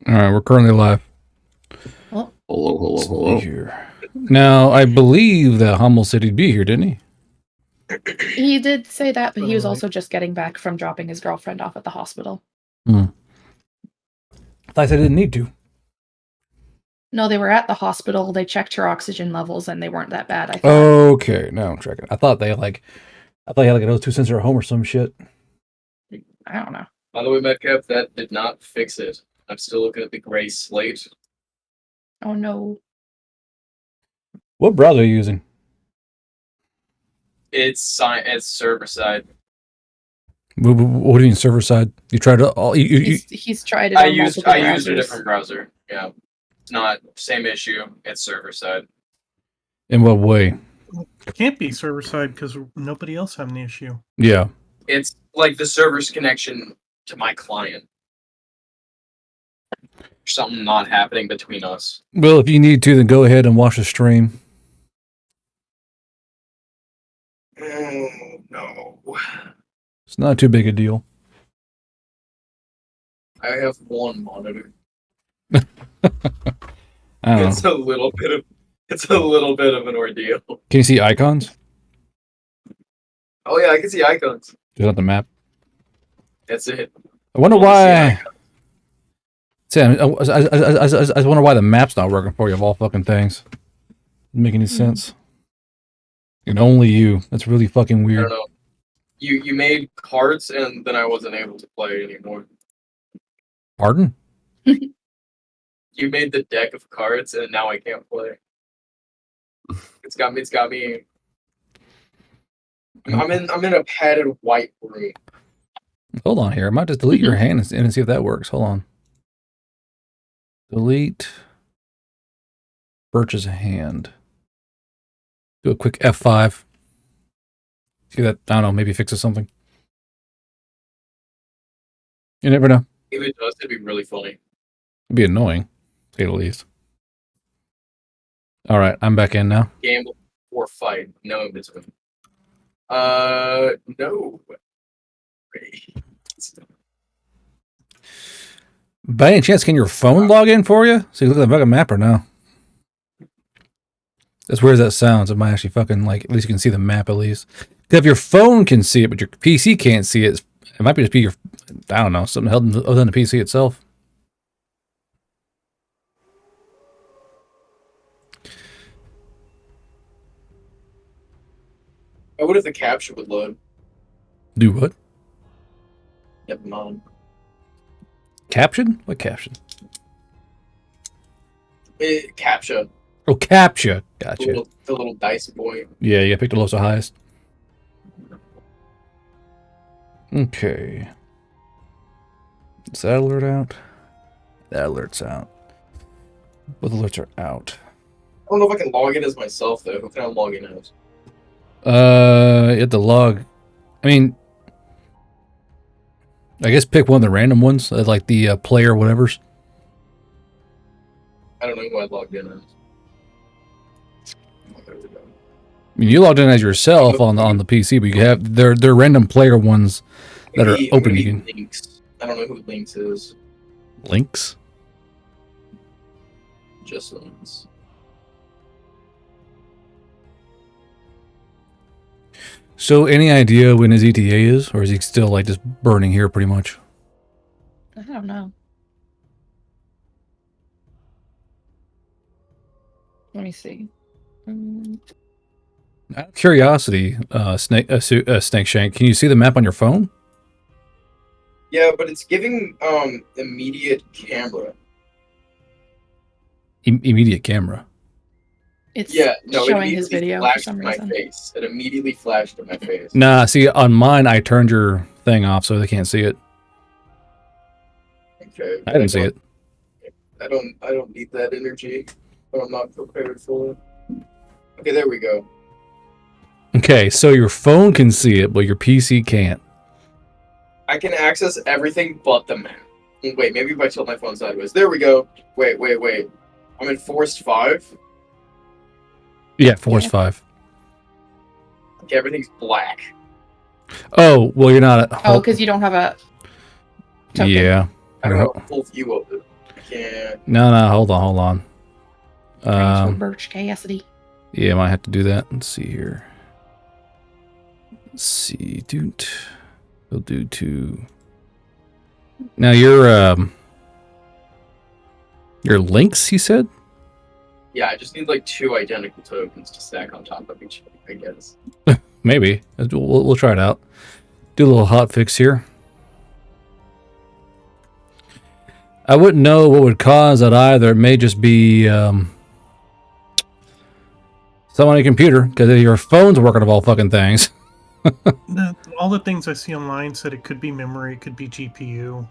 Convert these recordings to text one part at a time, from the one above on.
All right, we're currently live. Well, Hello. Here. Now, I believe that Hummel said he'd be here, didn't he? he did say that, but he was Alright. also just getting back from dropping his girlfriend off at the hospital. I thought I didn't need to. No, they were at the hospital. They checked her oxygen levels, and they weren't that bad. I thought. Okay, now I'm tracking. I thought he had like an O2 sensor at home or some shit. I don't know. By the way, Metcalf, that did not fix it. I'm still looking at the gray slate. Oh no. What browser are you using? It's server side. What do you mean server side? You tried to all He's tried it. I On used multiple a browsers. different browser. Yeah, it's not same issue. It's server side. In what way? It can't be server side because nobody else having the issue. Yeah. It's like the server's connection to my client. Something not happening between us. Well, if you need to, then go ahead and watch the stream. Oh no! It's not too big a deal. I have one monitor. I don't know. It's a little bit of an ordeal. Can you see icons? Oh yeah, I can see icons. Just on the map. That's it. I wonder Only see why. icons. Sam, I wonder why the map's not working for you of all fucking things. Doesn't make any sense. And only you. That's really fucking I weird. don't know. You made cards and then I wasn't able to play anymore. Pardon? You made the deck of cards and now I can't play. It's got me. I'm in a padded white room. Hold on here. I might just delete your hand and see if that works. Hold on. Delete. Purchase a hand. Do a quick F5. See that? I don't know. Maybe fixes something. You never know. If it does, it'd be really funny. It'd be annoying, to say the least. All right, I'm back in now. Gamble or fight. No in between. No. By any chance, can your phone log in for you? So you look at the fucking map or no? As weird as that sounds, it might actually fucking, like, at least you can see the map at least. 'Cause if your phone can see it, but your PC can't see it, it might just be your, I don't know, something held other than the PC itself. I wonder if the capture would load. Do what? Never mind. Caption? What caption? Capture. Oh, capture. Gotcha. The little dice boy. Yeah, you picked the lowest or highest. Okay. Is that alert out? That alert's out. Both alerts are out. I don't know if I can log in as myself though. Who can I log in as? You have to log. I mean, I guess pick one of the random ones, like the player whatever's. I don't know who I logged in as. I mean, you logged in as yourself on the PC, but you have they're random player ones that are open. You can Links. I don't know who Links is. links. Just Links. So, any idea when his ETA is, or is he still like just burning here pretty much? I don't know. Let me see. Out of curiosity, Snake Shank, can you see the map on your phone? Yeah, but it's giving immediate camera. Immediate camera. It's it showing his immediately video for flashed some in my reason. face. It immediately flashed in my face. Nah, see, on mine, I turned your thing off so they can't see it. Okay. I didn't see it. I don't need that energy. But I'm not prepared for it. Okay, there we go. Okay, so your phone can see it, but your PC can't. I can access everything but the map. Wait, maybe if I tilt my phone sideways. There we go. Wait. I'm in Forest 5. Yeah, Force 5. Okay, everything's black. Oh, well, you're not at Oh, because you don't have a token. Yeah. I don't have a full view of it. can't. No, hold on. Thanks for Birch Cassidy. Yeah, I might have to do that. Let's see here. Let's see, dude. We'll do 2. Now your links, you said? Yeah, I just need like 2 identical tokens to stack on top of each other, I guess. Maybe. We'll try it out. Do a little hot fix here. I wouldn't know what would cause that either. It may just be something on your computer, because your phone's working of all fucking things. All the things I see online said it could be memory, it could be GPU.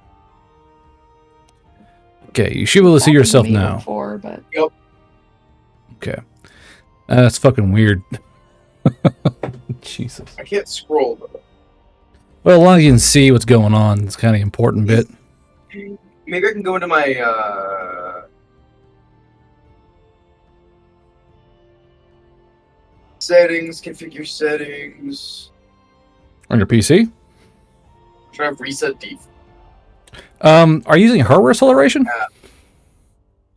Okay, you should be able to see yourself Happened to me now. Before, but Yep. Okay. That's fucking weird. Jesus. I can't scroll though. Well, as long as you can see what's going on, it's kind of important bit. Maybe I can go into my settings, configure settings. On your PC? Try to reset default. Are you using hardware acceleration?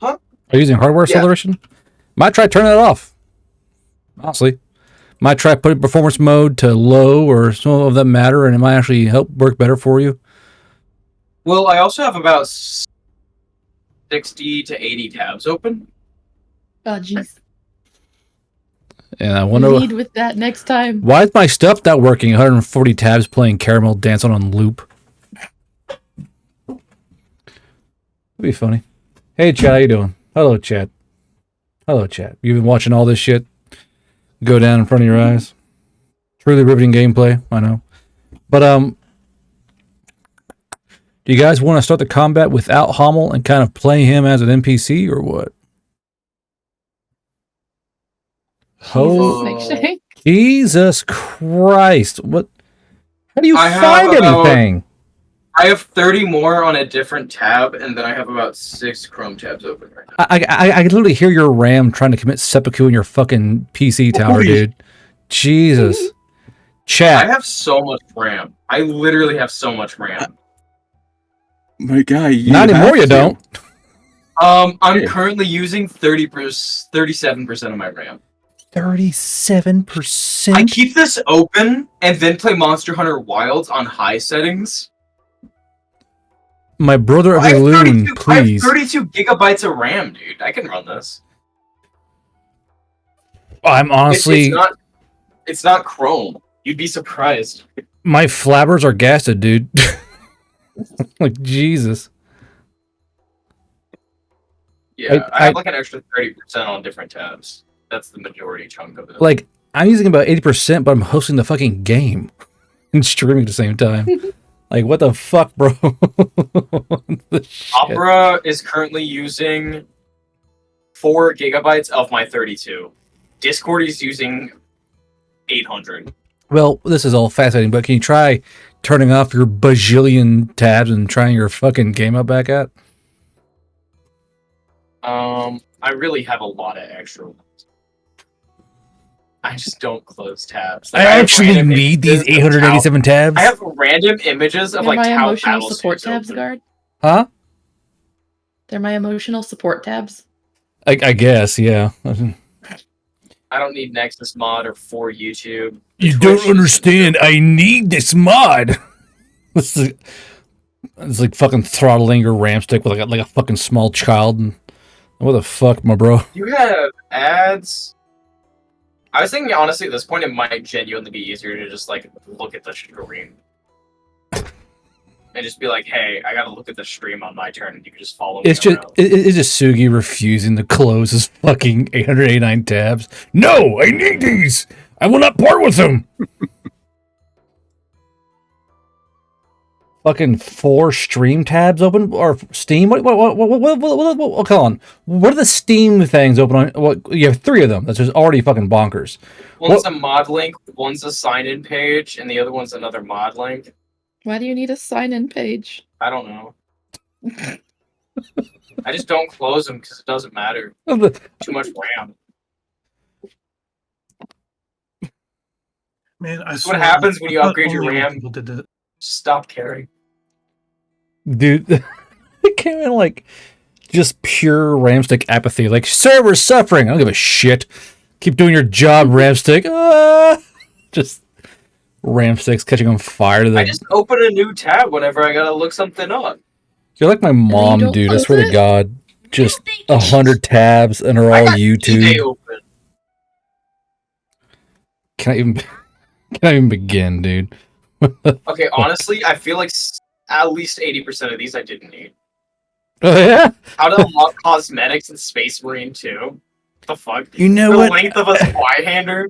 Huh? Are you using hardware Yeah. acceleration? Might try turning it off. Honestly. Might try putting performance mode to low or some of that matter, and it might actually help work better for you. Well, I also have about 60 to 80 tabs open. oh jeez, And I wonder lead with that next time. why is my stuff not working? 140 tabs playing Caramel Dance on loop. That'd be funny. Hey, Chad, how you doing? Hello, Chad. Hello, Chad. You've been watching all this shit go down in front of your eyes. Truly riveting gameplay, I know. But do you guys want to start the combat without Hommel and kind of play him as an NPC or what? Oh, McShank. Jesus Christ! What? How do you I have find about- anything? I have 30 more on a different tab, and then I have about 6 Chrome tabs open right now. I can literally hear your RAM trying to commit seppuku in your fucking PC tower, Holy- dude. Jesus. I Chat. have so much RAM. I literally have so much RAM. My guy, Not anymore, you don't. I'm Yeah. currently using 37% of my RAM. 37%? I keep this open and then play Monster Hunter Wilds on high settings. My brother of I the have loon, 32 please. 32 gigabytes of RAM, dude. I can run this. I'm honestly... It's not Chrome. You'd be surprised. My flabbers are gasted, dude. Like, Jesus. Yeah, I I- have like an extra 30% on different tabs. That's the majority chunk of it. Like, I'm using about 80%, but I'm hosting the fucking game and streaming at the same time. Like, what the fuck, bro? The shit. Opera is currently using 4 gigabytes of my 32. Discord is using 800. Well, this is all fascinating, but can you try turning off your bajillion tabs and trying your fucking game up back at? I really have a lot of extra ones. I just don't close tabs. Like, I have actually random need these images of 887 tabs. I have random images of They're like my how emotional battle support suits tabs, open. guard. Huh? They're my emotional support tabs. I guess, yeah. I don't need Nexus mod or for YouTube. You Twitch don't is- understand. I need this mod. It's like fucking throttling your RAM stick with like a fucking small child. And what the fuck, my bro? You have ads. I was thinking, honestly, at this point, it might genuinely be easier to just like look at the stream and just be like, "Hey, I gotta look at the stream on my turn," and you can just follow me It's just around. it's just Sugi refusing to close his fucking 889 tabs. No, I need these. I will not part with them. Fucking 4 stream tabs open or Steam? What? Come on. What are the Steam things open on? What? You have 3 of them. That's just already fucking bonkers. One's a mod link, one's a sign-in page, and the other one's another mod link. Why do you need a sign-in page? I don't know. I just don't close them because it doesn't matter. Dude, Too much RAM. Man, I That's swear, what happens when you I thought upgrade your only old RAM. people did that. Just stop caring. it came in like Just pure Ramstick apathy. Like, sir, we're suffering. I don't give a shit. Keep doing your job, Ramstick. Just Ramsticks catching on fire. I just open a new tab whenever I gotta look something up. You're like my mom, don't dude. I close swear to it? God. Just 100 tabs and are I all got eBay YouTube. open. Can't even begin, dude. Okay, honestly, I feel like at least 80% of these I didn't need. Oh yeah. How to unlock cosmetics in Space Marine 2? What the fuck? You know The what? length of a Zweihander?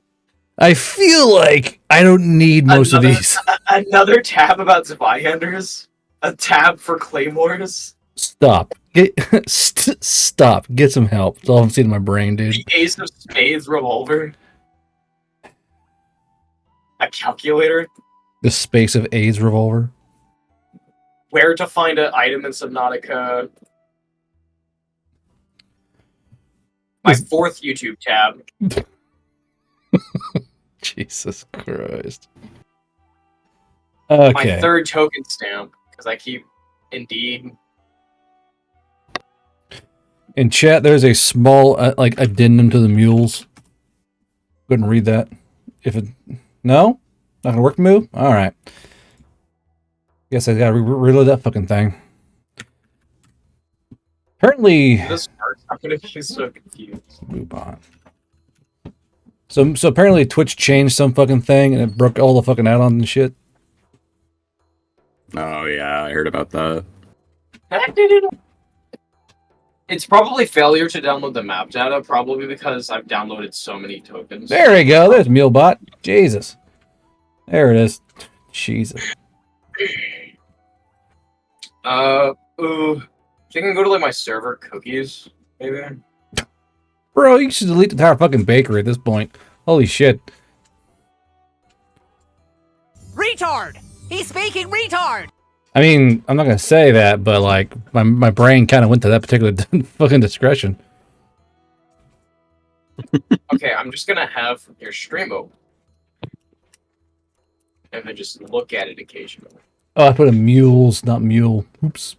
I feel like I don't need most of these. Another tab about Zweihanders? A tab for Claymores? Stop. Stop. Get some help. That's all I'm seeing in my brain, dude. The Ace of Spades revolver? A calculator? The Space of AIDS revolver. Where to find an item in Subnautica? My fourth YouTube tab. Jesus Christ. My Okay. third token stamp, because I keep Indeed. In chat, there's a small like addendum to the mules. Go ahead and read that. If it no, not gonna work. Move. All right. Guess I gotta reload that fucking thing. Apparently, This works. I'm gonna be so confused. move on. So apparently Twitch changed some fucking thing and it broke all the fucking add-ons and shit. Oh yeah, I heard about that. It's probably failure to download the map data, probably because I've downloaded so many tokens. There we go. There's Mulebot. Jesus. There it is. Jesus. Ooh. So you can go to like my server cookies, maybe. Bro, you should delete the entire fucking bakery at this point. Holy shit. Retard! He's speaking retard! I mean, I'm not gonna say that, but like my brain kind of went to that particular fucking discretion. Okay, I'm just gonna have your stream open. And then just look at it occasionally. Oh, I put a mules, not mule. Oops.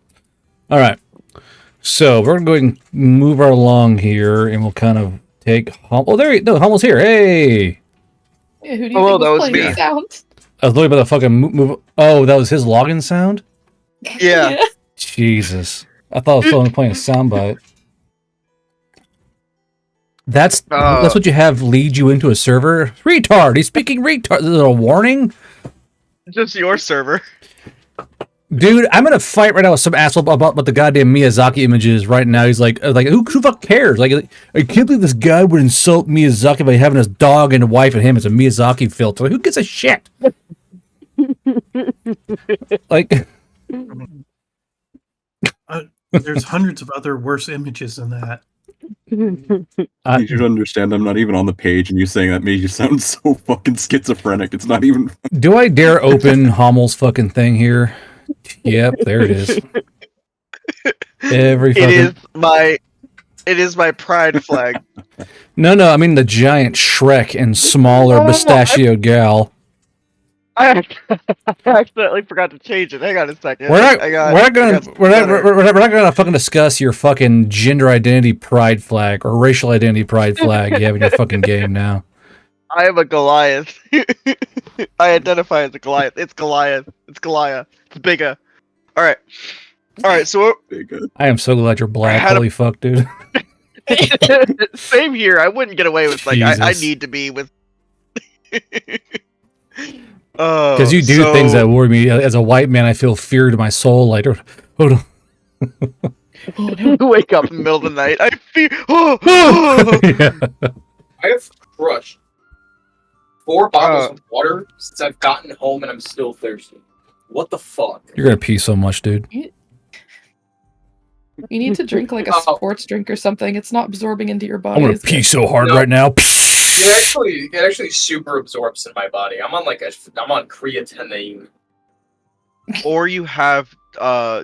All right. So we're gonna go ahead and move our along here, and we'll kind of take. Oh, there. No, Hummel's here. Hey. Yeah, who do you Hello, think that was was playing me. sound? I was looking about the fucking move. Oh, that was his login sound. Yeah. Jesus. I thought it was someone playing a soundbite. That's what you have lead you into a server. Retard. He's speaking retard. Is it a warning? Just your server. Dude, I'm gonna fight right now with some asshole about the goddamn Miyazaki images right now. He's like who fuck cares? Like, I can't believe this guy would insult Miyazaki by having his dog and wife and him as a Miyazaki filter. Like, who gives a shit? Like, There's hundreds of other worse images than that. You should understand I'm not even on the page, and you saying that made you sound so fucking schizophrenic. It's not even. do I dare open Hommel's fucking thing here? Yep, there it is. Every fucking... It is my pride flag. No, I mean the giant Shrek and smaller pistachio gal. I accidentally forgot to change it. Hang on a second. We're not gonna fucking discuss your fucking gender identity pride flag or racial identity pride flag you have in your fucking game now. I am a Goliath. I identify as a Goliath. It's Goliath. It's Goliath. It's bigger. All right. So I am so glad you're black. Holy fuck, dude. same here. I wouldn't get away with like I need to be with. Because you do things that worry me. As a white man, I feel fear to my soul. Like, hold on. Wake up in the middle of the night. I feel. Yeah. I have crushed 4 bottles of water since I've gotten home and I'm still thirsty. What the fuck? You're gonna pee so much, dude. You need to drink like a sports drink or something. It's not absorbing into your body. I'm gonna pee so hard right now. It actually super absorbs in my body. I'm on creatine. Or you have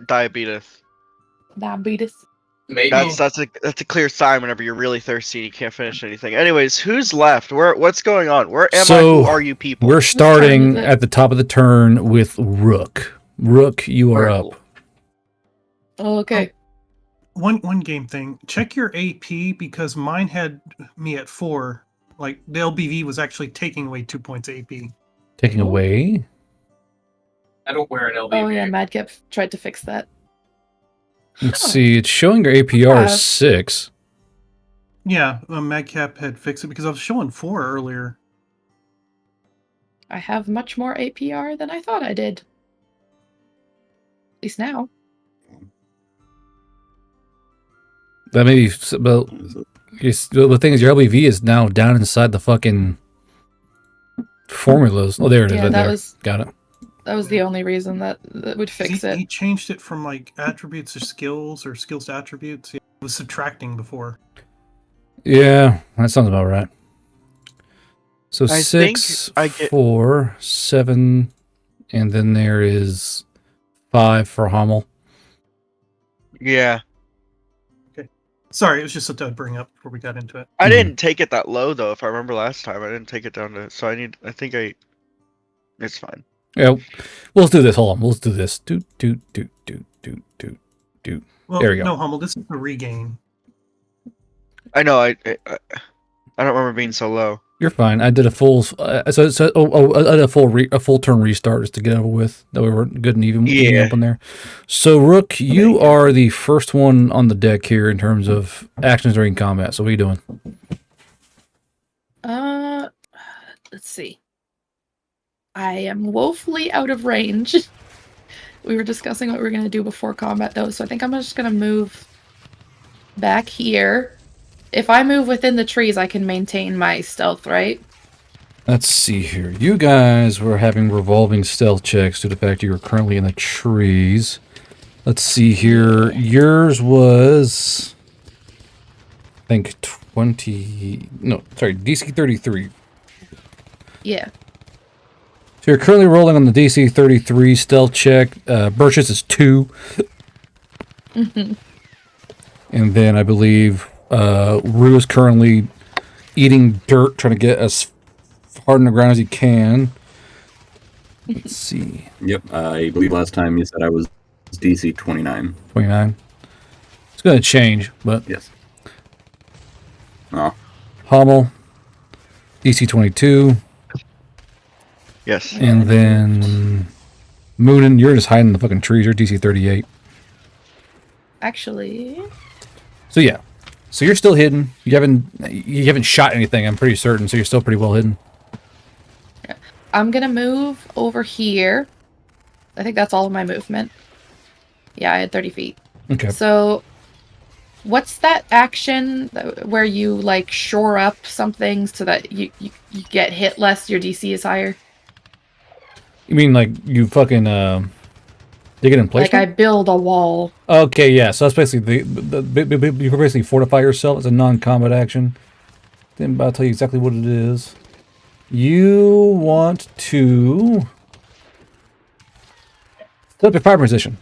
diabetes. Diabetes. Maybe. That's a clear sign whenever you're really thirsty and you can't finish anything. Anyways, who's left? What's going on? Where am I? Who are you people? We're starting at the top of the turn with Rook. Rook, you are up. Oh, okay. One game thing. Check your AP because mine had me at 4. Like the LBV was actually taking away 2 points AP. Taking away? I don't wear an LBV. Oh yeah, Madcap tried to fix that. Let's see. It's showing your APR is 6. Yeah, Madcap had fixed it because I was showing 4 earlier. I have much more APR than I thought I did. At least now. That may be, but the thing is, your LBV is now down inside the fucking formulas. Oh, there it is. Yeah, Right that there. was Got it. that was the only reason that would fix he, it. He changed it from like attributes to skills or skills to attributes. It was subtracting before. Yeah, that sounds about right. So I 6, think I get- 4, 7, and then there is 5 for Hummel. Yeah. Sorry, it was just something I'd bring up before we got into it. I Mhm. didn't take it that low though. If I remember last time, I didn't take it down to. So it's fine. Yeah, we'll do this. Hold on, we'll do this. Do. Well, There we go. no, Hummel, this is a regain. I know. I don't remember being so low. You're fine. I did a full, I did a full turn restart just to get over with. That we were good and even Yeah. up in there. So Rook, you are the first one on the deck here in terms of actions during combat. So what are you doing? Let's see. I am woefully out of range. We were discussing what we were going to do before combat, though, so I think I'm just going to move back here. If I move within the trees, I can maintain my stealth, right? Let's see here. You guys were having revolving stealth checks due to the fact you were currently in the trees. Let's see here. Yours was, I think, DC 33. Yeah. So you're currently rolling on the DC 33 stealth check. Birch's is 2. Mm-hmm. And then I believe Rue is currently eating dirt, trying to get as hard in the ground as he can. Let's see. Yep, I believe last time you said I was DC 29. 29. It's going to change, but Yes. Oh, Hummel, DC 22. Yes. And then Moonin, you're just hiding in the fucking trees. You're DC 38. Actually, So yeah. So you're still hidden. You haven't shot anything, I'm pretty certain, so you're still pretty well hidden. I'm going to move over here. I think that's all of my movement. Yeah, I had 30 feet. Okay. So, what's that action where you, like, shore up something so that you get hit less, your DC is higher? You mean like you fucking dig it in place? Like, I build a wall. Okay, yeah. So that's basically you can basically fortify yourself as a non-combat action. Then I'll tell you exactly what it is. You want to set up your fire position.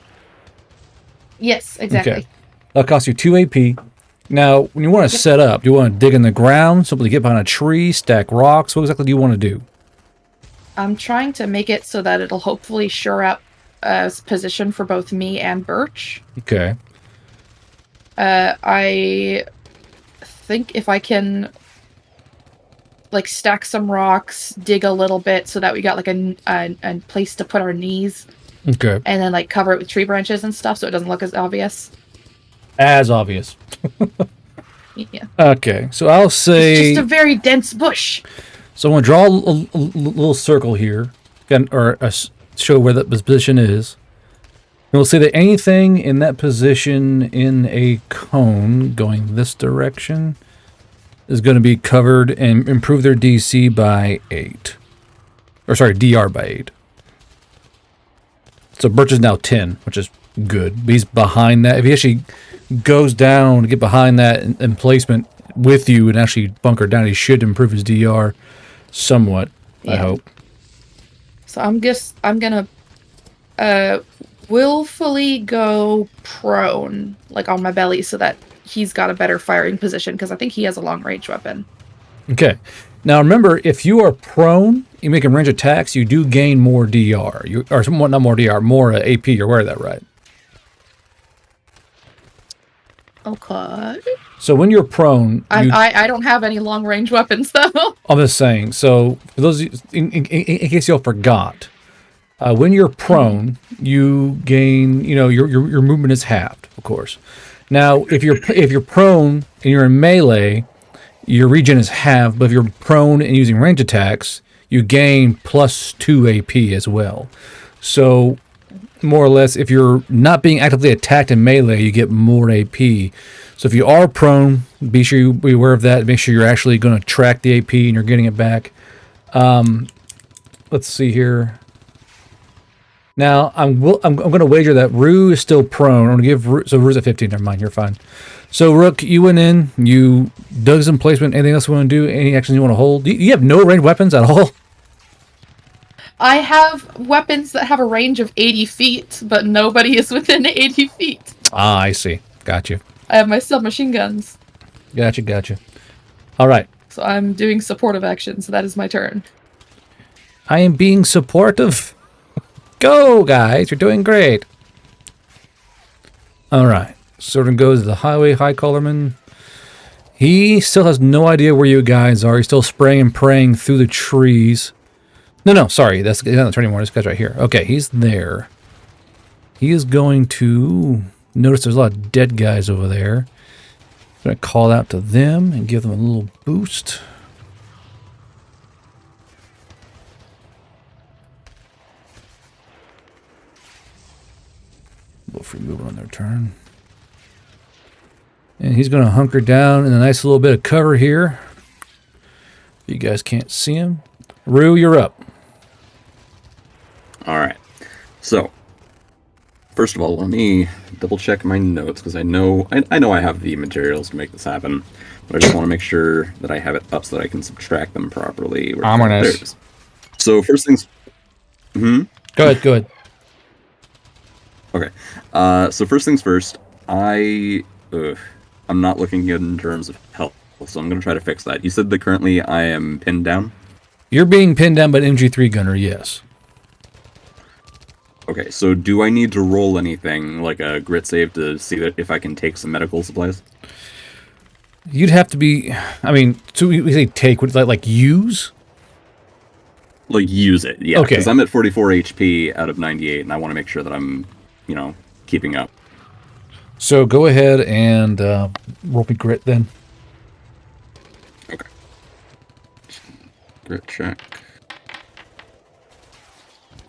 Yes, exactly. Okay. That'll cost you 2 AP. Now, when you want to set up, do you want to dig in the ground, simply get behind a tree, stack rocks? What exactly do you want to do? I'm trying to make it so that it'll hopefully shore up a position for both me and Birch. Okay. I think if I can, like, stack some rocks, dig a little bit so that we got, like, a place to put our knees, Okay. and then, like, cover it with tree branches and stuff so it doesn't look as obvious. As obvious. Yeah. Okay. So I'll say... It's just a very dense bush. So I'm going to draw a little circle here, or show where that position is. And we'll say that anything in that position in a cone going this direction is going to be covered and improve their DC by 8. Or sorry, DR by 8. So Birch is now 10, which is good. But he's behind that. If he actually goes down to get behind that in placement with you and actually bunker down, he should improve his DR somewhat, I Yeah. hope. So I'm gonna willfully go prone, like on my belly, so that he's got a better firing position, because I think he has a long range weapon. Okay. Now remember, if you are prone, you make range attacks, you do gain more DR. Or somewhat, not more DR, more AP. You're aware of that, right? Okay. So when you're prone, I don't have any long range weapons though. I'm just saying. So for those, in case y'all forgot, when you're prone, you gain. Your movement is halved, of course. Now, if you're prone and you're in melee, your regen is halved. But if you're prone and using range attacks, you gain +2 AP as well. So more or less, if you're not being actively attacked in melee, you get more AP. So if you are prone, be sure you be aware of that. Make sure you're actually going to track the AP and you're getting it back. Let's see here. Now I'm going to wager that Rue is still prone. I'm going to give Rue, so Rue's at 15. Never mind, you're fine. So Rook, you went in, you dug some placement. Anything else you want to do? Any actions you want to hold? You have no ranged weapons at all. I have weapons that have a range of 80 feet, but nobody is within 80 feet. Ah, I see. Got you. I have my submachine guns. Gotcha. All right. So I'm doing supportive action, so that is my turn. I am being supportive. Go, guys. You're doing great. All right. Sword goes to the highway high collarman. He still has no idea where you guys are. He's still spraying and praying through the trees. No, sorry. That's not the turn anymore. This guy's right here. Okay, he's there. He is going to notice there's a lot of dead guys over there. I'm going to call out to them and give them a little boost. A little free movement on their turn. And he's going to hunker down in a nice little bit of cover here. You guys can't see him. Rue, you're up. All right. So, first of all, let me double check my notes because I know I have the materials to make this happen, but I just want to make sure that I have it up so that I can subtract them properly. Ominous. There it is. So first things. Go ahead. Okay. So first things first. I'm not looking good in terms of health, so I'm going to try to fix that. You said that currently I am pinned down? You're being pinned down by an MG3 gunner, yes. Okay, so do I need to roll anything, like a grit save, to see that if I can take some medical supplies? You'd have to be, so we say take, would like use? Like use it, yeah. Okay. Because I'm at 44 HP out of 98, and I want to make sure that I'm, keeping up. So go ahead and roll me grit then. Okay. Grit check.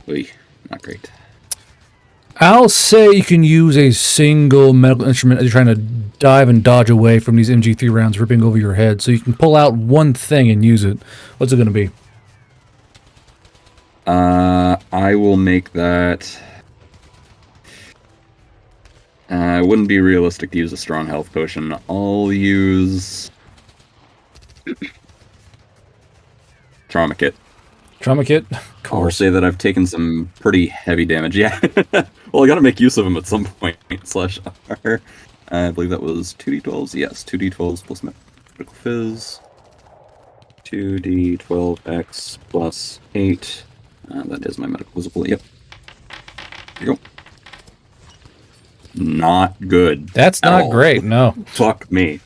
Oy, not great. I'll say you can use a single medical instrument as you're trying to dive and dodge away from these MG3 rounds ripping over your head. So you can pull out one thing and use it. What's it going to be? I will make that... it wouldn't be realistic to use a strong health potion. I'll use... Trauma kit. Trauma kit? Or say that I've taken some pretty heavy damage. Yeah. Well, I gotta make use of them at some point. /R. I believe that was 2d12s. Yes, 2d12s plus medical fizz. 2d12x plus 8. That is my medical visible. Yep. There you go. Not good. That's not great, no. Fuck me.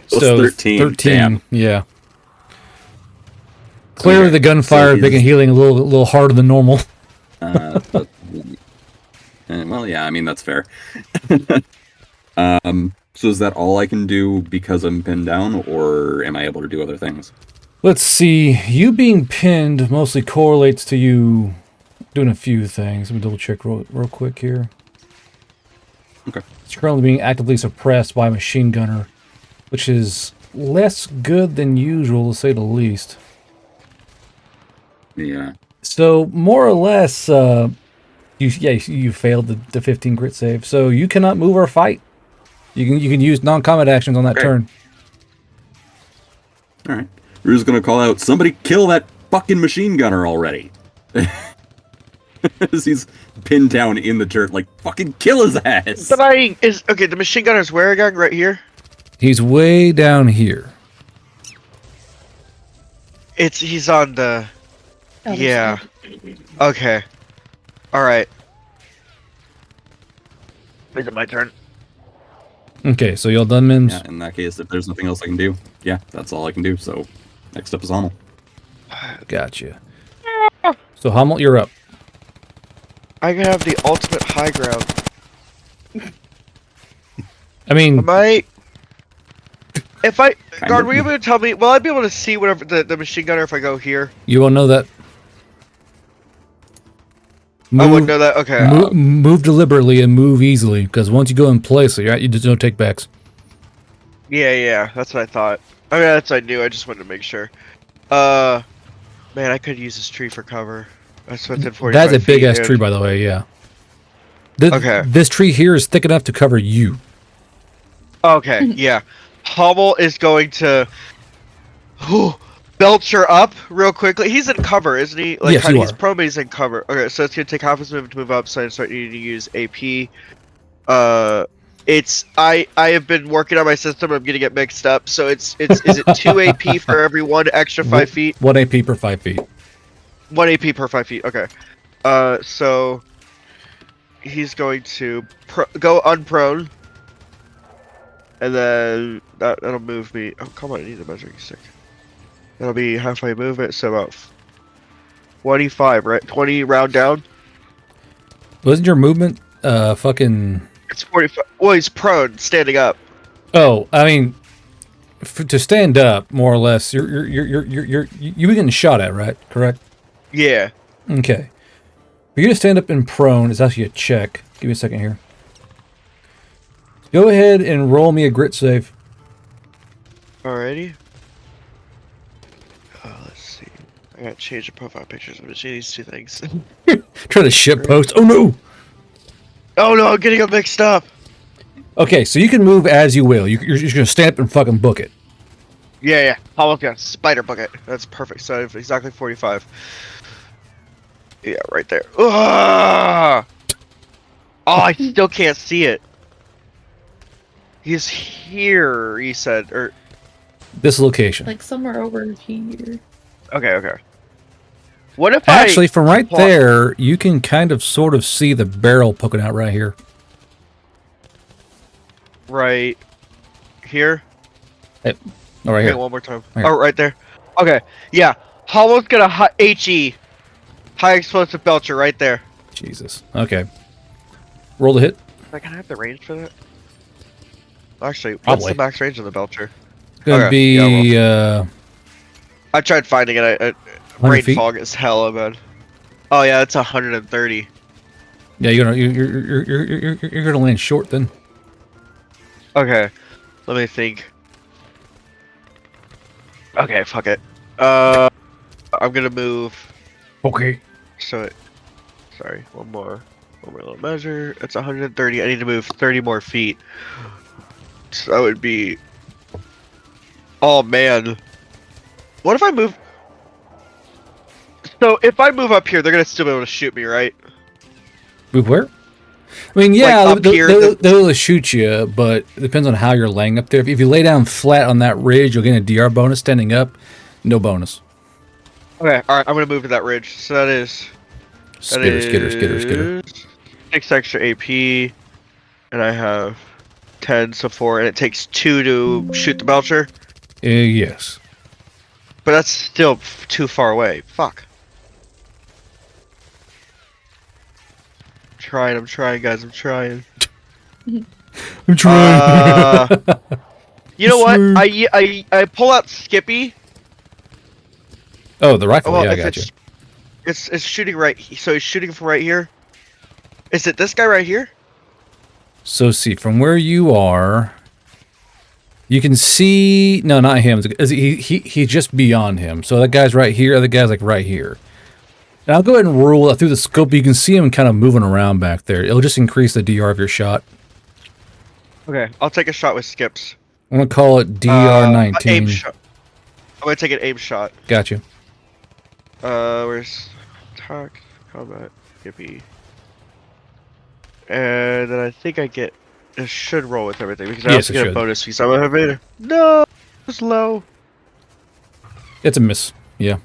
Plus So 13. Damn. Yeah. Clearly, the gunfire making healing a little harder than normal. Well, yeah, that's fair. So is that all I can do because I'm pinned down, or am I able to do other things? Let's see. You being pinned mostly correlates to you doing a few things. Let me double check real quick here. Okay. It's currently being actively suppressed by a machine gunner, which is less good than usual, to say the least. Yeah. So more or less, you failed the 15 grit save. So you cannot move or fight. You can use non-combat actions on that turn. All right. Rue's gonna call out, somebody kill that fucking machine gunner already. As he's pinned down in the dirt, like, fucking kill his ass. Okay, the machine gunner's where again? Right here? He's way down here. He's on the... Yeah. Okay. Alright. Is it my turn? Okay, so y'all done, Mims? Yeah, in that case, if there's nothing else I can do, yeah, that's all I can do. So next up is Hummel. Gotcha. So Hummel, you're up. I can have the ultimate high ground. I mean, Am I? If I Kind guard, of. were you able to tell me? Will I be able to see whatever the machine gunner if I go here? you won't know that. I wouldn't know that. Okay. Move deliberately and move easily, because once you go in place, you just don't take backs. Yeah, that's what I thought. I mean, that's what I knew. I just wanted to make sure. Man, I could use this tree for cover. That's within 45 That's a big feet, ass and- tree, by the way. Yeah. Okay. This tree here is thick enough to cover you. Okay, yeah. Hummel is going to Belcher up real quickly. He's in cover, isn't he? Like, Yes, you he's are. prone, but he's in cover. Okay, so it's gonna take half his movement to move up, so I start needing to use AP. It's I have been working on my system. I'm getting it mixed up. So is it 2 AP for every 1 extra 5 feet? 1 AP per 5 feet. 1 AP per 5 feet. Okay. So he's going to go unprone, and then that'll move me. Oh, come on! I need a measuring stick. That'll be halfway movement, so about 25, right? 20 round down. Wasn't your movement fucking... It's 45. Well, he's prone, standing up. Oh, I mean, to stand up, more or less, you're getting shot at, right? Correct? Yeah. Okay. For you to stand up in prone is actually a check. Give me a second here. Go ahead and roll me a grit save. Alrighty. Let's see. I gotta change the profile pictures between these two things. Try to shit post. Oh no! Oh no, I'm getting them mixed up. Okay, so you can move as you will. You're just gonna stand up and fucking book it. Yeah. I'll look at spider bucket. That's perfect. So exactly 45. Yeah, right there. Ugh! Oh, I still can't see it. He's here, he said. Or This location. Like somewhere over here. okay. What if Actually, from right Well- there, you can kind of sort of see the barrel poking out right here. right here? Oh, right Okay, here. one more time. Right. Oh, right there. Okay, yeah. Hollow's gonna HE. High explosive belcher right there. Jesus. Okay. Roll the hit. Can I have the range for that? Actually, what's Probably. the max range of the belcher? It's gonna Okay, be I tried finding it. 100 Rain feet. fog is hella bad. Oh yeah, it's 130. Yeah, you're gonna land short then. Okay, let me think. Okay, fuck it. I'm gonna move. Okay. So, sorry, one more little measure. It's 130. I need to move 30 more feet. So that would be. Oh man, what if I move? So if I move up here, they're gonna still be able to shoot me, right? Move where? I mean, yeah, Like up here, they'll shoot you, but it depends on how you're laying up there. If you lay down flat on that ridge, you'll get a DR bonus. Standing up, no bonus. Okay, all right. I'm gonna move to that ridge. So that is. Skitter. 6 extra AP, and I have 10, so 4, and it takes 2 to shoot the belcher. Yes. But that's still too far away. Fuck. I'm trying, guys. I'm trying. I'm trying. You know what? I pull out Skippy. Oh, the rifle. Well, yeah, I if got you. it's shooting right. So he's shooting from right here. Is it this guy right here? So see, from where you are, you can see. No, not him. He's just beyond him. So that guy's right here. The guy's like right here. And I'll go ahead and rule through the scope. You can see him kind of moving around back there. It'll just increase the DR of your shot. Okay, I'll take a shot with skips. I'm gonna call it DR19. Aim shot. I'm gonna take an aim shot. Got you. Where's attack, combat, Skippy, and then I think it should roll with everything because I Yes, also it get should. a bonus because I'm a invader. No, it's low. It's a miss. Yeah.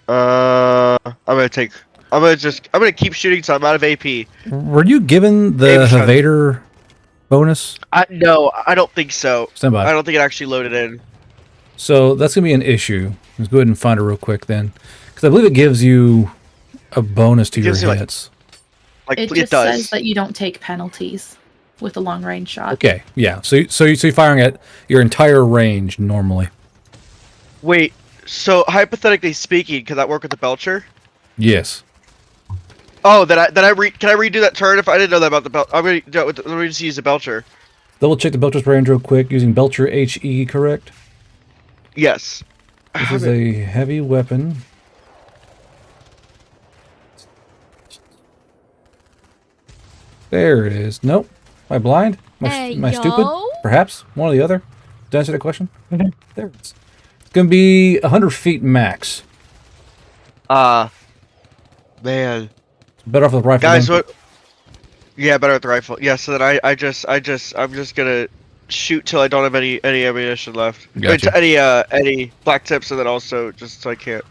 I'm gonna keep shooting so I'm out of AP. Were you given the Aim shot. Havader bonus? No, I don't think so. Stand by. I don't think it actually loaded in. So that's going to be an issue. Let's go ahead and find it real quick then. Because I believe it gives you a bonus to your Gives you, like- hits. Like It it just does. says that you don't take penalties with a long range shot. Okay, yeah. So you're firing at your entire range normally. Wait, so hypothetically speaking, could that work with the Belcher? Yes. Oh, can I redo that turn if I didn't know that about the Belcher? I'm gonna do it let me just use the Belcher. Double check the Belcher's range real quick using Belcher HE, correct? Yes. This is a heavy weapon. There it is. Nope. Am I blind? Am I stupid? Perhaps? One or the other? Did I answer that question? There it is. It's going to be 100 feet max. Man. Better off with rifle. Guys, gun. what? Yeah, better with the rifle. Yeah, so then I'm just gonna shoot till I don't have any ammunition left. Gotcha. Any black tips, and then also just so I can't.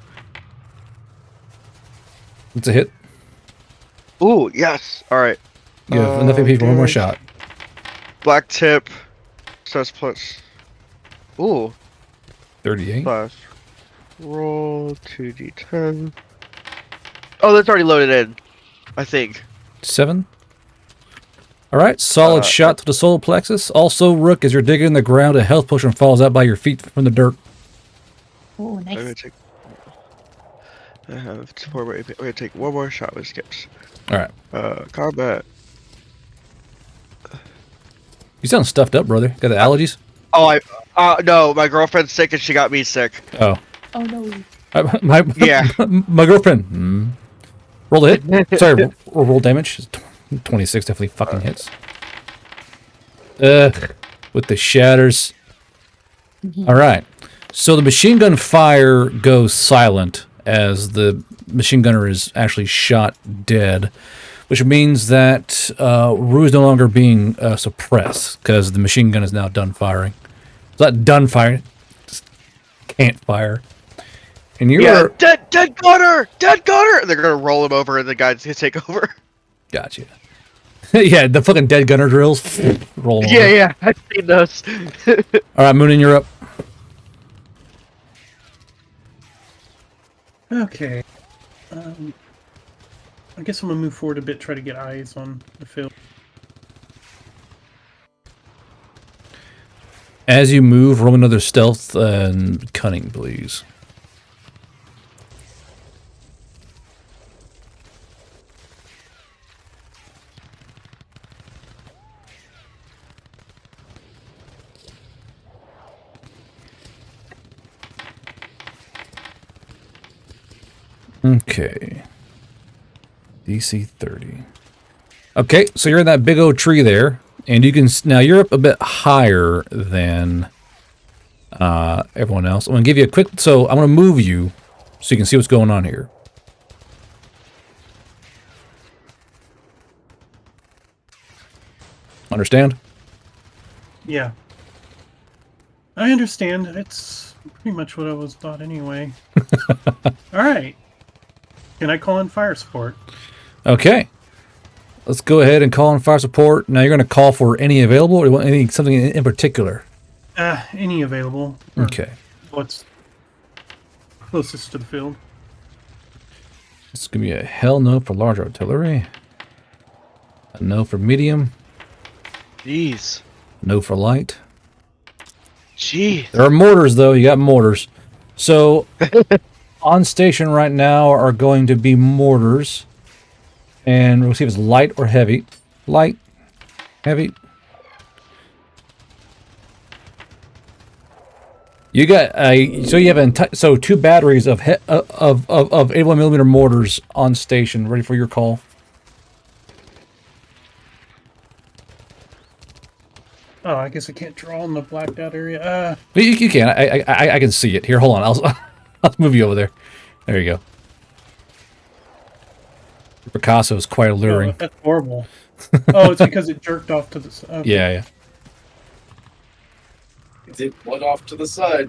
It's a hit. Ooh, yes. All right. You have enough AP for one more shot. Black tip. Says plus. Ooh. 38. Plus. Roll 2d10. Oh, that's already loaded in. I think. 7. Alright, solid shot to the solar plexus. Also, Rook, as you're digging in the ground, a health potion falls out by your feet from the dirt. Oh, I'm gonna nice. take. I have 4 more AP. I'm gonna take one more shot with skips. Alright. Combat. You sound stuffed up, brother. Got the allergies? Oh, no, my girlfriend's sick and she got me sick. Oh. Oh no. Yeah. My girlfriend. Roll a hit. Sorry, roll damage. 26 definitely fucking hits. With the shatters. Alright. So the machine gun fire goes silent as the machine gunner is actually shot dead, which means that Rue is no longer being suppressed because the machine gun is now done firing. It's not done firing. Just can't fire. And you're... Yeah, dead gunner! Dead gunner! And they're gonna roll him over and the guy's gonna take over. Gotcha. Yeah, the fucking dead gunner drills. Roll Yeah, yeah, I've seen those. Alright, Moonin, you're up. Okay. I guess I'm gonna move forward a bit, try to get eyes on the field. As you move, roll another stealth and cunning, please. Okay. DC 30. Okay, so you're in that big old tree there, and you can now you're up a bit higher than everyone else. I'm gonna give you a quick. So I'm gonna move you so you can see what's going on here. Understand? Yeah. I understand. It's pretty much what I was thought anyway. Alright. Can I call in fire support? Okay. Let's go ahead and call in fire support. Now you're going to call for any available, or you want something in particular? Any available. Or Okay. what's closest to the field? It's going to be a hell no for large artillery. A no for medium. Jeez. No for light. Jeez. There are mortars, though. You got mortars. So, on station right now are going to be mortars. And we'll see if it's light or heavy. Light. Heavy. You got so you have so 2 batteries of 81mm mortars on station, ready for your call. Oh, I guess I can't draw in the blacked out area. You can. I can see it. Here, hold on. I'll move you over there. There you go. Picasso is quite alluring. Oh, that's horrible. Oh, it's because it jerked off to the side. Okay. Yeah. It went off to the side.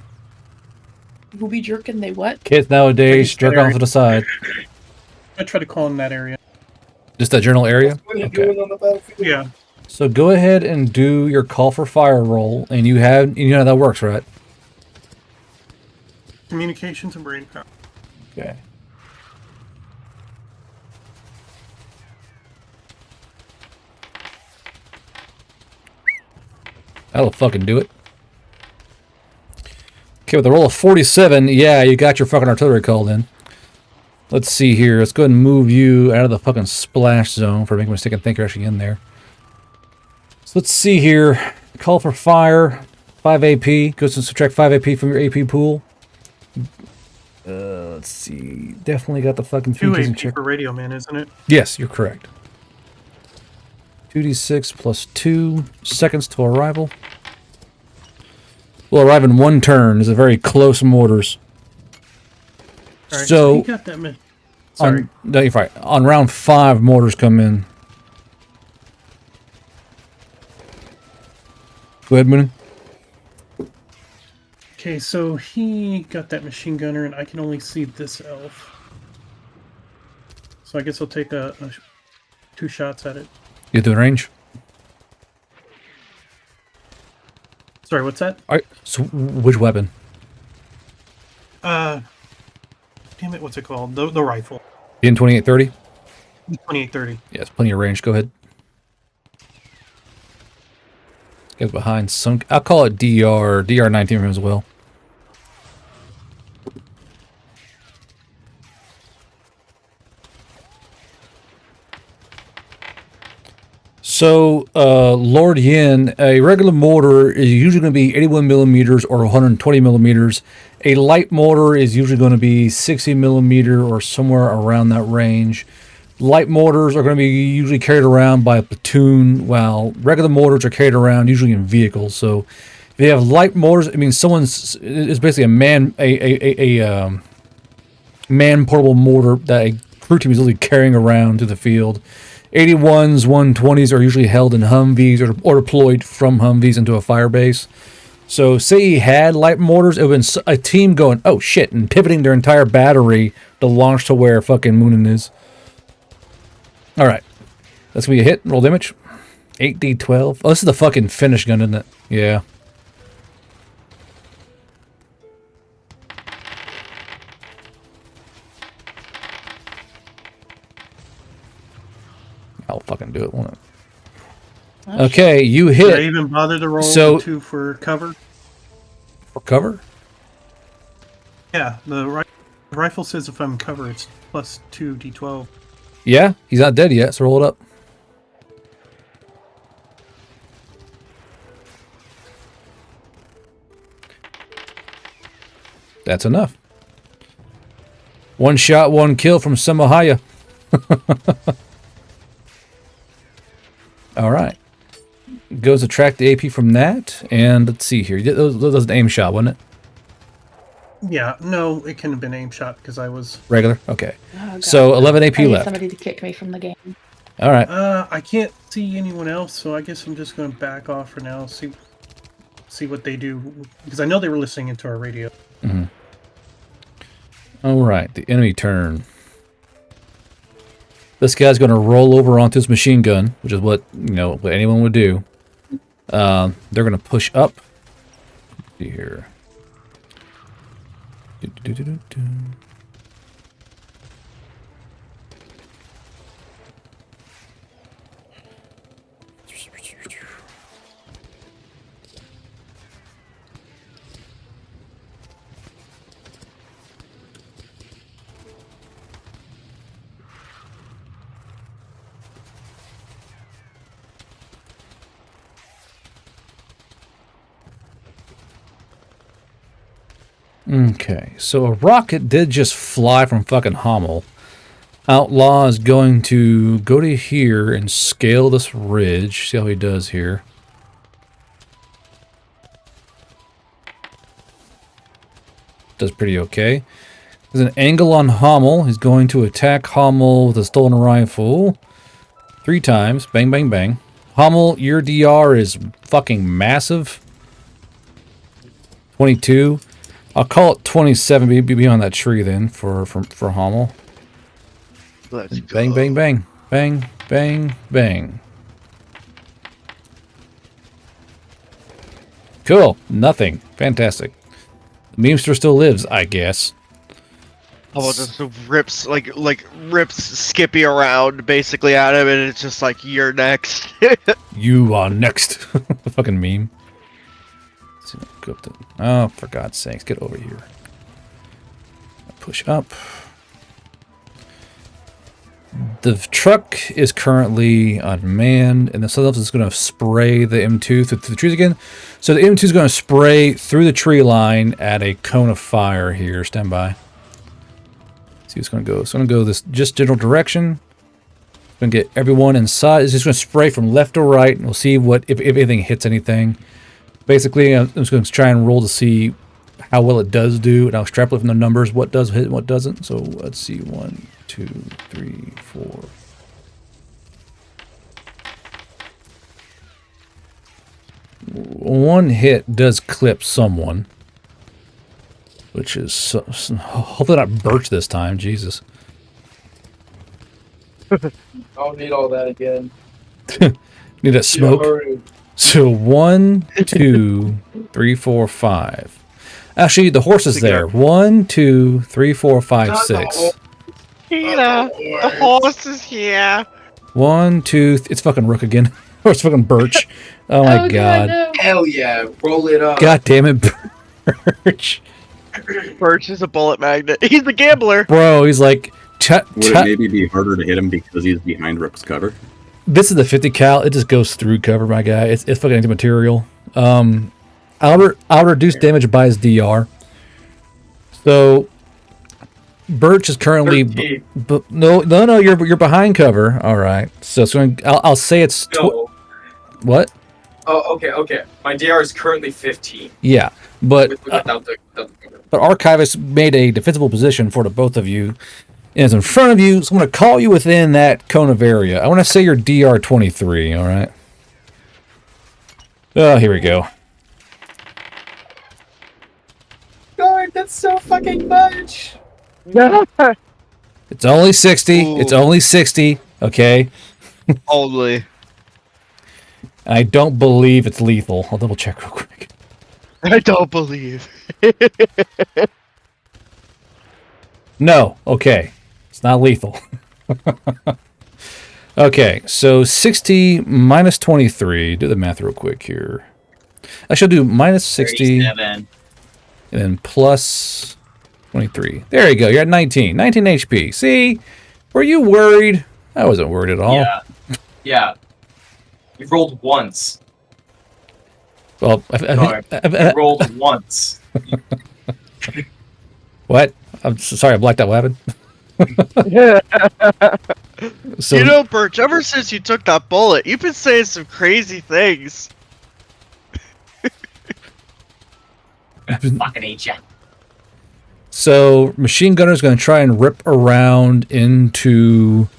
Who be jerking? They what? Kids nowadays jerk off to the side. I try to call in that area. Just that general area? What are you Okay. doing on the battlefield? Yeah. So go ahead and do your call for fire roll, and you know how that works, right? Communications and brain power. Okay. That'll fucking do it. Okay, with a roll of 47, yeah, you got your fucking artillery called in. Let's see here. Let's go ahead and move you out of the fucking splash zone for making a mistake. I think you're actually in there. So let's see here. Call for fire. 5 AP. Goes to subtract 5 AP from your AP pool. Let's see. Definitely got the fucking 2 features in AP check. for Radio Man, isn't it? Yes, you're correct. 2d6 plus 2 seconds to arrival. Will arrive in 1 turn. Is a very close mortars. All right, So he got that. Sorry. No, you're fine. On round 5, mortars come in. Go ahead, Moonin. Okay, so he got that machine gunner, and I can only see this elf. So I guess I'll take 2 shots at it. You do range. Sorry, what's that? All right. So which weapon? Damn it, what's it called? The rifle. In 2830. 2830. Yes, plenty of range. Go ahead. Gets behind some. I'll call it DR 19 as well. So, Lord Yin, a regular mortar is usually going to be 81 millimeters or 120 millimeters. A light mortar is usually going to be 60 millimeter or somewhere around that range. Light mortars are going to be usually carried around by a platoon, while regular mortars are carried around usually in vehicles. So, if you have light mortars, I mean, it's basically a man portable mortar that a crew team is usually carrying around to the field. 81s, 120s are usually held in Humvees or deployed from Humvees into a fire base. So say he had light mortars, it would have been a team going, oh shit, and pivoting their entire battery to launch to where fucking Moonin is. Alright. That's gonna be a hit. Roll damage. 8d12. Oh, this is the fucking finish gun, isn't it? Yeah. I'll fucking do it, won't it? Okay, you Did I hit. even bother to roll So- the 2 for cover? For cover? Yeah, the rifle says if I'm cover, it's plus 2 d12. Yeah, he's not dead yet, so roll it up. That's enough. 1 shot, 1 kill from Samahaya. All right. Go subtract the AP from that, and let's see here. That was an aim shot, wasn't it? Yeah, no, it couldn't have been aim shot because I was. Regular? Okay. Oh, God. So 11 AP I need left. somebody to kick me from the game. All right. I can't see anyone else, so I guess I'm just going to back off for now. See what they do because I know they were listening into our radio. Mm-hmm. All right. The enemy turn. This guy's going to roll over onto his machine gun, which is what what anyone would do. They're going to push up. Let's see here. Do-do-do-do-do. Okay, so a rocket did just fly from fucking Hummel. Outlaw is going to go to here and scale this ridge. See how he does here. Does pretty okay. There's an angle on Hummel. He's going to attack Hummel with a stolen rifle 3 times. Bang, bang, bang. Hummel, your DR is fucking massive. 22. I'll call it 27. Be beyond that tree then for Hummel. Let's go. Bang, bang, bang. Bang, bang, bang. Cool. Nothing. Fantastic. The memester still lives, I guess. How about just rips rips Skippy around basically at him, and it's just like you're next. You are next. Fucking meme. Let's see, go up to, oh, for God's sakes, get over here. Push up. The truck is currently unmanned, and the Southern is going to spray the M2 through the trees again. So the M2 is going to spray through the tree line at a cone of fire here. Stand by. See what's going to go. It's going to go this just general direction. It's going to get everyone inside. It's just going to spray from left to right, and we'll see what if anything hits anything. Basically, I'm just going to try and roll to see how well it does do, and I'll extrapolate from the numbers what does hit and what doesn't. So let's see, 1, 2, 3, 4. One hit does clip someone, which is hopefully not Birch this time. Jesus. I don't need all that again. Need a smoke. So 1, 2, 3, 4, 5. Actually, the horse is there. 1, 2, 3, 4, 5, 6. Tina, the horse is here. 1, 2. It's fucking Rook again. Or it's fucking Birch. Oh my god. No. Hell yeah, roll it up. God damn it, Birch. Birch is a bullet magnet. He's a gambler. Bro, he's like... Would it maybe be harder to hit him because he's behind Rook's cover? This is the 50 cal. It just goes through cover, my guy. It's fucking anti-material. I'll reduce damage by his DR. So Birch is currently no. You're behind cover. All right. So it's going. I'll say it's what? Oh, okay. My DR is currently 15. Yeah, but Without the but Archivist made a defensible position for the both of you, and it's in front of you. So I'm going to call you within that cone of area. I want to say you're DR 23. All right. Oh, here we go. God, that's so fucking much. It's only 60. Ooh. It's only 60. Okay. Only. I don't believe it's lethal. I'll double check real quick. I don't believe. No. Okay. It's not lethal. Okay. So 60 minus 23. Do the math real quick here. I shall do minus 60 37. and then plus 23. There you go. You're at 19. 19 HP. See? Were you worried? I wasn't worried at all. Yeah. You've rolled once. Well, You rolled once. what? I'm sorry. I blacked out. What happened? So, You know, Birch, ever since you took that bullet, you've been saying some crazy things. Fucking hate ya. So machine gunner's going to try and rip around into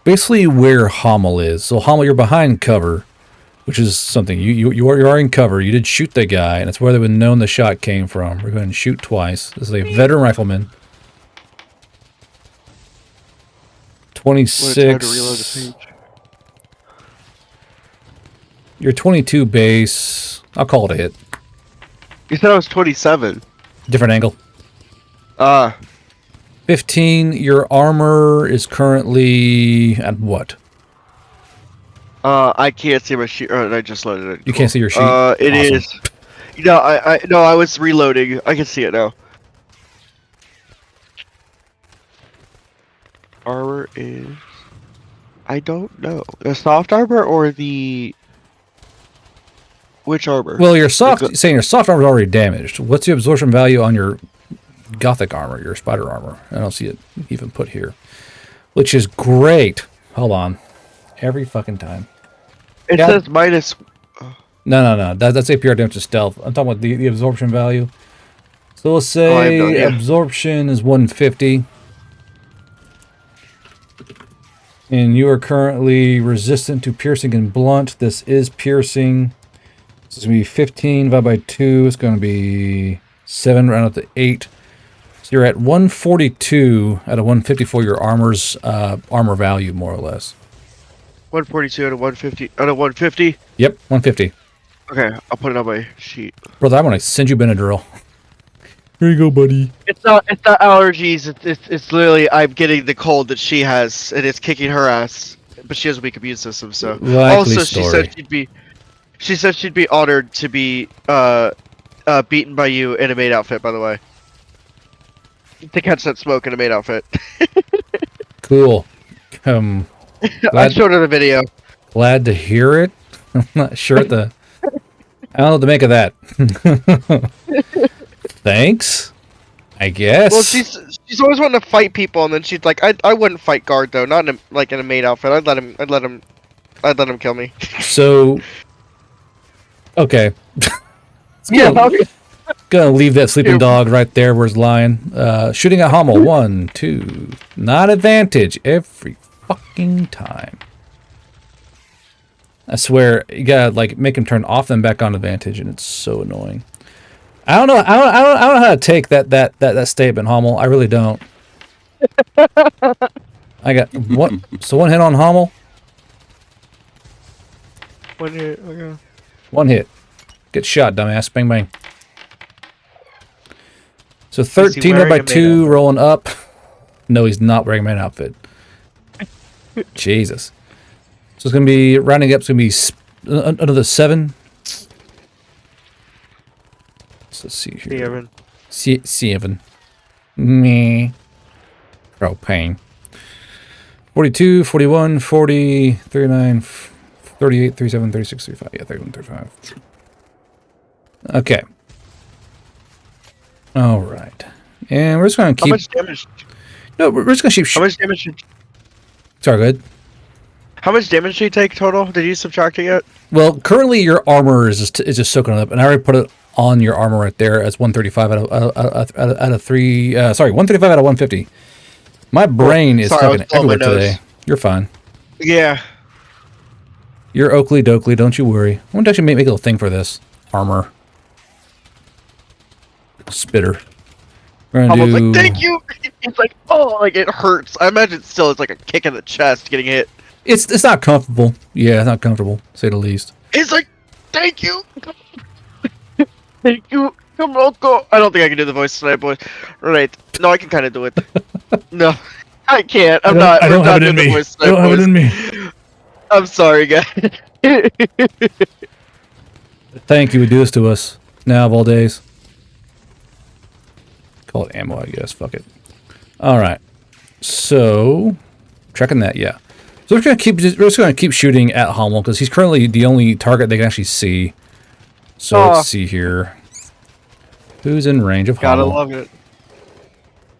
basically where Hummel is. So Hummel, you're behind cover, which is something you are in cover. You did shoot the guy, and it's where they would have known the shot came from. We're going to shoot twice. This is a veteran rifleman. 26. Well, it's hard to reload the page. You're 22 base. I'll call it a hit. You said I was 27. Different angle. 15. Your armor is currently at what? I can't see my sheet. I just loaded it. You can't see your sheet? It Awesome. is. No, I was reloading. I can see it now. Armor is... I don't know. The soft armor or the... Which armor? Well, your saying your soft armor is already damaged. What's the absorption value on your gothic armor, your spider armor? I don't see it even put here, which is great. Hold on, every fucking time. It says minus... No. That's APR damage to stealth. I'm talking about the absorption value. So let's say absorption is 150. And you are currently resistant to piercing and blunt. This is piercing. This is going to be 15 divided by 2. It's going to be 7, round up to 8. So you're at 142 out of 150 for your armor's armor value, more or less. 142 out of 150. Out of 150? Yep, 150. Okay, I'll put it on my sheet. Brother, I'm gonna send you Benadryl. Here you go, buddy. It's not allergies. It's literally I'm getting the cold that she has, and it's kicking her ass. But she has a weak immune system, so. Likely Also, story. she said she'd be honored to be beaten by you in a maid outfit. By the way, to catch that smoke in a maid outfit. Cool. I Glad, showed her the video. glad to hear it. I'm not sure I don't know what to make of that. Thanks, I guess. Well, she's always wanting to fight people, and then she's like, I wouldn't fight guard though, not in a maid outfit. I'd let him kill me. So, okay. Gonna leave that sleeping dog right there where it's lying. Shooting at Hummel. 1, 2. Not advantage every fucking time. I swear, you gotta like make him turn off then back on advantage, and it's so annoying. I don't know how to take that statement, Hummel. I really don't. I got one. So one hit on Hummel. One hit. Okay. One hit. Get shot, dumbass. Bang bang. So 13 by 2 rolling up. No, he's not wearing a man outfit. Jesus. So it's gonna be rounding up. It's gonna be another 7. So let's see here. 7. Me. Propane. 42, 41, 40, 39, 38, 37, 36, 35. Yeah, 31, 35. Okay. All right. And we're just going to keep... How much damage? No, we're just going to keep... How much damage? Sorry, go ahead. How much damage did you take total? Did you subtract it yet? Well, currently your armor is just soaking it up, and I already put it on your armor right there as 135 out of 3... sorry, 135 out of 150. My brain is fucking everywhere today. You're fine. Yeah. You're Oakley Dokley, don't you worry. I want to actually make a little thing for this. Armor. Spitter. We're gonna do... like, thank you! It's like, oh, like it hurts. I imagine still it's like a kick in the chest getting hit. It's not comfortable. Yeah, it's not comfortable, to say the least. It's like, thank you! Thank you! Come on, go! I don't think I can do the voice tonight, boys. Right. No, I can kind of do it. No, I can't. I don't have it in me. I don't have it in me. I'm sorry, guys. Thank you, would do this to us. Now of all days. Call it ammo, I guess. Fuck it. Alright. So, checking that, yeah. So we're just gonna keep shooting at Hummel, because he's currently the only target they can actually see. So let's see here. Who's in range of Hummel? Gotta love it.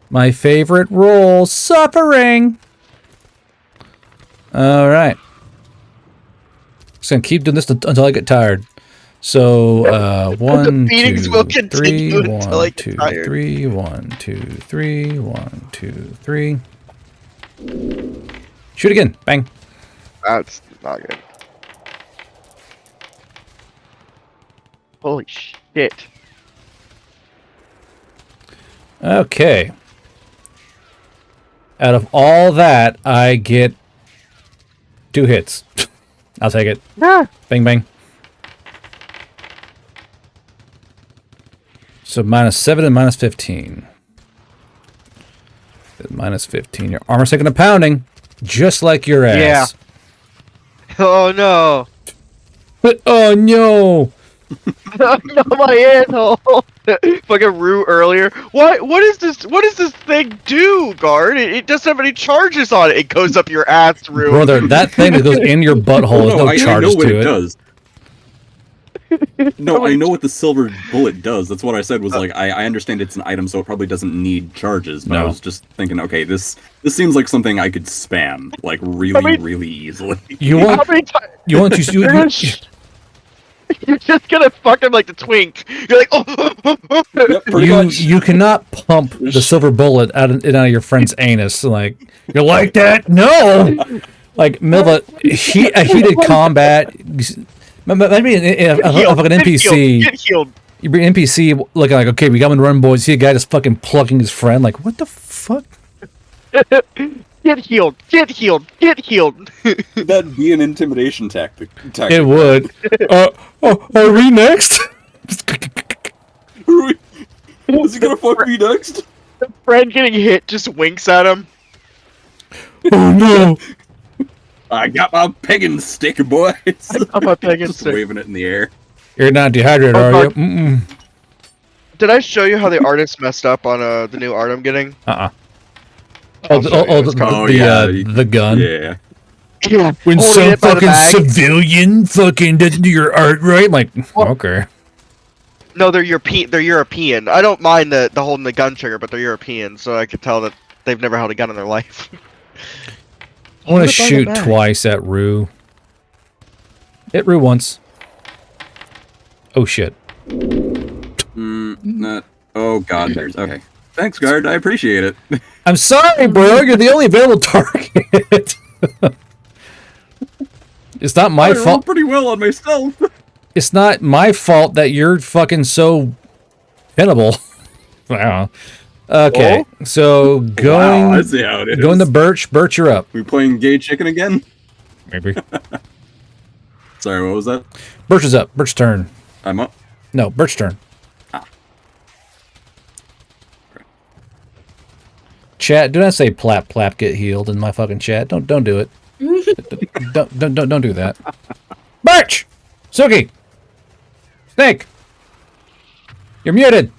My favorite role, suffering. Alright. Just gonna keep doing this until I get tired. So, 1, 2, 3, 1, 2, 3, 1, 2, 3, 1, 2, 3. Shoot again. Bang. That's not good. Holy shit. Okay. Out of all that, I get 2 hits. I'll take it. Ah. Bang, bang. So -7 and -15. -15. Your armor's taking a pounding, just like your ass. Yeah. Oh no. Oh no. No, my asshole. Fucking Rue earlier. What is this? What does this thing do, guard? It doesn't have any charges on it. It goes up your ass, Rue. Brother, that thing that goes in your butthole has no I charges know what to it. Does. No, I know what the silver bullet does. That's what I said was like, I understand it's an item, so it probably doesn't need charges. But I was just thinking, okay, this seems like something I could spam, like, really easily. You want You're just gonna fucking like the twink. You're like, oh. Yep, you cannot pump the silver bullet out of your friend's anus. Like, you're like that? No! Like, Milva, heated combat... Maybe if like an NPC, Get healed. You bring an NPC looking like, okay, we got him to run, boys. See a guy just fucking plugging his friend. Like, what the fuck? Get healed. Get healed. Get healed. That'd be an intimidation tactic. It would. Are we next? Is he gonna fuck me next? The friend getting hit just winks at him. Oh no! I got my pegging stick, boys. I'm a pegging Just stick. waving it in the air. You're not dehydrated, Oh, are you? fuck. Mm-mm. Did I show you how the artist messed up on the new art I'm getting? Oh, I'll show you. It's the gun. Yeah. Yeah. When holding some it by the fucking bag. civilian fucking doesn't do your art right, like, Well- okay. No, they're European. They're European. I don't mind the holding the gun trigger, but they're European, so I could tell that they've never held a gun in their life. I want to Hold it by the shoot bag. twice at Rue. Hit Rue once. Oh shit. Not. Oh god, there's. Okay. Thanks, guard. I appreciate it. I'm sorry, bro. You're the only available target. It's not my I rolled fault. pretty well on myself. It's not my fault that you're fucking so pinnable. Wow. Okay, so Wow, going I see how it is. going to Birch. Birch, you're up. We playing gay chicken again? Maybe. Sorry, what was that? Birch is up. Birch's turn. I'm up. No, Birch's turn. Chat, do not say plap plap get healed in my fucking chat. Don't do it. don't do that. Birch! Suki! Snake! You're muted!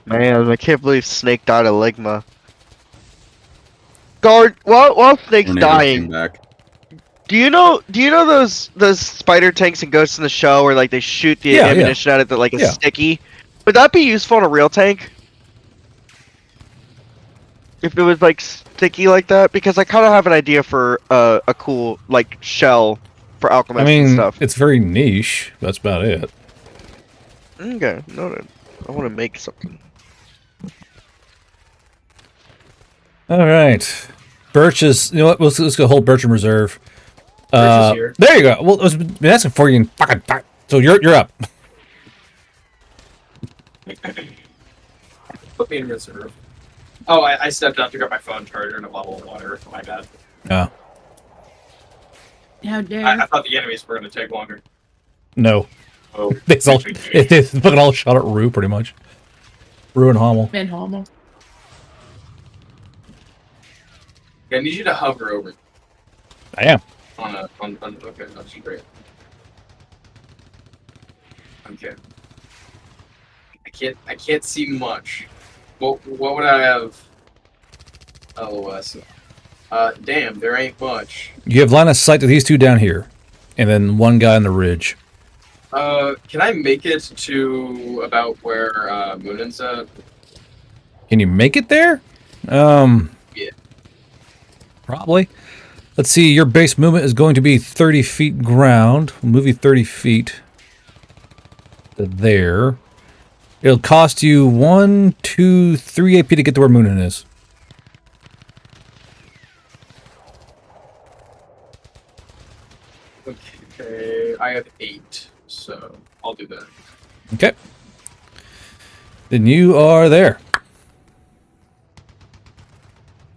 Man, I can't believe Snake died of Ligma. Guard, while Snake's Tornado came dying, back. do you know those spider tanks and Ghosts in the Shell where like they shoot the Yeah, yeah. ammunition at it that like is Yeah. sticky? Would that be useful in a real tank? If it was like sticky like that, because I kind of have an idea for a cool like shell for alchemists I and mean, stuff. it's very niche. That's about it. Okay, noted. I want to make something. All right. Birch is... You know what? Let's go hold Birch in reserve. Birch is here. There you go. Well, I was been asking for you in fucking... So you're up. Put me in reserve. Oh, I stepped out to grab my phone charger and a bottle of water. My bad. No. How dare. I thought the enemies were going to take longer. No. Oh, They fucking all shot at Rue, pretty much. Rue and Hommel. Been homo. I need you to hover over I am. on okay, that's great. Okay. I can't see much. What would I have? LOS. Damn, there ain't much. You have line of sight to these two down here. And then one guy on the ridge. Can I make it to about where Moonin's at? Can you make it there? Yeah. Probably. Let's see, your base movement is going to be 30 feet ground. We'll move you 30 feet to there. It'll cost you 1, 2, 3 AP to get to where Moonin is. Okay, I have 8, so I'll do that. Okay. Then you are there.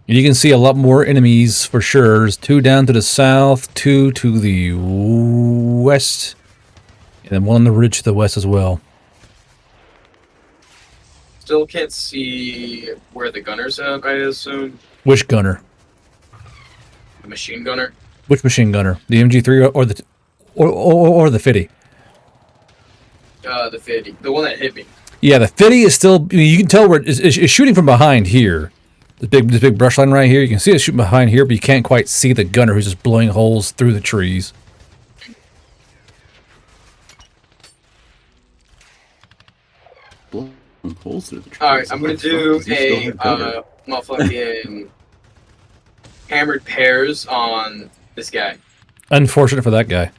You can see a lot more enemies for sure. There's 2 down to the south, 2 to the west, and then 1 on the ridge to the west as well. Still can't see where the gunner's at, I assume. Which gunner? The machine gunner. Which machine gunner? The MG3 or the 50? The 50. The one that hit me. Yeah, the 50 is still. I mean, you can tell where it's shooting from behind here. This big brush line right here. You can see it shooting behind here, but you can't quite see the gunner who's just blowing holes through the trees. Blowing holes through the trees. Alright, I'm gonna What the do fuck? Is he still a head cover? motherfucking hammered pears on this guy. Unfortunate for that guy.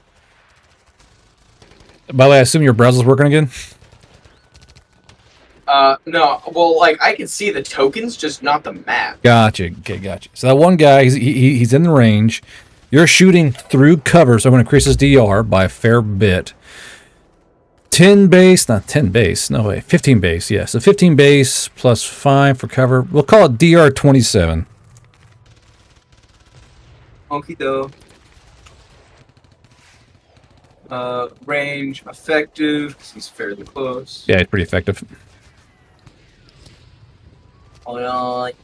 By the way, I assume your browser's working again? No, well, like, I can see the tokens, just not the map. Gotcha. Okay, gotcha. So that one guy, he's in the range. You're shooting through cover, so I'm going to increase his DR by a fair bit. 10 base, not 10 base, no way, 15 base, yeah. So 15 base plus 5 for cover. We'll call it DR 27. Okie doke. Range effective, because he's fairly close. Yeah, it's pretty effective. Alright,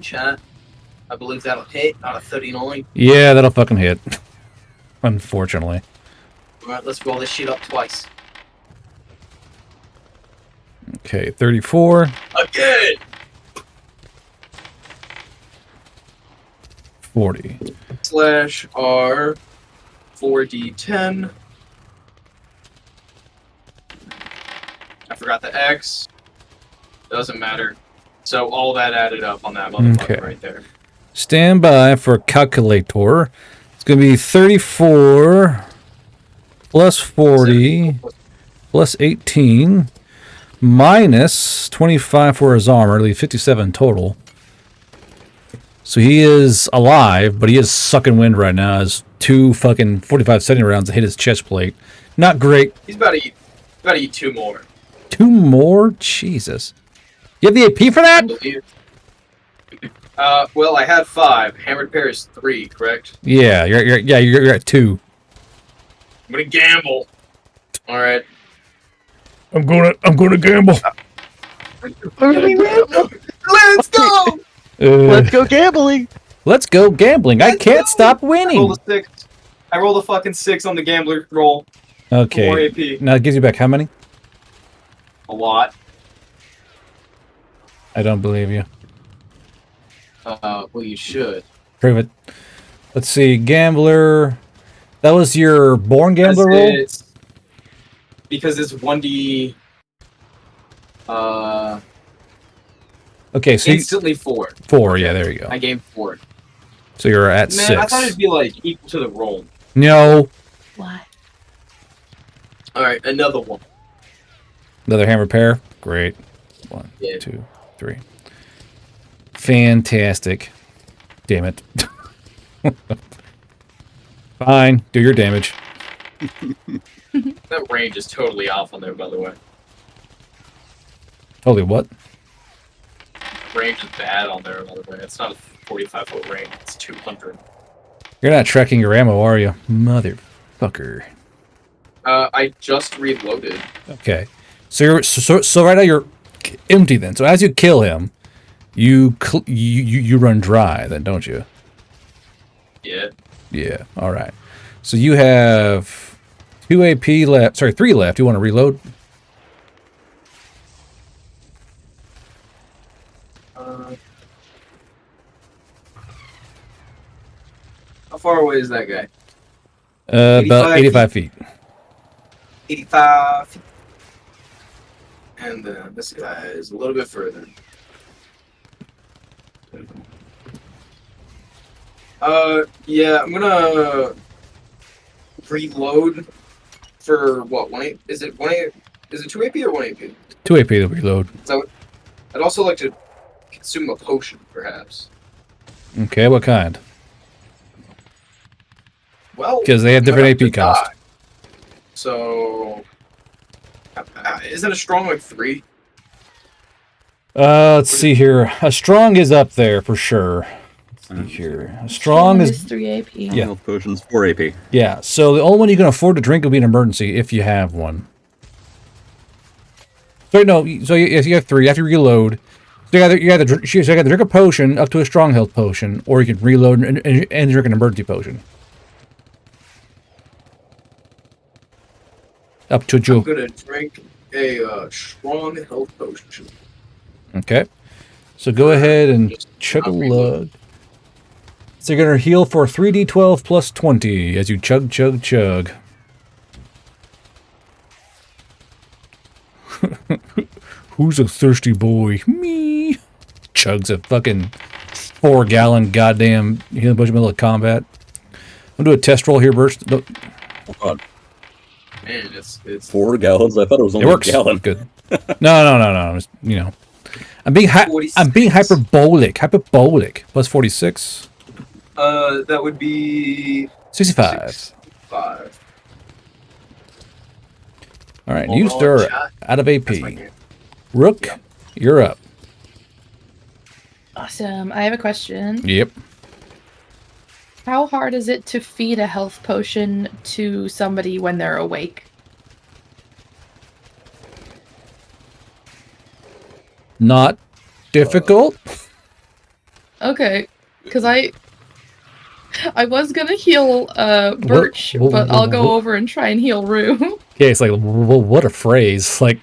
chat. I believe that'll hit out of 39. Yeah, that'll fucking hit. Unfortunately. Alright, let's roll this shit up twice. Okay, 34. Again! 40. Slash R 4d10. I forgot the X. Doesn't matter. So all that added up on that motherfucker Okay. right there. Stand by for calculator. It's going to be 34 plus 40 plus 18 minus 25 for his armor. Leave 57 total. So he is alive, but he is sucking wind right now as 2 fucking 45-70 rounds hit his chest plate. Not great. He's about to eat 2 more. 2 more? Jesus. You have the AP for I that? believe. Well, I had 5. Hammered pair is 3, correct? Yeah, you're at 2. I'm gonna gamble. All right. I'm gonna gamble. Let's go. Let's go gambling. Let's go gambling. I Let's can't go. stop I winning. rolled a 6. I rolled a fucking 6 on the gambler roll. More Okay. AP. Now it gives you back how many? A lot. I don't believe you. Well, you should. Prove it. Let's see. Gambler. That was your born gambler roll? Because it's 1d. Okay, so Instantly 4. 4. Yeah, there you go. I gained 4. So you're at Man, 6. I thought it'd be like equal to the roll. No. Why? All right, another one. Another hammer pair. Great. 1, Yeah. 2, 3. Fantastic. Damn it. Fine. Do your damage. That range is totally off on there, by the way. Holy what? Range is bad on there, by the way. It's not a 45-foot range. It's 200. You're not tracking your ammo, are you? Motherfucker. I just reloaded. Okay. So you're so right now you're empty then. So as you kill him, you run dry then, don't you? Yeah. Yeah. All right. So you have 2 AP left. Sorry, 3 left. You want to reload? How far away is that guy? About 85 feet. 85 feet. And this guy is a little bit further. Yeah, I'm gonna reload for what? 1 is it 1 is it 2 AP or 1 AP? 2 AP to reload. So I'd also like to consume a potion, perhaps. Okay, what kind? Well, Because they have I'm different gonna AP cost. die. So isn't a strong like 3? Let's see here. A strong is up there for sure. Let's see here. A strong is 3 AP. Yeah. Health potions 4 AP. yeah. So the only one you can afford to drink will be an emergency if you have one. So no. So you have 3. You have to reload. So you either drink a potion up to a strong health potion, or you can reload and drink an emergency potion. Up to a I'm jewel. gonna drink a strong health potion. Okay. So go ahead and chug a lug. So you're going to heal for 3d12 plus 20 as you chug, chug, chug. Who's a thirsty boy? Me. Chugs a fucking 4-gallon goddamn healing potion in the middle of combat. I'm going to do a test roll here, Burst. No, Oh god. Man, it's 4 gallons? I thought it was it only works. a gallon. Good. No. Just, you know. I'm being 46. hyperbolic. Hyperbolic. Plus 46. that would be 65. 5. All right, Hold you on, stir chat. out of That's my AP. game. Rook, Yeah. you're up. Awesome. I have a question. Yep. How hard is it to feed a health potion to somebody when they're awake? Not difficult. Okay, because I was gonna heal Birch, What- but I'll go what- over and try and heal Rue. Yeah, it's like, what a phrase. Like,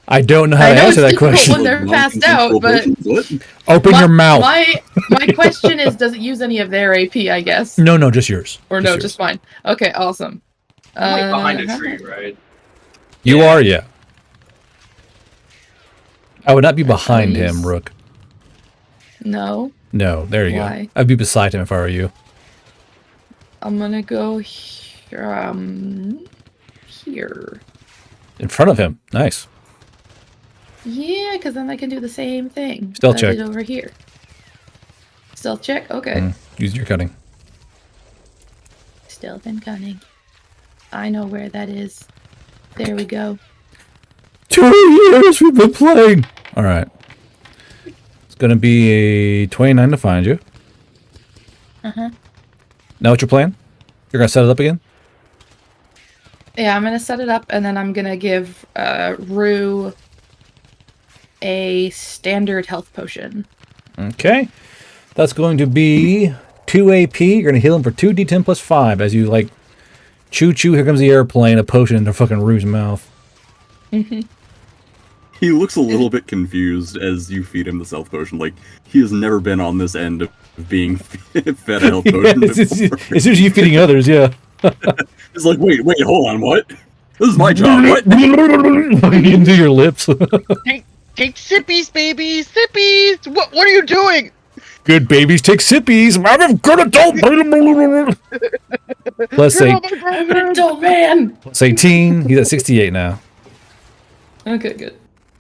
I don't know how I to know answer it's that difficult question. when they're passed out, but What? Open your mouth. My question is, does it use any of their AP? I guess, No, just yours. or Just no, yours. just mine. Okay, awesome. I'm like behind a tree, right? You Yeah. are, yeah. I would not be behind Nice. him, Rook. No, No, there you Why? go. I'd be beside him if I were you. I'm gonna go here. Here. In front of him. Nice. Yeah, because then I can do the same thing Stealth that check. I did over here. Stealth check? Okay. Use your cutting. Stealth and cunning. I know where that is. There we go. 2 years we've been playing. All right. It's going to be a 29 to find you. Uh-huh. Now what's your plan? You're going to set it up again? Yeah, I'm going to set it up, and then I'm going to give Rue a standard health potion. Okay. That's going to be 2 AP. You're going to heal him for 2d10 plus 5 as you, like, choo-choo, here comes the airplane, a potion into fucking Rue's mouth. He looks a little bit confused as you feed him the self potion. Like, he has never been on this end of being fed a health potion As before. soon as you feeding others, yeah. He's like, wait, hold on, what? This is my job, what? Fucking into your lips. Take sippies, baby, sippies. What are you doing? Good babies take sippies. I'm a good adult. Plus You're eight, not my I'm an girlfriend. adult man! plus 18. He's at 68 now. Okay, good.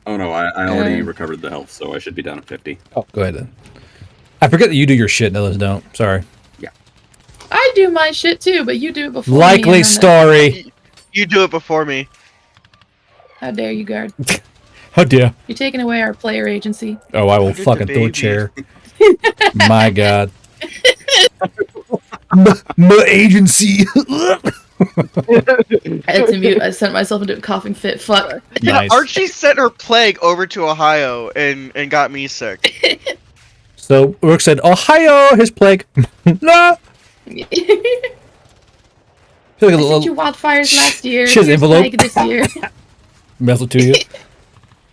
Oh no, I already recovered the health, so I should be down at 50. Oh, go ahead then. I forget that you do your shit and others don't. Sorry. I do my shit too, but you do it before me. Likely and then story. You do it before me. How dare you, guard? How dare. You're taking away our player agency. Oh, I will Look at the fucking throw a baby. chair. My God. My agency. I had to mute. I sent myself into a coughing fit. Fuck. Nice. Archie sent her plague over to Ohio and got me sick. So Rook said, Ohio, his plague. No. I Feel like a sent you little wildfires last year. Shit, Here's envelope. plague this year. messel to you.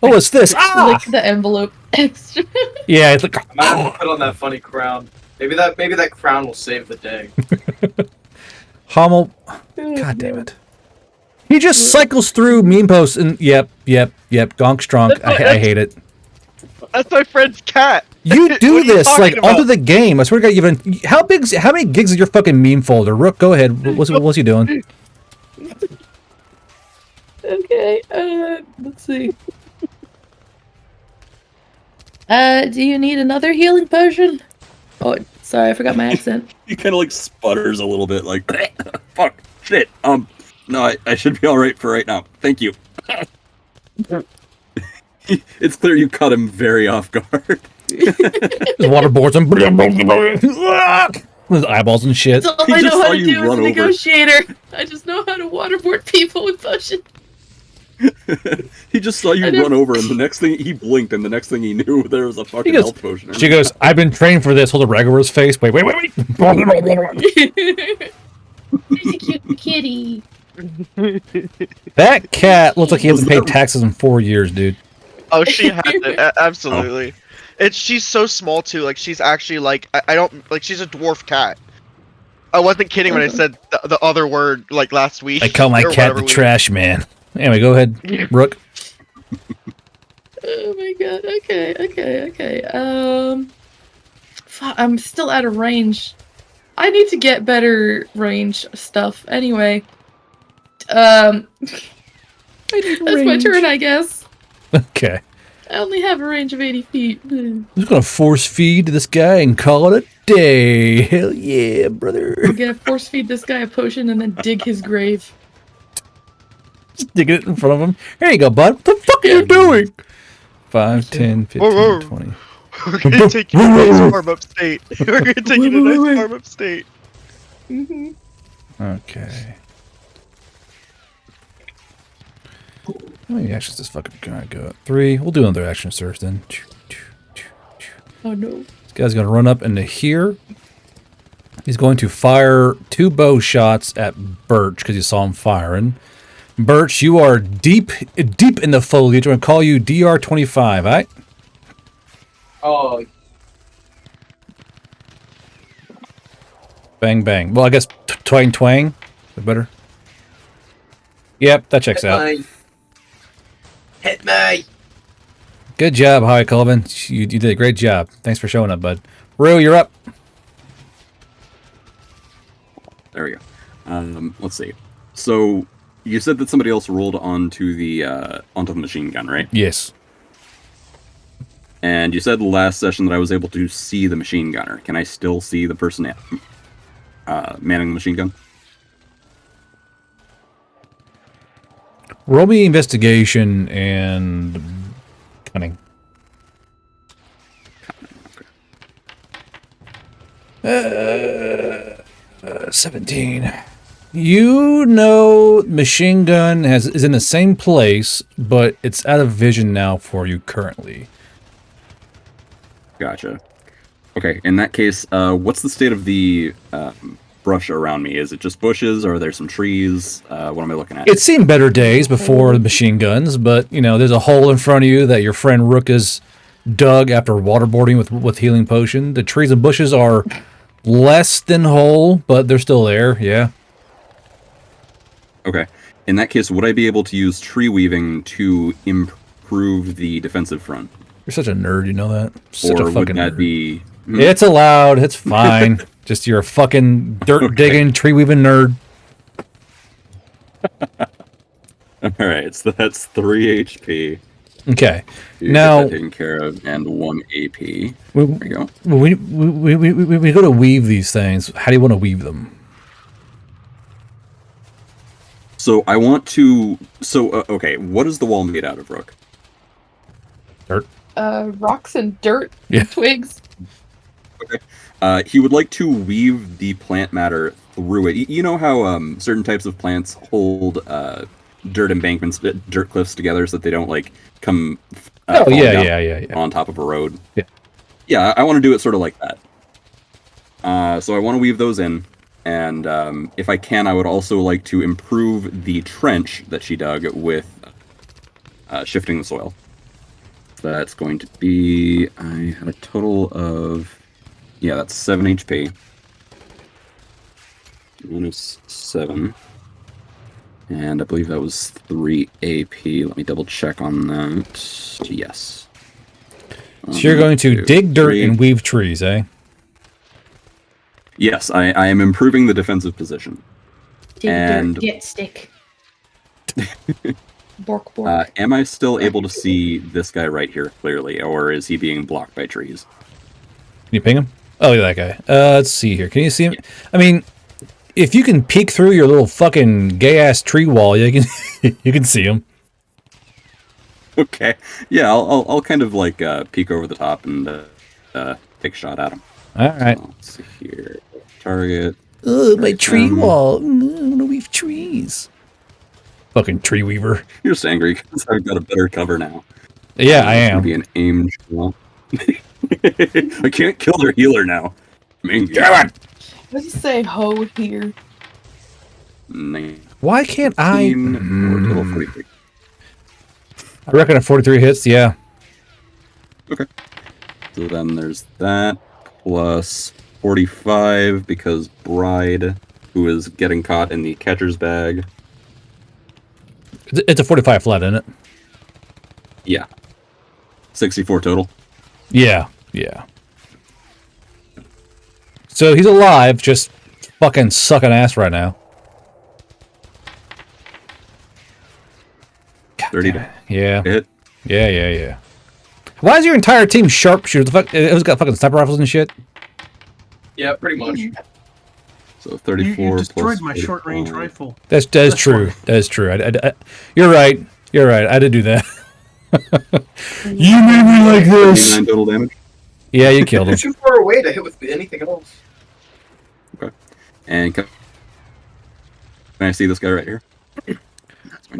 Oh, what's this? Ah! Lick the envelope extra. Yeah, it's like, I might have to put on that funny crown. Maybe that crown will save the day. Hummel. God damn it. He just cycles through meme posts and yep. Gonk strong. I hate it. That's my friend's cat. You What do are you this talking like onto about? the game. I swear to God, you've been. How many gigs is your fucking meme folder? Rook, go ahead. What's he doing? Okay, let's see. Do you need another healing potion? Oh, sorry, I forgot my accent. He kind of like sputters a little bit, like, fuck, shit. No, I should be all right for right now. Thank you. It's clear you caught him very off guard. His waterboards and his eyeballs and shit. That's all He I just know how saw to you do as a run over. negotiator. I just know how to waterboard people with potions. He just saw you I never- run over, and the next thing he blinked, and the next thing he knew, there was a fucking goes- health potion. She goes, I've been trained for this. Hold a rag over his face. Wait. There's a cute kitty. That cat looks like he hasn't paid taxes in 4 years, dude. Oh, she has it. Absolutely. She's so small too. Like she's actually like I don't like she's a dwarf cat. I wasn't kidding when I said the other word like last week. I call my or cat whatever the we- trash man. Anyway, go ahead, Rook. Oh my god. Okay. Fuck, I'm still out of range. I need to get better range stuff. Anyway. That's my turn, I guess. Okay. I only have a range of 80 feet. I'm just gonna force feed this guy and call it a day. Hell yeah, brother. I'm gonna force feed this guy a potion and then dig his grave. Sticking it in front of him. Here you go, bud. What the fuck are you doing? 5, 10, 15, Whoa. 20. We're gonna take you to a nice farm upstate. We're gonna take you to a nice farm upstate. Okay. How many actions does fucking guy go? 3. We'll do another action surge then. Oh no. This guy's gonna run up into here. He's going to fire 2 bow shots at Birch because you saw him firing. Birch, you are deep in the foliage. I'm gonna call you DR25, alright? Oh, Bang bang. Well, I guess twang twang. Is that better? Yep, that checks out. Hit me! Good job, Howie Colvin. You did a great job. Thanks for showing up, bud. Rue, you're up. There we go. Let's see. So you said that somebody else rolled onto the machine gun, right? Yes. And you said last session that I was able to see the machine gunner. Can I still see the person manning the machine gun? Roll me investigation and cunning. 17. You know machine gun is in the same place, but it's out of vision now for you currently. Gotcha. Okay, in that case, what's the state of the brush around me? Is it just bushes, or are there some trees? What am I looking at? It's seen better days before the machine guns, but, you know, there's a hole in front of you that your friend Rook has dug after waterboarding with healing potion. The trees and bushes are less than whole, but they're still there, yeah. Okay. In that case, would I be able to use tree weaving to improve the defensive front? You're such a nerd, you know that? Such Or a would fucking that nerd. be... It's allowed, it's fine. Just you're a fucking dirt-digging, tree-weaving nerd. Alright, so that's 3 HP. Okay. You Now, get that taken care of, and 1 AP. we, There we go. we go to weave these things. How do you want to weave them? So I want to... So, okay, what is the wall made out of, Rook? Dirt. Rocks and dirt, Yeah. twigs. Okay. He would like to weave the plant matter through it. You know how certain types of plants hold dirt embankments, dirt cliffs together so that they don't, like, come Oh, falling down yeah. on top of a road? Yeah. Yeah, I want to do it sort of like that. So I want to weave those in. And if I can, I would also like to improve the trench that she dug with shifting the soil. That's going to be... I had a total of... Yeah, that's 7 HP. Minus 7. And I believe that was 3 AP. Let me double check on that. Yes. So you're going to 2, dig dirt 3. and weave trees, eh? Yes, I am improving the defensive position. Dig And- dirt, get stick. Bork, bork. Am I still able to see this guy right here clearly, or is he being blocked by trees? Can you ping him? Oh, yeah, that guy. Let's see here. Can you see him? I mean, if you can peek through your little fucking gay-ass tree wall, you can you can see him. Okay. Yeah, I'll kind of like peek over the top and take a shot at him. All right. So, let's see here. Target. Oh, my tree Um, wall. I want to weave trees. Fucking tree weaver. You're just angry because I've got a better cover now. Yeah, I It's gonna am. be an aim shot. I can't kill their healer now. Damn it! Let's say ho here. 19 Why can't I? or total 43. I reckon a 43 hits, yeah. Okay. So then there's that plus 45 because Bride, who is getting caught in the catcher's bag. It's a 45 flat, isn't it? Yeah. 64 total. Yeah, yeah. So he's alive, just fucking sucking ass right now. 30 to Yeah, hit. yeah. Why is your entire team sharpshooter? The fuck, it was got fucking sniper rifles and shit. Yeah, pretty much. So 34 You destroyed plus my short-range 44. rifle. That is That's true. why. That is true. You're right. You're right. I did do that. You made me like this. 39 total damage. Yeah, you killed You're him. too far away to hit with anything else. Okay. And can I see this guy right here?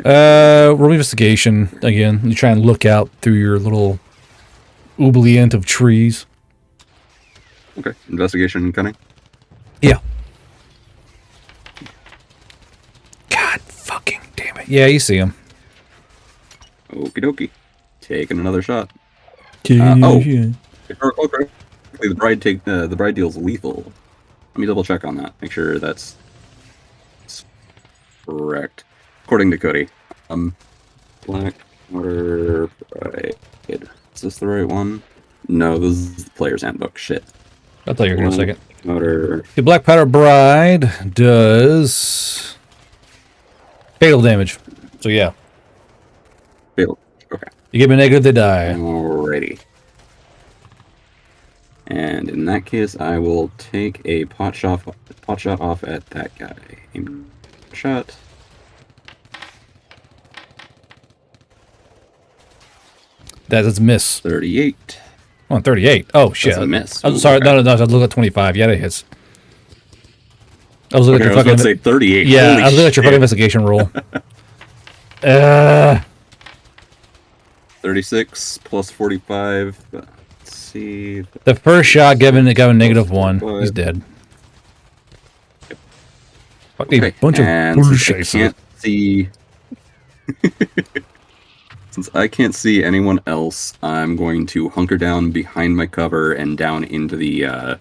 Roll investigation again. You try and look out through your little oubliette of trees. Okay. Investigation and cunning. Yeah. God fucking damn it. Yeah, you see him. Okie dokie. Taking another shot. Yeah. If I recall correctly, the bride deals lethal. Let me double check on that. Make sure that's correct. According to Cody. Blackwater Bride. Is this the right one? No, this is the player's handbook. Shit. I'll tell you in a second. Blackwater. The Black Powder Bride does fatal damage. So yeah. Fatal. Okay. You give me a negative, they die. Alrighty. And in that case, I will take a pot shot off at that guy. Aim shot. That's a miss. 38. Oh, 38. Oh, shit. That's a miss. I'm Ooh, sorry. okay. No, I was looking at 25. Yeah, that hits. I was looking Okay, at I your was fucking... about to say 38. Yeah, Holy I was looking at your fucking shit. investigation roll. 36 plus 45. Let's see. The first shot got a -1. He's dead. Fucking Okay, bunch of and bullshit. since I can't see... Since I can't see anyone else, I'm going to hunker down behind my cover and down into the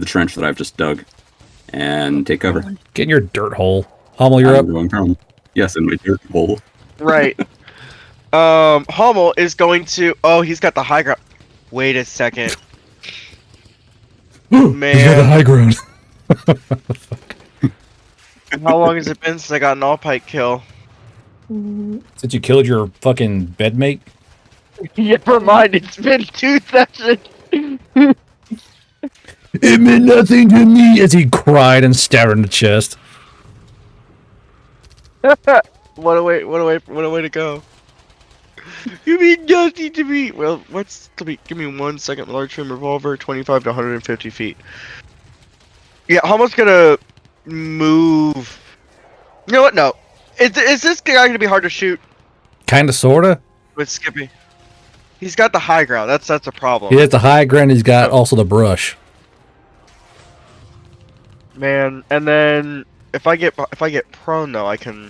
trench that I've just dug, and take cover. Get in your dirt hole. Hummel, you're I'm up. going prone. Yes, in my dirt hole. Right. Hummel is going to. Oh, he's got the high ground. Wait a second. He's got the Man, high ground. how long has it been since I got an all-pike kill? Since you killed your fucking bedmate? Never mind, it's been 2 sessions. It meant nothing to me as he cried and stabbed in the chest. What a way to go. You mean nothing to me. Well, give me 1 second. Large trim revolver, 25 to 150 feet. Yeah, Hummel's gonna move. You know what? No. Is this guy gonna be hard to shoot Kinda, sorta. with Skippy? He's got the high ground. That's a problem. He has the high ground, he's got also the brush. Man, and then if I get prone though, I can.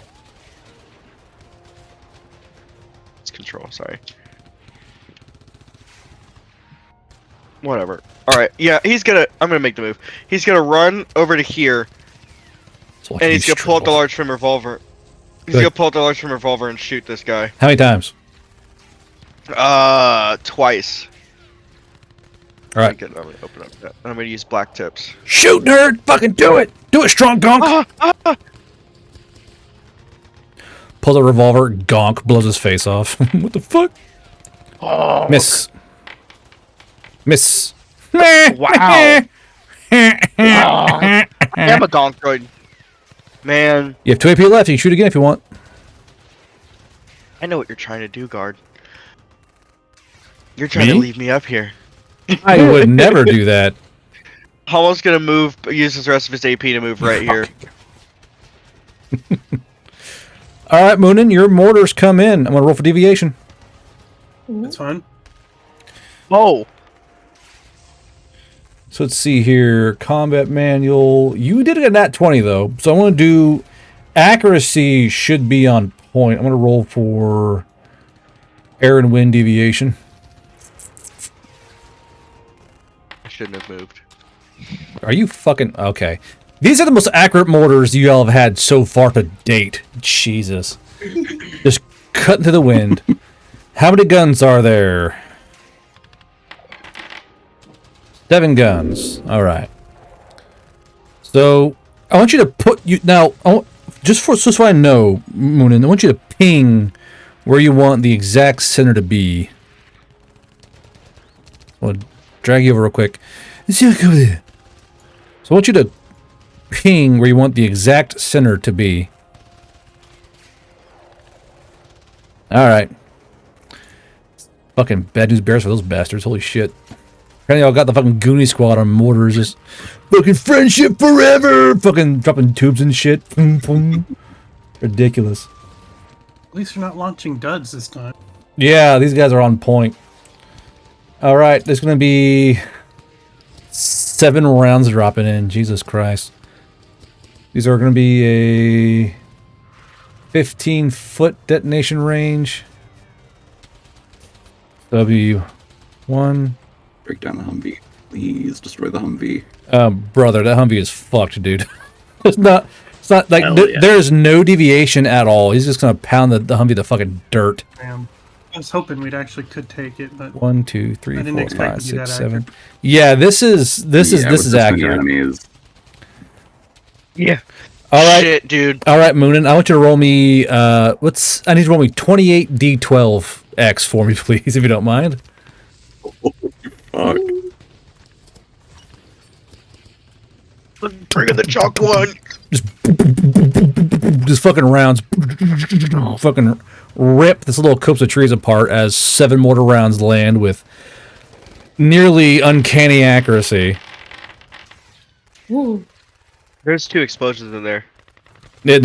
It's control. Sorry. Whatever. All right. Yeah, I'm gonna make the move. He's gonna run over to here, So and he's gonna pull out the struggle. large trim revolver. He's Good. gonna pull out the large trim revolver and shoot this guy. How many times? Twice. Alright. I'm gonna open up that. And I'm gonna use black tips. Shoot, nerd! Fucking do it! Do it, strong gonk! Pull the revolver, gonk, blows his face off. What the fuck? Oh, Miss. Miss. Wow. I am a gonk droid. Man, You have 2 AP left, you can shoot again if you want. I know what you're trying to do, guard. You're trying to Me? leave me up here. I would never do that. Hummel's gonna use his rest of his AP to move right here. Alright, Moonin, your mortars come in. I'm gonna roll for deviation. That's fine. Oh, So let's see here. Combat manual. You did it at nat 20 though. So I want to do accuracy should be on point. I'm going to roll for air and wind deviation. I shouldn't have moved. Are you fucking okay? These are the most accurate mortars you all have had so far to date. Jesus. Just cutting through the wind. How many guns are there? 7 guns. All right. So I want you to put you now. Just so I know, Moonin, I want you to ping where you want the exact center to be. I'll drag you over real quick. So I want you to ping where you want the exact center to be. Alright. Fucking bad news bears for those bastards. Holy shit. Apparently y'all got the fucking Goonie squad on mortars. Just fucking friendship forever! Fucking dropping tubes and shit. Boom, boom. Ridiculous. At least you're not launching duds this time. Yeah, these guys are on point. Alright, there's gonna be 7 rounds dropping in. Jesus Christ. These are gonna be a 15-foot detonation range. W1. Break down the Humvee. Please destroy the Humvee. Brother, that Humvee is fucked, dude. It's not like Hell yeah. there is no deviation at all. He's just gonna pound the Humvee to fucking dirt. Damn. I was hoping we'd actually could take it, but 1, 2, 3, I didn't 4, expect 5, to be that 6, 7. accurate. Yeah, this is Yeah, with this many accurate. enemies. Yeah. All right, Shit, dude. all right, Moonin. I want you to roll me. I need to roll me 28 D12X for me, please, if you don't mind. Fuck. Bring in the chalk one. Just fucking rounds, fucking rip this little copse of trees apart as 7 mortar rounds land with nearly uncanny accuracy. Ooh. There's 2 explosions in there. It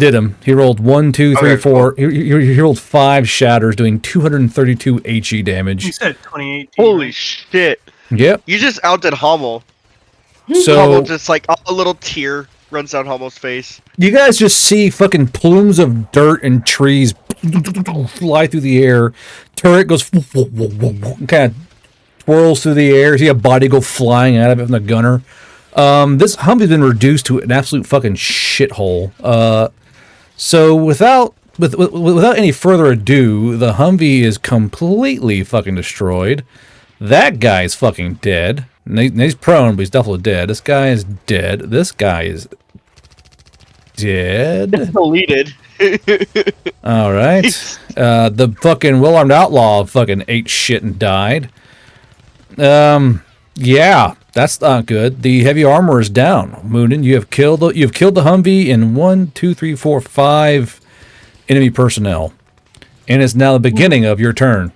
did him. He rolled 1, 2, 3, Okay, 4. He rolled 5 shatters, doing 232 HE you damage. said 2018. Holy right? shit. Yep. You just outdid Hummel. So Hummel just like a little tear runs down Hummel's face. you guys just see fucking plumes of dirt and trees fly through the air. Turret goes kind of twirls through the air. See a body go flying out of it from the gunner. This Humvee's been reduced to an absolute fucking shithole. So without any further ado, the Humvee is completely fucking destroyed. That guy's fucking dead. He's prone, but he's definitely dead. This guy is dead. This guy is dead. Deleted. All right. The fucking well-armed outlaw fucking ate shit and died. Yeah, that's not good. The heavy armor is down. Moonin, you've killed the Humvee in 1, 2, 3, 4, 5 enemy personnel, and it's now the beginning of your turn.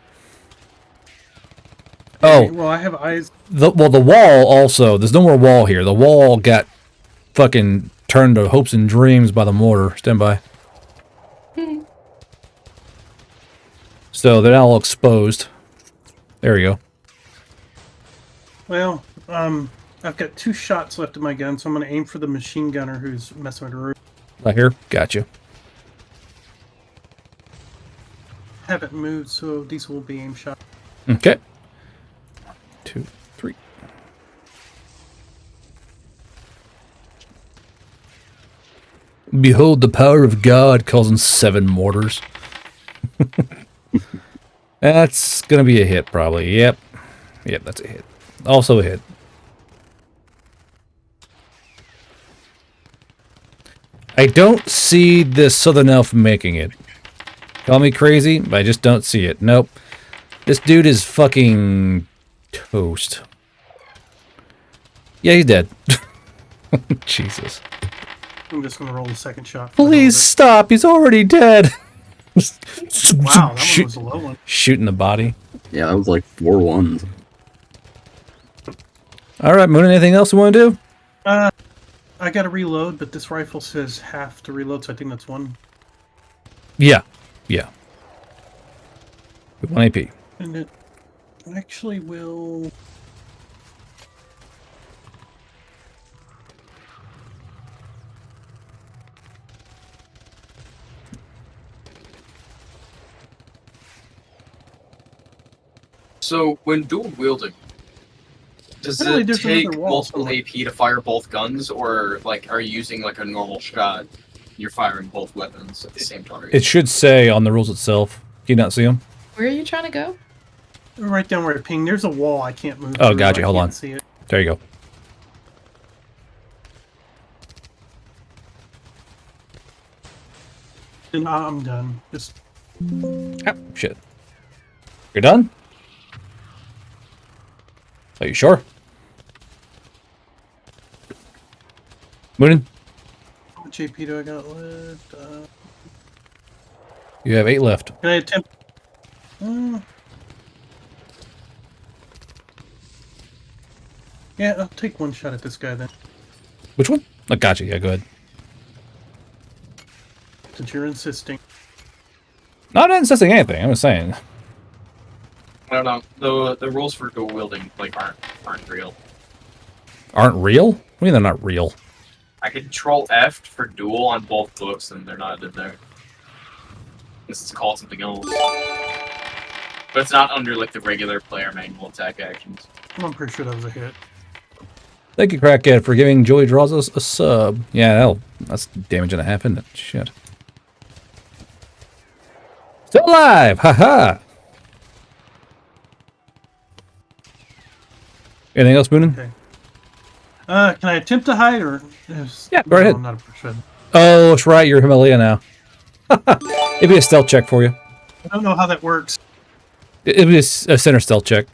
Hey, Oh, well, I have eyes. the wall also. There's no more wall here. The wall got fucking turned to hopes and dreams by the mortar. Stand by. So they're now all exposed. There you go. Well, I've got 2 shots left in my gun, so I'm going to aim for the machine gunner who's messing with the roof. Right here. Gotcha. Haven't moved, so these will be aim shots. Okay. 2, 3. Behold the power of God, causing 7 mortars. That's gonna be a hit, probably. Yep. Yep, that's a hit. Also a hit. I don't see this Southern Elf making it. Call me crazy, but I just don't see it. Nope. This dude is fucking toast. Yeah, he's dead. Jesus. I'm just going to roll the second shot. for the Please stop. He's already dead. hell of it. Wow, that one was a low one. Shooting the body. Yeah, that was like 4 ones. All right, Moon, anything else you want to do? I got to reload, but this rifle says half to reload, so I think that's 1. Yeah. Yeah. With 1 AP. And it actually will... So when dual wielding, does Apparently it there's take another wall, multiple so- AP to fire both guns, or like are you using like a normal shot? You're firing both weapons at the same target. It should say on the rules itself. Do you not see them? Where are you trying to go? Right down where it pinged. There's a wall I can't move. Oh, through, gotcha. I Hold can't on. See it. There you go. And I'm done. Just Oh, shit. You're done? Are you sure? Moonin, How much AP do I got left? you have 8 left. Can I attempt? Yeah, I'll take one shot at this guy then. Which one? Oh, gotcha. Yeah, go ahead. Since you're insisting. Not insisting anything. I'm just saying. I don't know. The rules for dual wielding like aren't real. Aren't real? What do you mean they're not real? I control F for dual on both books, and they're not in there. This is called something else. But it's not under like the regular player manual attack actions. I'm pretty sure that was a hit. Thank you, Crackhead, for giving Joey Draws us a sub. Yeah, that's damage and a half, isn't it? Shit. Still alive! Haha! Anything else, Moonin? Okay. Can I attempt to hide or? Yeah, go ahead. I'm not a person. Oh, that's right. You're Himalaya now. It'd be a stealth check for you. I don't know how that works. It'd be a center stealth check.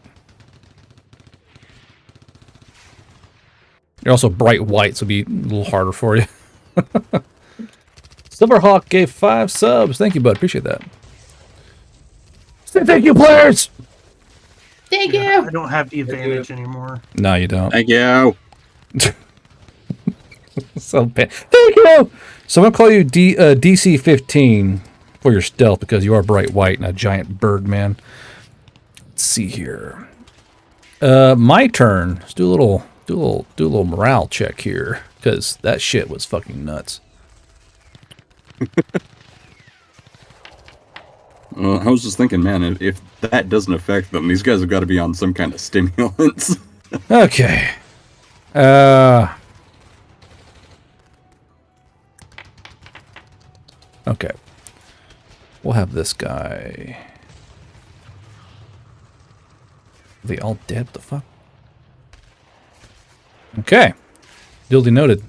You're also bright white, so it'd be a little harder for you. Silverhawk gave 5 subs. Thank you, bud. Appreciate that. Say thank you, players! Thank Yeah, you. I don't have the advantage anymore. No, you don't. Thank you. Thank you! So I'm going to call you DC 15 for your stealth because you are bright white and a giant bird man. Let's see here. My turn. Let's do a little morale check here because that shit was fucking nuts. I was just thinking, man, if that doesn't affect them, these guys have got to be on some kind of stimulants. Okay. Okay. We'll have this guy. Are they all dead? What the fuck? Okay. Duly noted.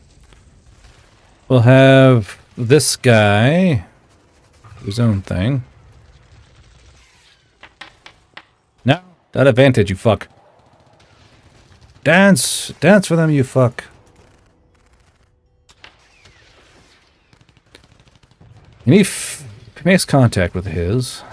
We'll have this guy. His own thing. No. That advantage, you fuck. Dance! Dance for them, you fuck. And he makes contact with his.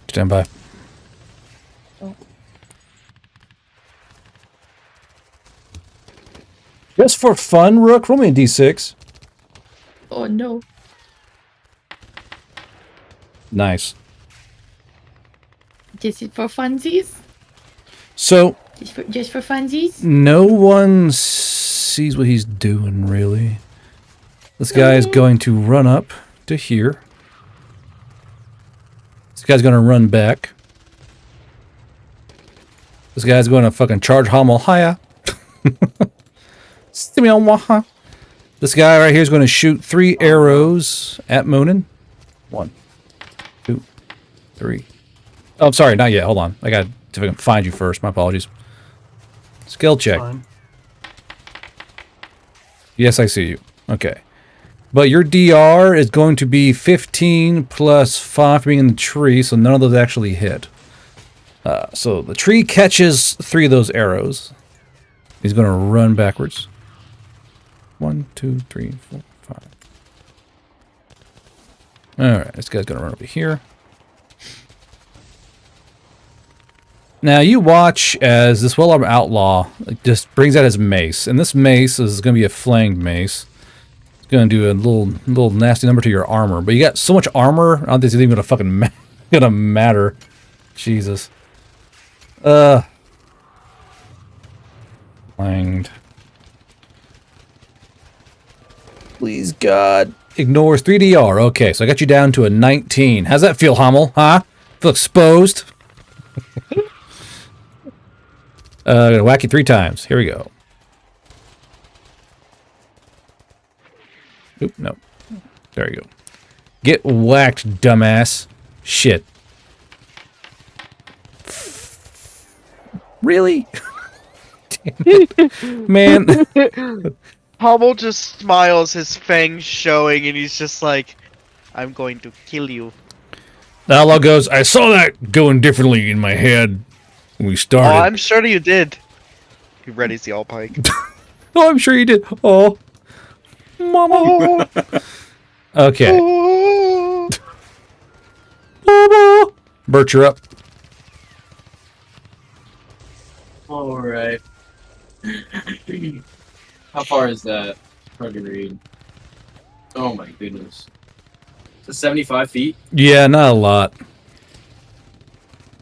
Stand by. Oh. Just for fun, Rook, roll me a d6. Oh no. Nice. Just for funsies? So, Just for funsies? no one sees what he's doing, really. This guy is going to run up to here. This guy's going to run back. This guy's going to fucking charge Hamel Haya. This guy right here is going to shoot 3 arrows at Moonin. 1, 2, 3. Oh, I'm sorry, not yet. Hold on. I got to see if I can find you first. My apologies. Skill check. Fine. Yes, I see you. Okay. But your DR is going to be 15 plus 5 for being in the tree, so none of those actually hit. So the tree catches 3 of those arrows. He's going to run backwards. 1, 2, 3, 4, 5. Alright, this guy's going to run over here. Now you watch as this well-armed outlaw just brings out his mace. And this mace is going to be a flanged mace. It's going to do a little nasty number to your armor. But you got so much armor, I don't think it's even going to fucking gonna matter. Jesus. Flanged. Please, God. Ignores 3DR. Okay, so I got you down to a 19. How's that feel, Hummel? Huh? Feel exposed? I'm gonna whack you 3 times. Here we go. Oop, no. There you go. Get whacked, dumbass. Shit. Really? Damn it. Man. Hummel just smiles, his fangs showing, and he's just like, I'm going to kill you. The outlaw goes, I saw that going differently in my head when we Oh, started. I'm sure you did. He readies the all pike. Oh, I'm sure you did. Oh. Mama. Okay. Mama. Bert, you're up. Alright. How far is that? Hard to read. Oh my goodness. Is it 75 feet? Yeah, not a lot.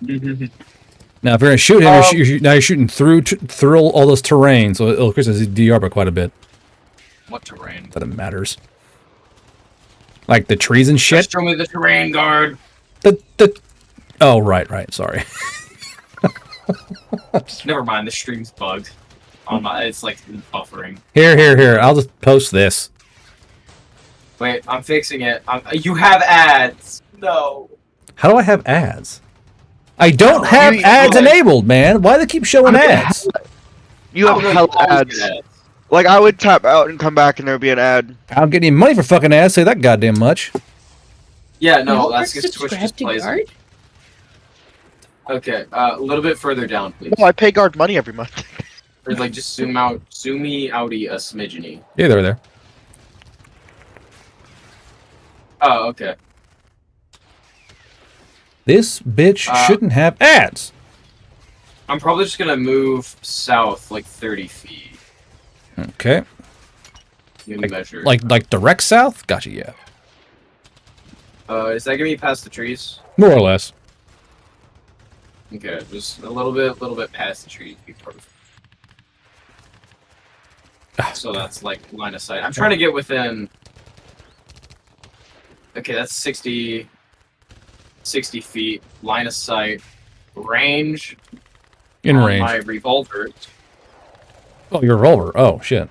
Now, if you're gonna shoot him, now you're shooting through all this terrain, so it'll increase his DR by quite a bit. What terrain? That it matters. Like the trees and shit. Just show me the terrain guard. Oh, right. Sorry. Never mind. The stream's bugged. It's like buffering. Here. I'll just post this. Wait, I'm fixing it. You have ads. No. How do I have ads? I don't have ads enabled, man. Why do they keep showing ads? You have hell ads. Like, I would tap out and come back and there'd be an ad. I don't get any money for fucking ads. Say that goddamn much. Yeah, no, You that's are because Twitch just subscribed to plays Guard? it. Okay, a little bit further down, please. No, I pay guard money every month. Or like just zoom me outy a smidgeny. Yeah, they're there. Oh, okay. This bitch shouldn't have ads. I'm probably just gonna move south like 30 feet. Okay. Measure. Like direct south? Gotcha, yeah. Is that gonna be past the trees? More or less. Okay, just a little bit past the trees. Be perfect. So that's like line of sight. I'm trying to get within. Okay, that's 60 feet. Line of sight. Range. In on range. My revolver. Oh, your revolver. Oh, shit.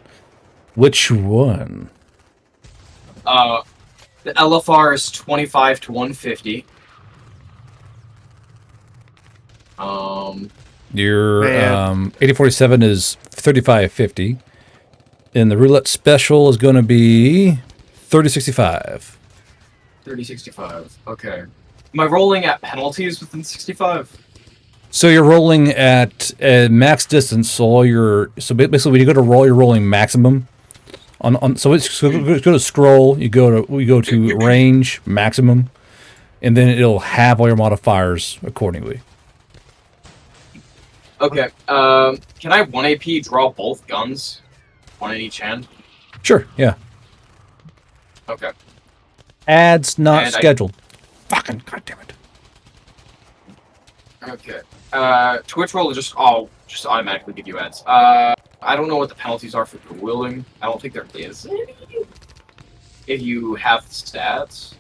Which one? The LFR is 25 to 150. Your Man. 8047 is 3550. And the roulette special is going to be 3065. 3065. Okay. Am I rolling at penalties within 65? So you're rolling at max distance. So basically, when you go to roll, you're rolling maximum. So go to scroll. You go to range maximum, and then it'll have all your modifiers accordingly. Okay. Can I 1 AP draw both guns? One in each hand? Sure. Yeah. Okay. Ads not And scheduled. Fucking goddamn it. Okay. Twitch roll will just automatically give you ads. I don't know what the penalties are for dual wielding. I don't think there is any. If you have stats.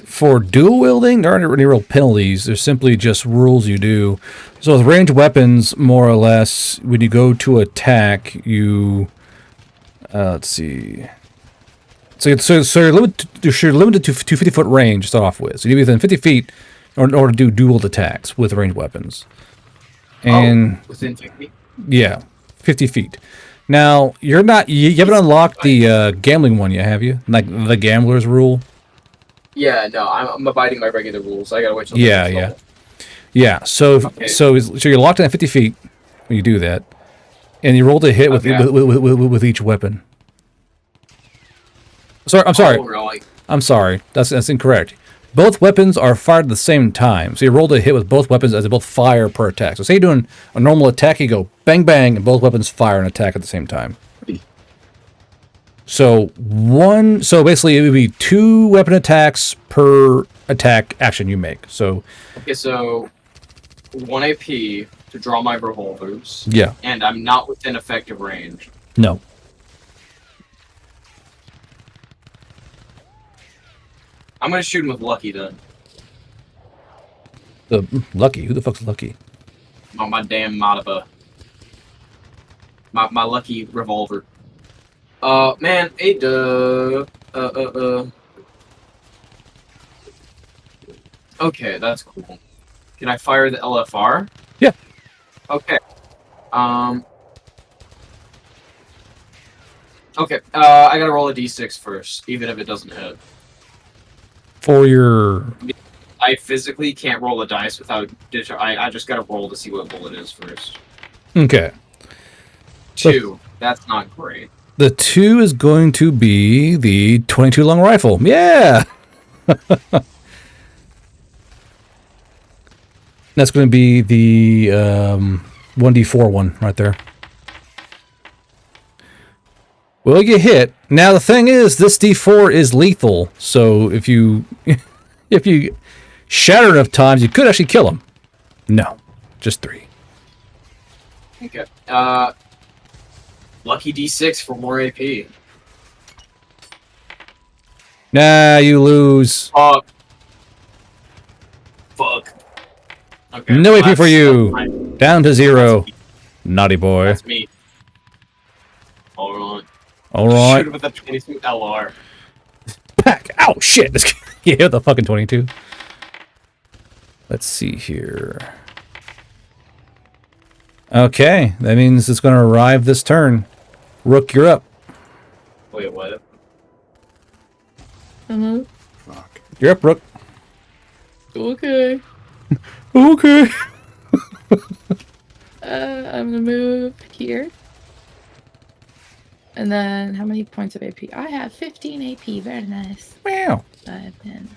For dual wielding, there aren't any real penalties. There's simply just rules you do. So with ranged weapons, more or less, when you go to attack, you let's see. So you're limited to 50-foot range to start off with. So you need to be within 50 feet in order to do dual attacks with ranged weapons. And Within 50? yeah, 50 feet. Now you haven't unlocked the gambling one yet, have you? Like the gambler's rule. Yeah, no, I'm abiding by regular rules. I gotta wait till Yeah, the next yeah. level. Yeah, so Okay. so you're locked in at 50 feet when you do that, and you roll to hit with, Okay. with each weapon. I'm sorry. Oh, really? I'm sorry. That's incorrect. Both weapons are fired at the same time, so you roll to hit with both weapons as they both fire per attack. So say you're doing a normal attack, you go bang bang, and both weapons fire an attack at the same time. So basically it would be 2 weapon attacks per attack action you make. So Okay, so 1 AP to draw my revolvers. yeah, And I'm not within effective range. no. I'm gonna shoot him with Lucky then. Lucky. Who the fuck's Lucky? My damn Mataba. My lucky revolver. Man, Okay, that's cool. Can I fire the LFR? Yeah. Okay. Okay, I gotta roll a d6 first, even if it doesn't hit. For your... I physically can't roll a dice without I just gotta roll to see what bullet is first. Okay. 2. That's not great. The 2 is going to be the 22 long rifle. Yeah! That's going to be the 1d4 one right there. Will you hit? Now the thing is, this d4 is lethal, so if you if you shatter enough times, you could actually kill him. No, just 3. Okay. Lucky D6 for more AP. Nah, you lose. Fuck. Okay. No AP for that's you. fine. Down to 0. That's me. Naughty boy. That's me. Alright. Alright. Shoot with a 22 LR. Pack. Ow, shit. You hit the fucking 22. Let's see here. Okay, that means it's going to arrive this turn. Rook, you're up. Wait, what? Fuck. You're up, Rook. Okay. Okay. I'm gonna move here. And then, how many points of AP? I have 15 AP. Very nice. Wow. 5, 10.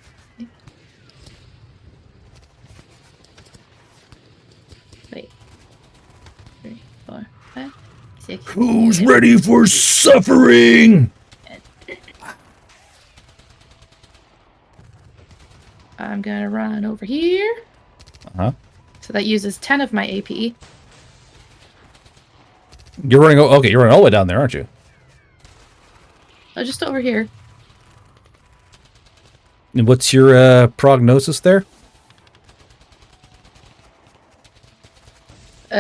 Wait. 3, 4, 5, 6. Who's ready for suffering? I'm gonna run over here. Uh-huh. So that uses 10 of my AP. You're running. Okay, you're running all the way down there, aren't you? Oh, just over here. And what's your prognosis there?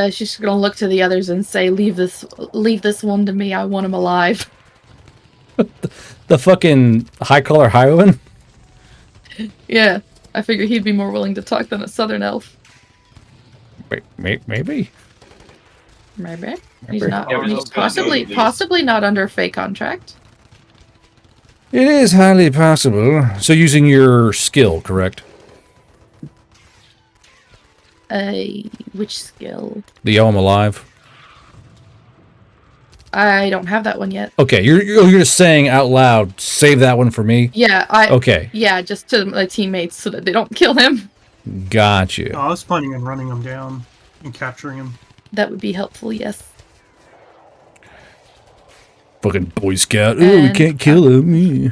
She's just gonna look to the others and say, leave this one to me. I want him alive." The fucking high collar highwayman? Yeah, I figure he'd be more willing to talk than a southern elf. Maybe. Maybe. He's not. Yeah, He's possibly not under a fake contract. It is highly possible. So using your skill, correct? Which skill? The I'm alive. I don't have that one yet. Okay, you're just saying out loud. Save that one for me. Yeah, Okay, Yeah, just to my teammates so that they don't kill him. got you. Oh, I was planning on running him down and capturing him. That would be helpful. Yes. Fucking Boy Scout. Oh, we And- can't kill him. Yeah.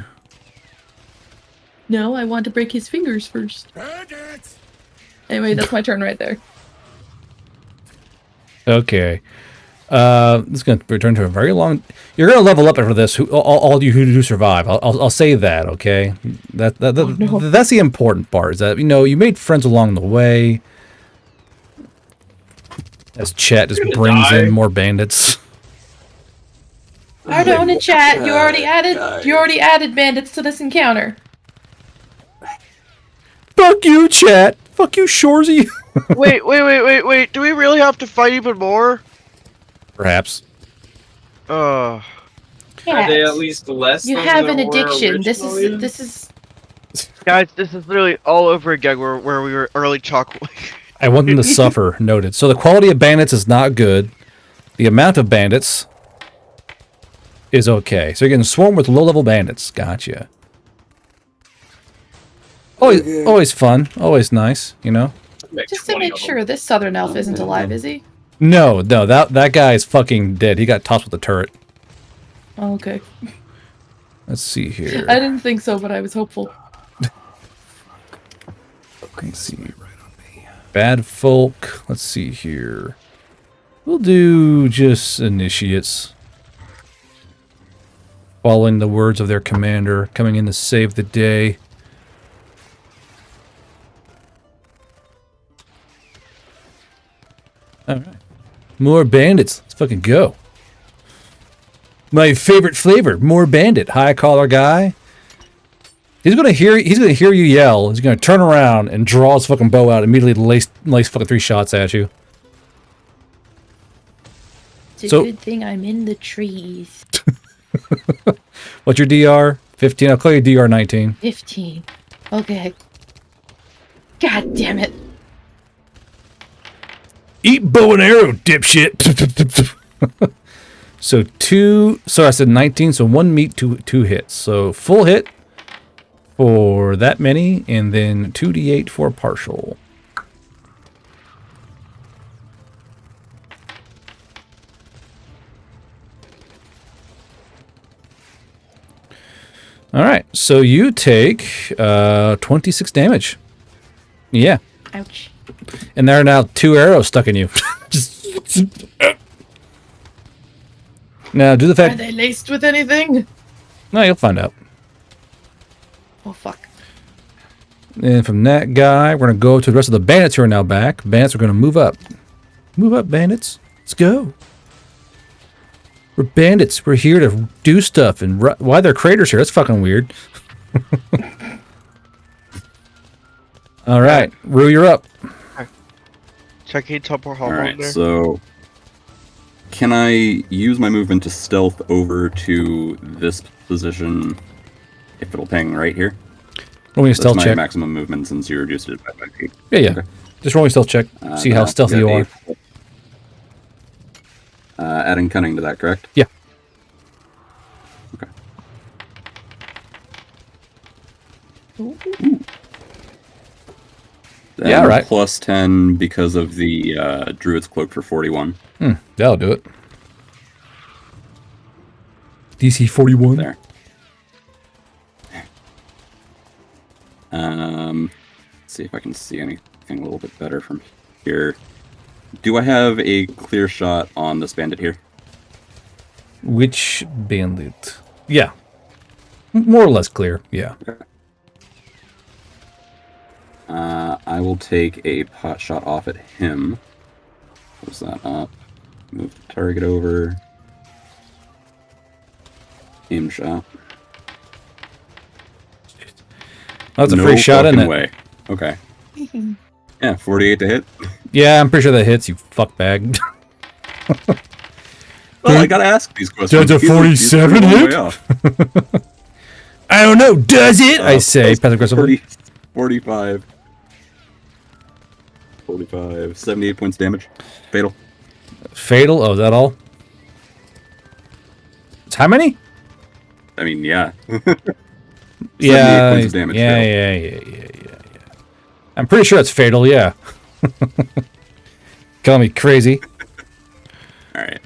No, I want to break his fingers first. Anyway, that's my turn right there. Okay. This is going to return to a very long... You're going to level up after this, all you who do survive. I'll say that, okay? no. That's the important part, is that, you made friends along the way. As chat just brings die. in more bandits. I don't in chat. You already added bandits to this encounter. Fuck you, chat! Fuck you, Shorzy! Wait. Do we really have to fight even more? Perhaps. Are they at least less You than have there an were addiction. This originally? is Guys, this is literally all over again where we were early chalk. I want them to suffer, noted. So the quality of bandits is not good. The amount of bandits is okay. So you're getting swarmed with low-level bandits. Gotcha. Always fun. Always nice, Like just to 20 make of them. sure this southern elf isn't alive, is he? No, that guy is fucking dead. He got tossed with a turret. Oh, okay. Let's see here. I didn't think so, but I was hopeful. Let's see. Bad folk. Let's see here. We'll do just initiates. Following the words of their commander, coming in to save the day. Alright. More bandits. Let's fucking go. My favorite flavor, more bandit. High collar guy. He's gonna hear you yell. He's gonna turn around and draw his fucking bow out immediately to lace fucking 3 shots at you. It's a So- good thing I'm in the trees. What's your DR? 15. I'll call you DR 19. 15. Okay. God damn it. Eat bow and arrow, dipshit. So I said 19, so 1 meat, two hits. So full hit for that many, and then 2d8 for partial. Alright, so you take 26 damage. Yeah. Ouch. And there are now 2 arrows stuck in you. Now, do the Are fact... they laced with anything? No, you'll find out. Oh, fuck. And from that guy, we're going to go to the rest of the bandits who are now back. Bandits are going to move up. Move up, bandits. Let's go. We're bandits. We're here to do stuff. And why they're craters here? That's fucking weird. All right. Rue, you're up. Checking Temple Hall Alright, there. so can I use my movement to stealth over to this position if it'll ping right here? Roll me a That's stealth my check. maximum movement since you reduced it by 5 feet. Yeah. Okay. Just roll me a stealth check. See how stealthy you are. Adding cunning to that, correct? Yeah. Okay. Then Yeah, right. plus 10 because of the Druid's Cloak for 41. That'll do it. DC 41. There. Let's see if I can see anything a little bit better from here. Do I have a clear shot on this bandit here? Which bandit? Yeah. More or less clear. Yeah. I will take a pot shot off at him. Close that up. Move the target over. Aim shot. That's a No free shot, isn't fucking it? way. Okay. Yeah, 48 to hit. Yeah, I'm pretty sure that hits, you fuckbag. Well, I gotta ask these questions. Does a He's 47 pretty long hit? way off. I don't know, does it? I say, passive aggressively. 45. 78 points damage. Fatal. Fatal? Oh, is that all? It's how many? I mean, yeah. 78 Yeah, points of damage. yeah, fatal. yeah. I'm pretty sure it's fatal, yeah. Call me crazy. Alright.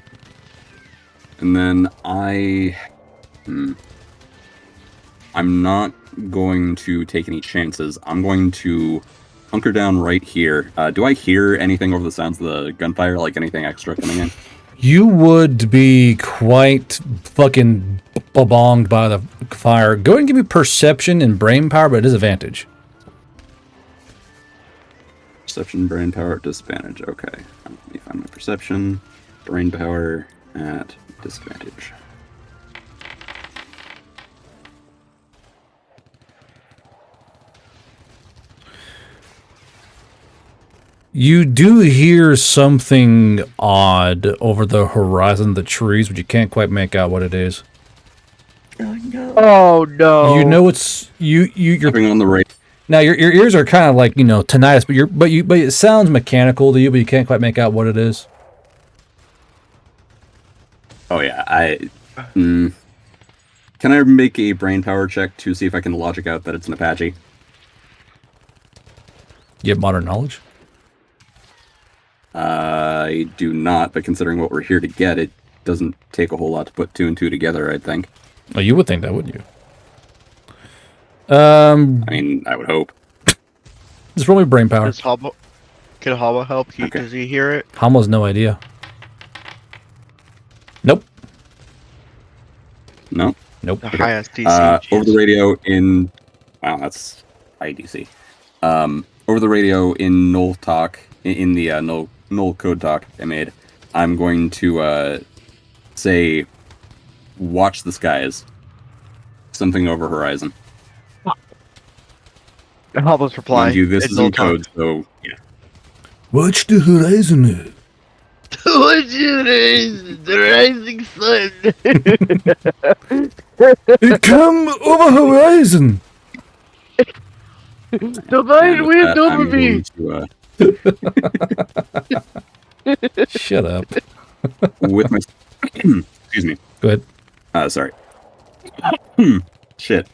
And then I'm not going to take any chances. I'm going to hunker down right here. Do I hear anything over the sounds of the gunfire, like anything extra coming in? You would be quite fucking bonged by the fire. Go ahead and give me perception and brain power, but it is advantage. Perception, brain power, disadvantage. Okay. Let me find my perception. Brain power at disadvantage. You do hear something odd over the horizon, the trees, but you can't quite make out what it is. Oh no! You know it's you're Stepping on the right. now your ears are kind of like, you know, tinnitus, but it sounds mechanical to you, but you can't quite make out what it is. Oh yeah, Can I make a brain power check to see if I can logic out that it's an Apache? You have modern knowledge. I do not, but considering what we're here to get, it doesn't take a whole lot to put 2 and 2 together, I think. Oh, you would think that, wouldn't you? I mean, I would hope. Just roll me brain power. Can Hama help? Okay. Does he hear it? Hamo has no idea. Nope. No? Nope. The highest DC. Over the radio in... Wow, that's IDC. Over the radio in Null Talk, in the Null Code Talk I made, I'm going to say, watch the skies. Something over horizon. Hama's reply. Mind you, this in is in Null Talk. code, so yeah. Watch the horizon. What's your name? The rising sun. It come over horizon. Divine And with that, wisdom I'm of me. going to, Shut up. with my, excuse me. Go ahead. Sorry. Shit.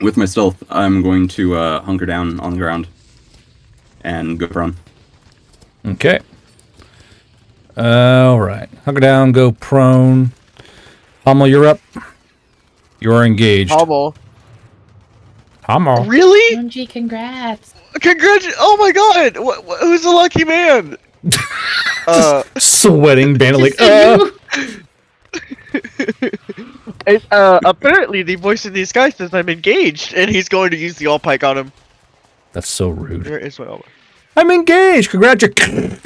With my stealth, I'm going to hunker down on the ground and go prone. Okay. All right. Hunker down, go prone. Hummel, you're up. You are engaged. Hummel. Hummel. Really? OMG, congrats. Oh my god! Who's the lucky man? Sweating, bandit like, Just you. Apparently the voice in the sky says I'm engaged, and he's going to use the all pike on him. That's so rude. Where is my all? I'm engaged. Congratulations.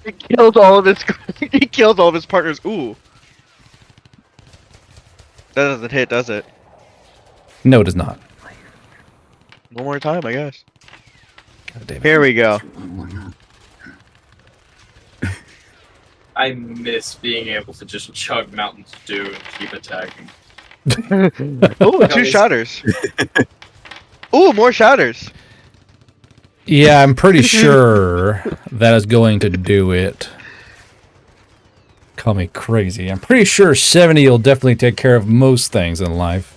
He killed all of his. He killed all of his partners. Ooh. That doesn't hit, does it? No, it is not. One more time, I guess. God damn it. Here we go. I miss being able to just chug Mountain Dew and keep attacking. Ooh, 2 shatters. Ooh, more shatters. Yeah, I'm pretty sure that is going to do it. Call me crazy. I'm pretty sure 70 will definitely take care of most things in life.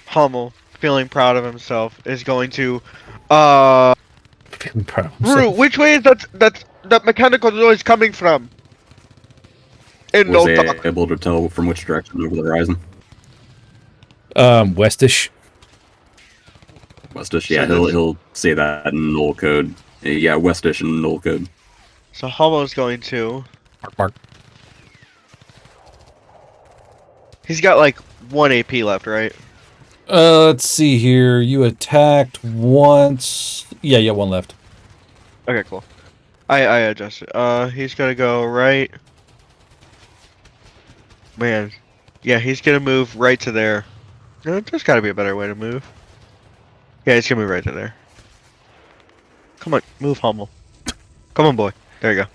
Hummel, feeling proud of himself, is going to Feeling proud of Rue, myself. which way is that mechanical noise coming from? In Was no I talk. able to tell from which direction over the horizon? Westish. Westish, yeah, he'll say that in null code. Yeah, Westish in null code. So Hummel's going to. Bark, bark. He's got like 1 AP left, right? Let's see here. You attacked once. Yeah, you got 1 left. Okay, cool. I adjusted. He's gonna go right. Man, yeah, he's gonna move right to there. There's gotta be a better way to move. Yeah, he's gonna move right to there. Come on, move, Hummel. Come on, boy. There you go.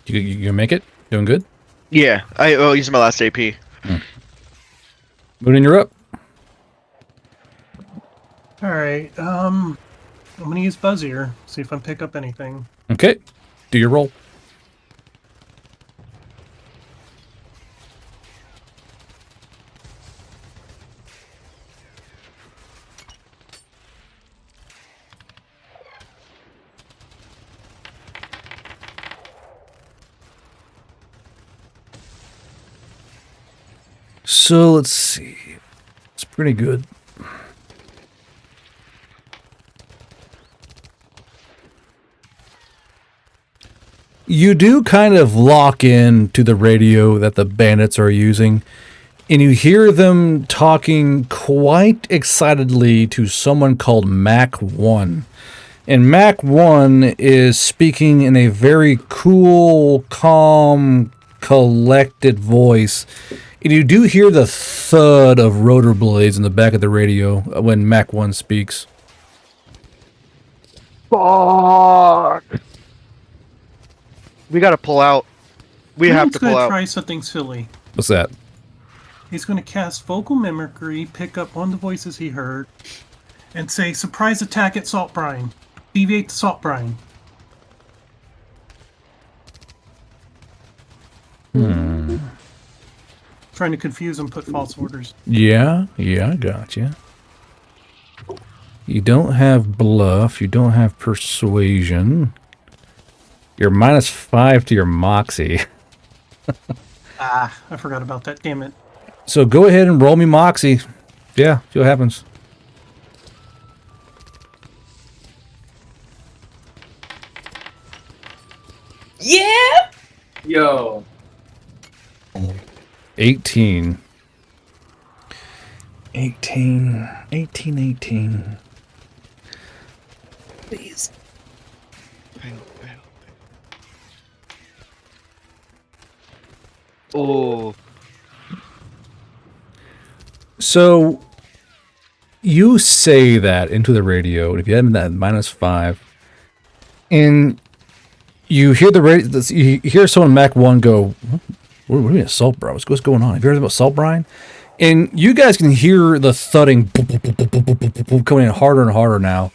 You gonna make it? Doing good? Yeah, I'll use my last AP. Moonin, you're up. Alright, I'm gonna use Buzzier, see if I pick up anything. Okay. Do your roll. So let's see. It's pretty good. You do kind of lock in to the radio that the bandits are using, and you hear them talking quite excitedly to someone called Mac 1. And Mac 1 is speaking in a very cool, calm, collected voice. And you do hear the thud of rotor blades in the back of the radio when Mac 1 speaks. Fuck! We gotta pull out. We have to pull He's gonna out. try something silly. What's that? He's gonna cast vocal mimicry, pick up one of the voices he heard, and say, "Surprise attack at Salt Brine. Deviate to Salt Brine." Trying to confuse him, put false orders. Yeah, I got you. You don't have bluff. You don't have persuasion. You're -5 to your moxie. Ah, I forgot about that. Damn it. So go ahead and roll me moxie. Yeah, see what happens. Yeah. Yo. 18. 18. Please. Oh. So you say that into the radio, and if you had that -5, and you hear the radio, you hear someone Mac 1 go, what do you mean Salt Brine? What's going on? Have you heard about Salt Brine? And you guys can hear the thudding coming in harder and harder now.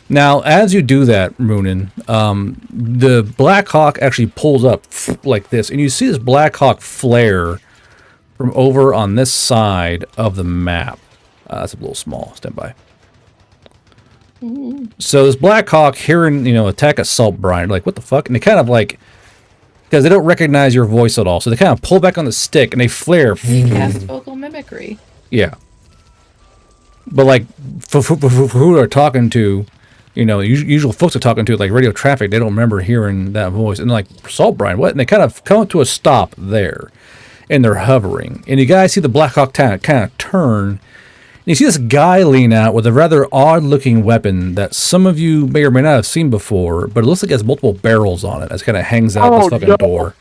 Now, as you do that, Moonin, the Black Hawk actually pulls up like this, and you see this Black Hawk flare from over on this side of the map. That's a little small. Stand by. So this Black Hawk hearing, attack a Salt Brine, like, what the fuck? And they kind of like, because they don't recognize your voice at all, so they kind of pull back on the stick and they flare. They cast vocal mimicry. Yeah. But like, for who they're talking to, usual folks are talking to, like radio traffic, they don't remember hearing that voice. And like, Salt Brine, what? And they kind of come to a stop there. And they're hovering. And you guys see the Black Hawk kind of turn. And you see this guy lean out with a rather odd-looking weapon that some of you may or may not have seen before, but it looks like it has multiple barrels on it as it kind of hangs out this fucking door.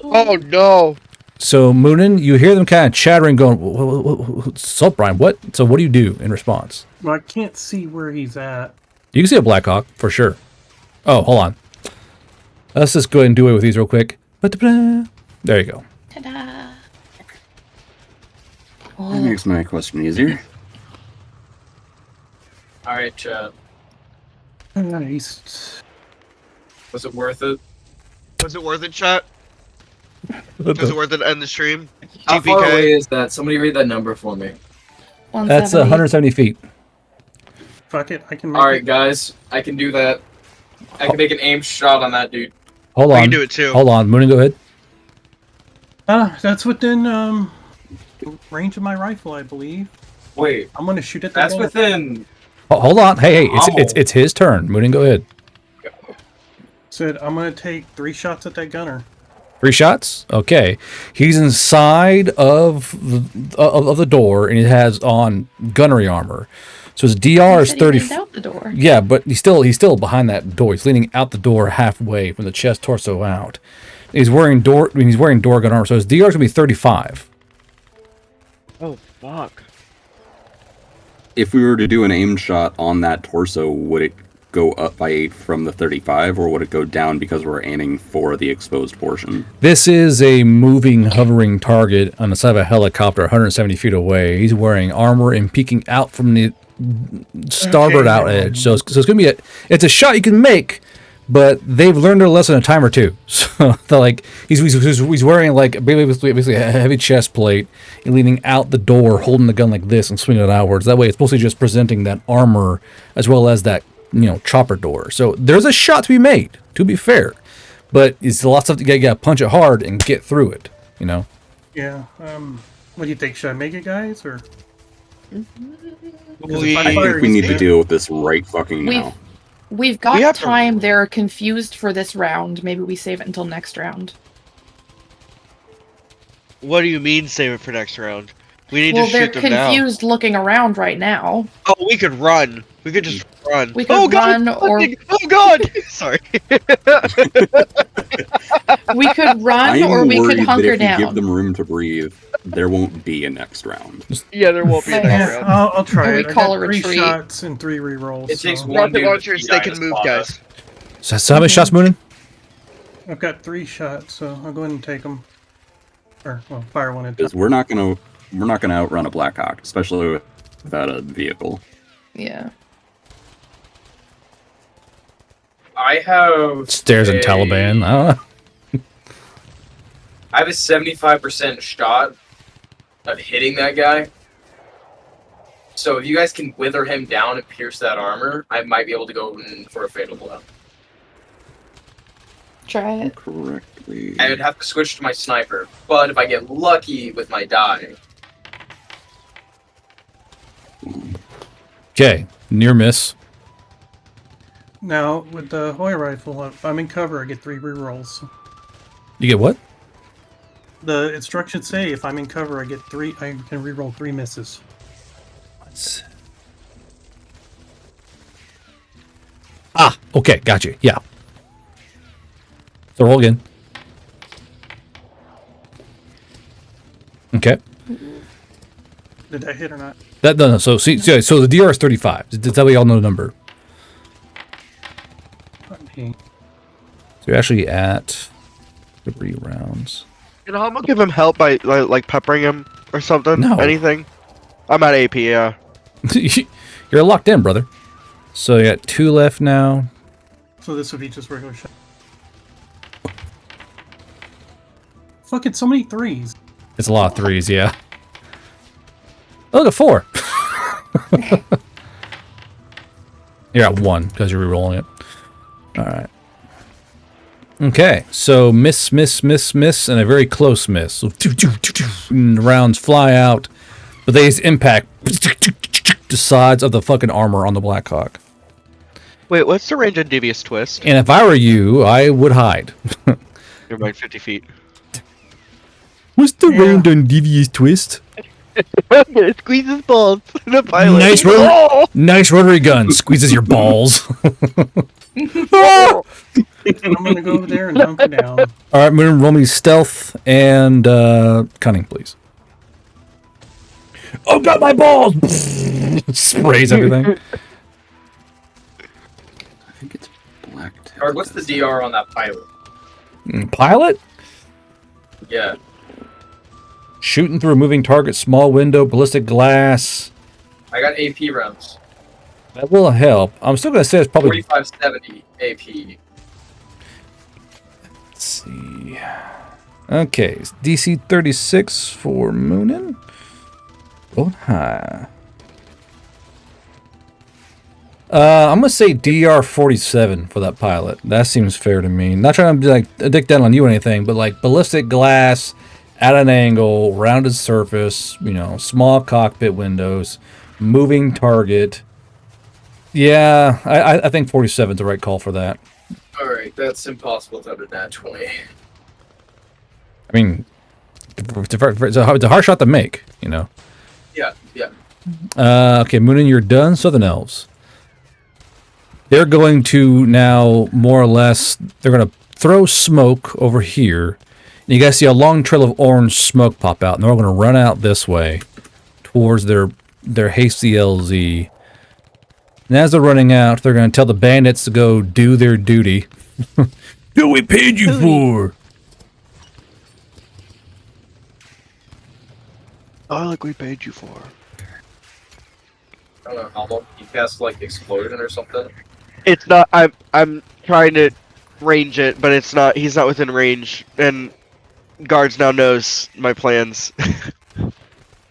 Oh, no. So, Moonin, you hear them kind of chattering, going, Salt Brine, what? So what do you do in response? Well, I can't see where he's at. You can see a Black Hawk, for sure. Oh, hold on. Let's just go ahead and do it with these real quick. There you go. Ta-da! That makes my question easier. All right, chat. Nice. Was it worth it? Was it worth it, chat? Was it worth it to end the stream? How far TPK? away is that? Somebody read that number for me. That's 170. 170 feet. Fuck it, I can make All right, it. guys, I can do that. I can make an aim shot on that dude. Hold I on. can do it too. Hold on. Moonin, go ahead. That's within range of my rifle, I believe. Wait, I'm gonna shoot at the that's gunner. within. Hold on. Hey, Ow. it's his turn. Moonin, go ahead. Said I'm gonna take 3 shots at that gunner. 3 shots? Okay. He's inside of the door, and he has on gunnery armor. So his DR is He 30. leaned out the door. Yeah, but he's still behind that door. He's leaning out the door halfway from the chest torso out. He's wearing door gun armor, so his DR is gonna be 35. Oh, fuck. If we were to do an aim shot on that torso, would it go up by 8 from the 35, or would it go down because we're aiming for the exposed portion? This is a moving, hovering target on the side of a helicopter 170 feet away. He's wearing armor and peeking out from the starboard Okay. out edge. So it's going to be it's a shot you can make, but they've learned their lesson a time or two. So they're like, he's wearing like basically a heavy chest plate and leaning out the door, holding the gun like this and swinging it outwards. That way it's mostly just presenting that armor as well as that, chopper door. So there's a shot to be made, to be fair. But it's a lot of stuff you got to punch it hard and get through it, Yeah. What do you think? Should I make it, guys, or? Because We- if I fire think we his need to head- deal with this right fucking now. We've got We have to- time. They're confused for this round. Maybe we save it until next round. What do you mean save it for next round? We need Well, to they're shoot them now. confused looking around right now. Oh, we could run. We could just run. We could oh, God, run or- Oh, God! Sorry. We could run I'm or we worried could hunker that if we give down. them room to breathe, there won't be a next round. Yeah, there won't be a Yeah. next Yeah, round. I'll try Or we it. I call got a 3 retreat. shots and 3 rerolls. It takes so- one Rocket dude to launchers, die they can to move, spot guys. us. So how many shots, Moonin? I've got 3 shots, so I'll go ahead and take them. Or, well, fire one at Because we're not gonna outrun a Black Hawk, especially without a vehicle. Yeah. I have Stairs and a- Taliban. I don't know. I have a 75% shot of hitting that guy. So if you guys can wither him down and pierce that armor, I might be able to go in for a fatal blow. Try it. Correctly. I would have to switch to my sniper, but if I get lucky with my die, Okay, near miss. Now, with the Hoya rifle, if I'm in cover, I get 3 rerolls. You get what? The instructions say if I'm in cover, I can reroll 3 misses. Okay, got you. Yeah. So roll again. Okay. Did that hit or not? No. So the DR is 35. That way y'all know the number. Okay. So you're actually at 3 rounds. Can Homo give him help by like peppering him? or something? No. Anything? I'm at AP, yeah. You're locked in, brother. So you got 2 left now. So this would be just regular shot. Fuck, it's so many 3s. It's a lot of 3s, yeah. Oh, look at 4. You're at 1 because you're re-rolling it. All right. Okay, so miss, and a very close miss. So, and the rounds fly out, but they just impact the sides of the fucking armor on the Blackhawk. Wait, what's the range on Devious Twist? And if I were you, I would hide. You're like 50 feet. What's the Yeah. range on Devious Twist? I'm gonna squeeze his balls in a pilot. Nice nice rotary gun. Squeezes your balls. I'm gonna go over there and dunk it down. All right, Moon, roll me stealth and cunning, please. Oh, got my balls! Sprays everything. I think it's black. Or what's the DR on that pilot? Pilot? Yeah. Shooting through a moving target, small window, ballistic glass. I got AP rounds. That will help. I'm still going to say it's probably... 4570 AP. Let's see. Okay, it's DC 36 for Moonin. Going high. I'm gonna say DR 47 for that pilot. That seems fair to me. Not trying to be like dick down on you or anything, but like ballistic glass at an angle, rounded surface, you know, small cockpit windows, moving target. Yeah, I think 47 is the right call for that. Alright, that's impossible without a nat 20. I mean, it's a hard shot to make, you know. Yeah, yeah. Okay, Moonin, you're done. Southern Elves. They're going to now, more or less, they're going to throw smoke over here. And you guys see a long trail of orange smoke pop out. And they're all going to run out this way towards their hasty LZ. And as they're running out, they're going to tell the bandits to go do their duty. Do what we paid you for. Oh, like we paid you for. I don't know how long you cast like explosion or something. It's not. I'm trying to range it, but it's not. He's not within range, and guards now knows my plans.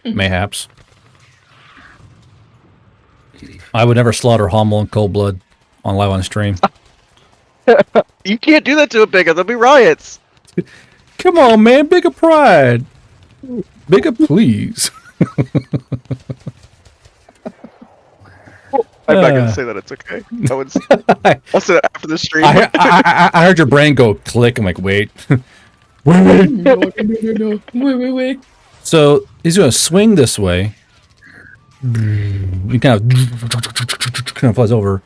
Mayhaps. I would never slaughter Hommel in cold blood on live on stream. You can't do that to a bigger. There'll be riots. Come on, man. Bigger pride. Bigger, please. I'm not gonna say that. It's okay. I'll say that after the stream. I heard your brain go click. I'm like, wait. Wait. No. Wait. So he's going to swing this way. He kind of flies over.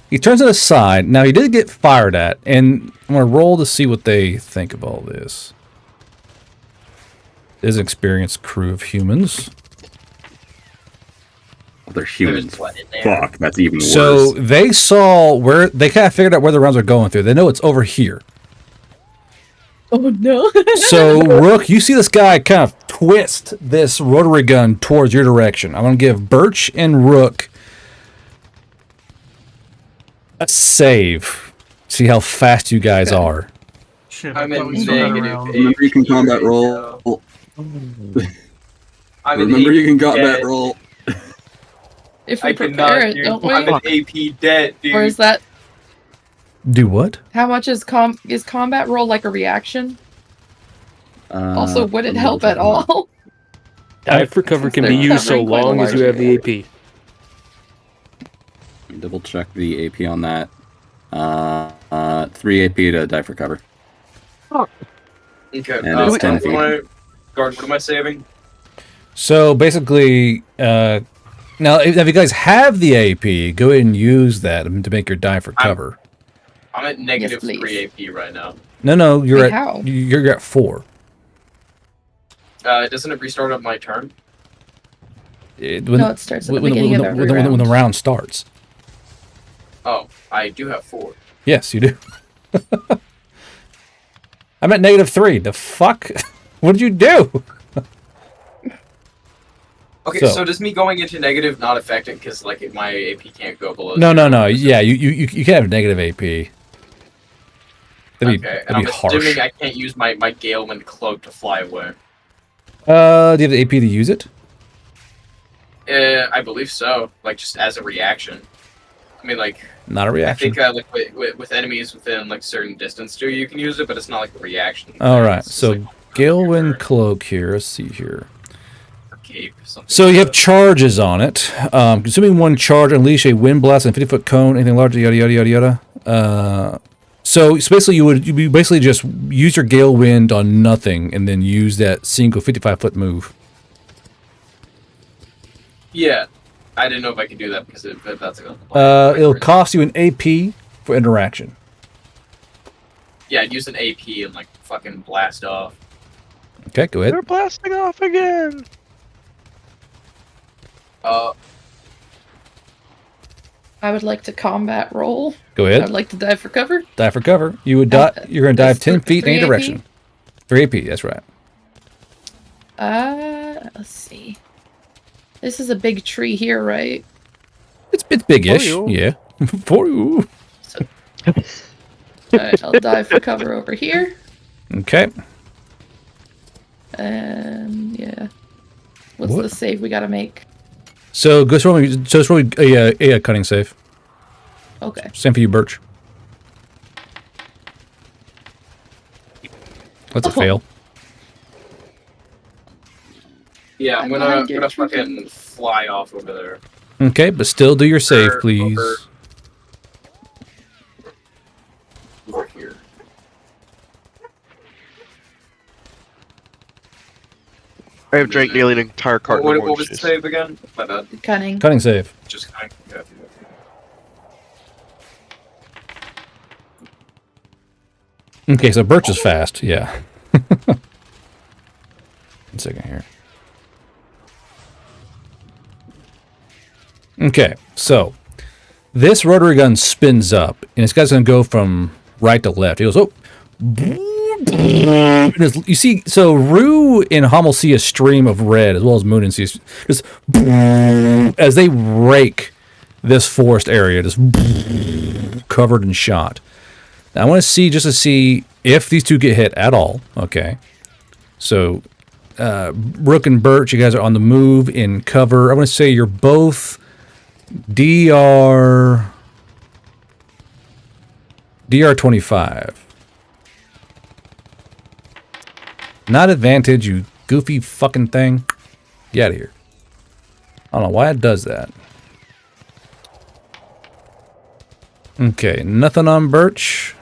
He turns to the side. Now, he did get fired at, and I'm going to roll to see what they think of all this. There's an experienced crew of humans. They're humans. There's one in there. Fuck, that's even worse. So they saw where they kind of figured out where the rounds are going through. They know it's over here. Oh no. So Rook, you see this guy kind of twist this rotary gun towards your direction. I'm going to give Birch and Rook a save. See how fast you guys are. Shit, I'm I thought in we still had a negative round. eight. Remember you can combat roll. I'm in Remember you AP can combat dead. roll. If we I prepare cannot it, do. don't we? I'm in AP dead, dude. Or is that Do what? how much is combat roll like a reaction? Also, would it let me help double at check on that. all? Die for cover can be They're used so covering quite a long as you large have the AP. Let me double check the AP on that. 3 AP to die for cover. Okay. And it's 10 feet. Guard, what am I saving? So basically, now if you guys have the AP, go ahead and use that to make your die for cover. I'm at negative Yes, 3 AP right now. No, you're Wait, at how? you're at 4. Doesn't it restart on my turn? No, it starts at the beginning of every when the round. round starts. Oh, I do have 4. Yes, you do. I'm at negative 3. The fuck? What did you do? Okay, so does me going into negative not affect it because like my AP can't go below? No. zero? Yeah, you can have negative AP. That'd be, Okay, that'd and I'm be harsh. assuming I can't use my Galeman cloak to fly away. Do you have the AP to use it? I believe so. Like just as a reaction. I mean, like Not a reaction. I think like with enemies within like certain distance, too, you can use it, but it's not like a reaction. All right, It's just, so like, Galewind Cloak here. Let's see here. cape, something So like you have that. charges on it. Consuming one charge, unleash a wind blast and a 50-foot cone, anything larger, yada yada yada yada. So basically, you'd basically just use your gale wind on nothing, and then use that single 55-foot move. Yeah, I didn't know if I could do that because that's a. It'll cost you an AP for interaction. Yeah, I'd use an AP and like fucking blast off. Okay, go ahead. They're blasting off again. I would like to combat roll. Go I ahead. would like to dive for cover. Dive for cover. You would die. You're gonna dive That's 10 feet in any 3 AP? direction. 3 AP. That's right. Let's see. This is a big tree here, right? It's big-ish. For you. Yeah. For you. Alright, I'll dive for cover over here. Okay. And yeah. What's What? the save we gotta make? So go throw me. So throw me a cutting save. Okay. Same for you, Birch. That's a fail. Yeah, I'm I'm gonna behind you. fucking fly off over there. Okay, but still do your save, Over- please. Over here. I have drank nearly an entire carton What of was orange the juice. save again? My bad. Cunning. Cutting save. Just kind of. Okay, so Birch is fast. Yeah. 1 second here. Okay, so this rotary gun spins up, and this guy's going to go from right to left. He goes, oh. And you see, so Rue and Hummel see a stream of red, as well as Moon and see just as they rake this forest area, just covered in shot. Now, I want to see just to see if these two get hit at all. Okay, so Rook and Birch, you guys are on the move in cover. I want to say you're both DR 25. Not advantage, you goofy fucking thing. Get out of here. I don't know why it does that. Okay, nothing on Birch.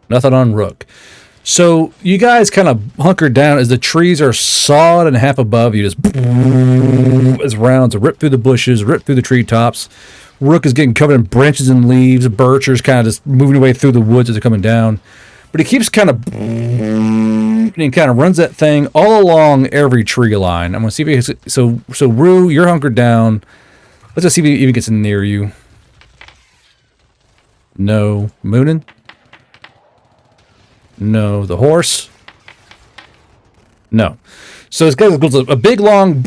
Nothing on Rook. So you guys kind of hunker down as the trees are sawed in half above you. Just as rounds rip through the bushes, rip through the treetops. Rook is getting covered in branches and leaves. Birch is kind of just moving away through the woods as they're coming down. But he keeps kind of, and he kind of runs that thing all along every tree line. I'm gonna see if he so Rue, you're hunkered down. Let's just see if he even gets near you. No. Moonin? No. The horse? No. So this guy goes a big long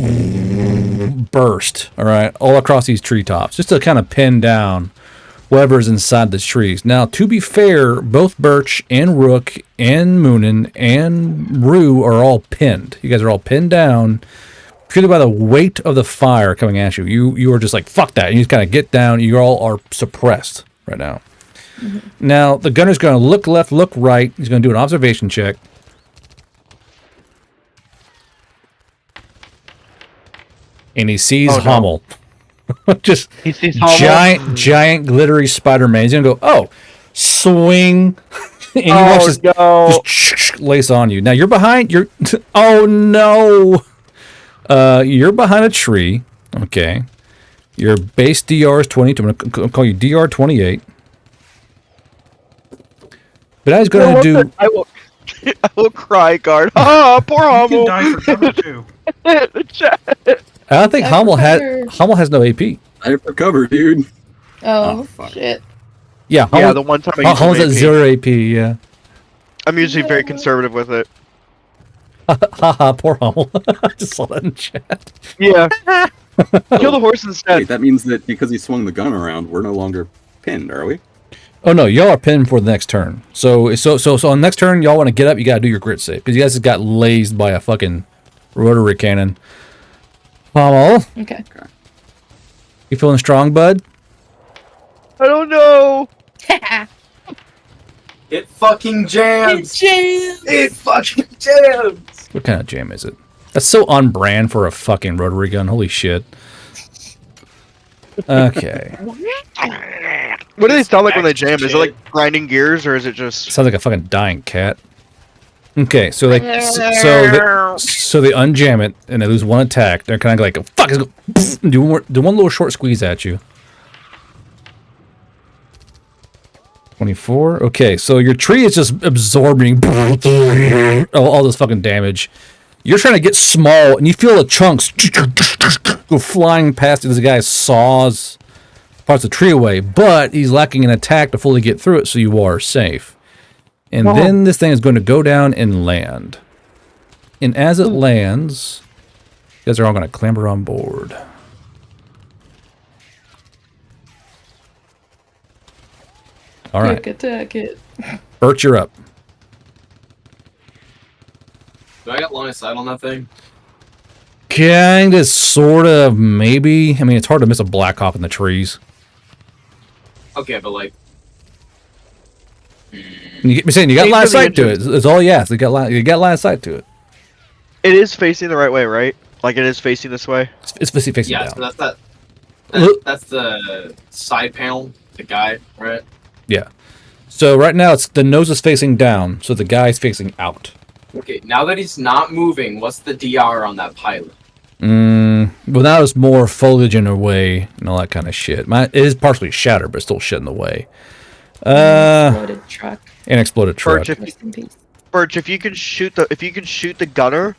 burst, all right, all across these treetops, just to kind of pin down whatever's inside the trees. Now, to be fair, both Birch and Rook and Moonin and Rue are all pinned. You guys are all pinned down purely by the weight of the fire coming at you. You are just like, fuck that. And you just kind of get down. You all are suppressed right now. Mm-hmm. Now, the gunner's going to look left, look right. He's going to do an observation check. And he sees Hummel. Just He sees Hummel? giant glittery Spider-Man. He's going to go, oh, swing. And you watch this just lace on you. Now, you're behind. Oh, no. You're behind a tree. Okay. Your base DR is 22. I'm going to call you DR 28. But I was going to do... I will cry, guard. Ah, poor You can Hummel. die for cover too. The chat. I don't think Hummel has no AP. I have to cover, dude. Oh, fuck. shit. Yeah, Yeah, the one time I used Hummel's at AP. 0 AP, yeah. I'm usually very conservative with it. Haha, poor Hummel. I just saw that in chat. Yeah. Kill the horse instead. Wait, that means that because he swung the gun around, we're no longer pinned, are we? Oh no, y'all are pinned for the next turn. So on next turn, y'all want to get up, you gotta do your grit save. Because you guys just got lased by a fucking rotary cannon. Hummel, Okay. you feeling strong, bud? I don't know. It fucking jams. Jam. It fucking jams. What kind of jam is it? That's so on brand for a fucking rotary gun. Holy shit. Okay. What do they sound like when they jam? Is it like grinding gears, or is it just? Sounds like a fucking dying cat. Okay, so they unjam it and they lose one attack. They're kind of like, fuck, do one little short squeeze at you. 24. Okay, so your tree is just absorbing all this fucking damage. You're trying to get small, and you feel the chunks go flying past you. This guy saws parts of the tree away, but he's lacking an attack to fully get through it, so you are safe. And then this thing is going to go down and land. And as it lands, you guys are all going to clamber on board. All right. Quick attack it. Bert, you're up. Do I got line of sight on that thing? Kinda, sorta, maybe. I mean, it's hard to miss a Black Hawk in the trees. Okay, but like, You get me saying you got line of sight to it. It's all yes. You got line of sight to it. It is facing the right way, right? Like it is facing this way. It's facing yeah, down. so that's the side panel, the guy, right? Yeah. So right now the nose is facing down, so the guy's facing out. Okay, now that he's not moving, what's the DR on that pilot? Well, now there's more foliage in the way and all that kind of shit. It is partially shattered, but still shit in the way. Exploded truck. An exploded truck. Rest in peace. Birch, if you can shoot the gunner,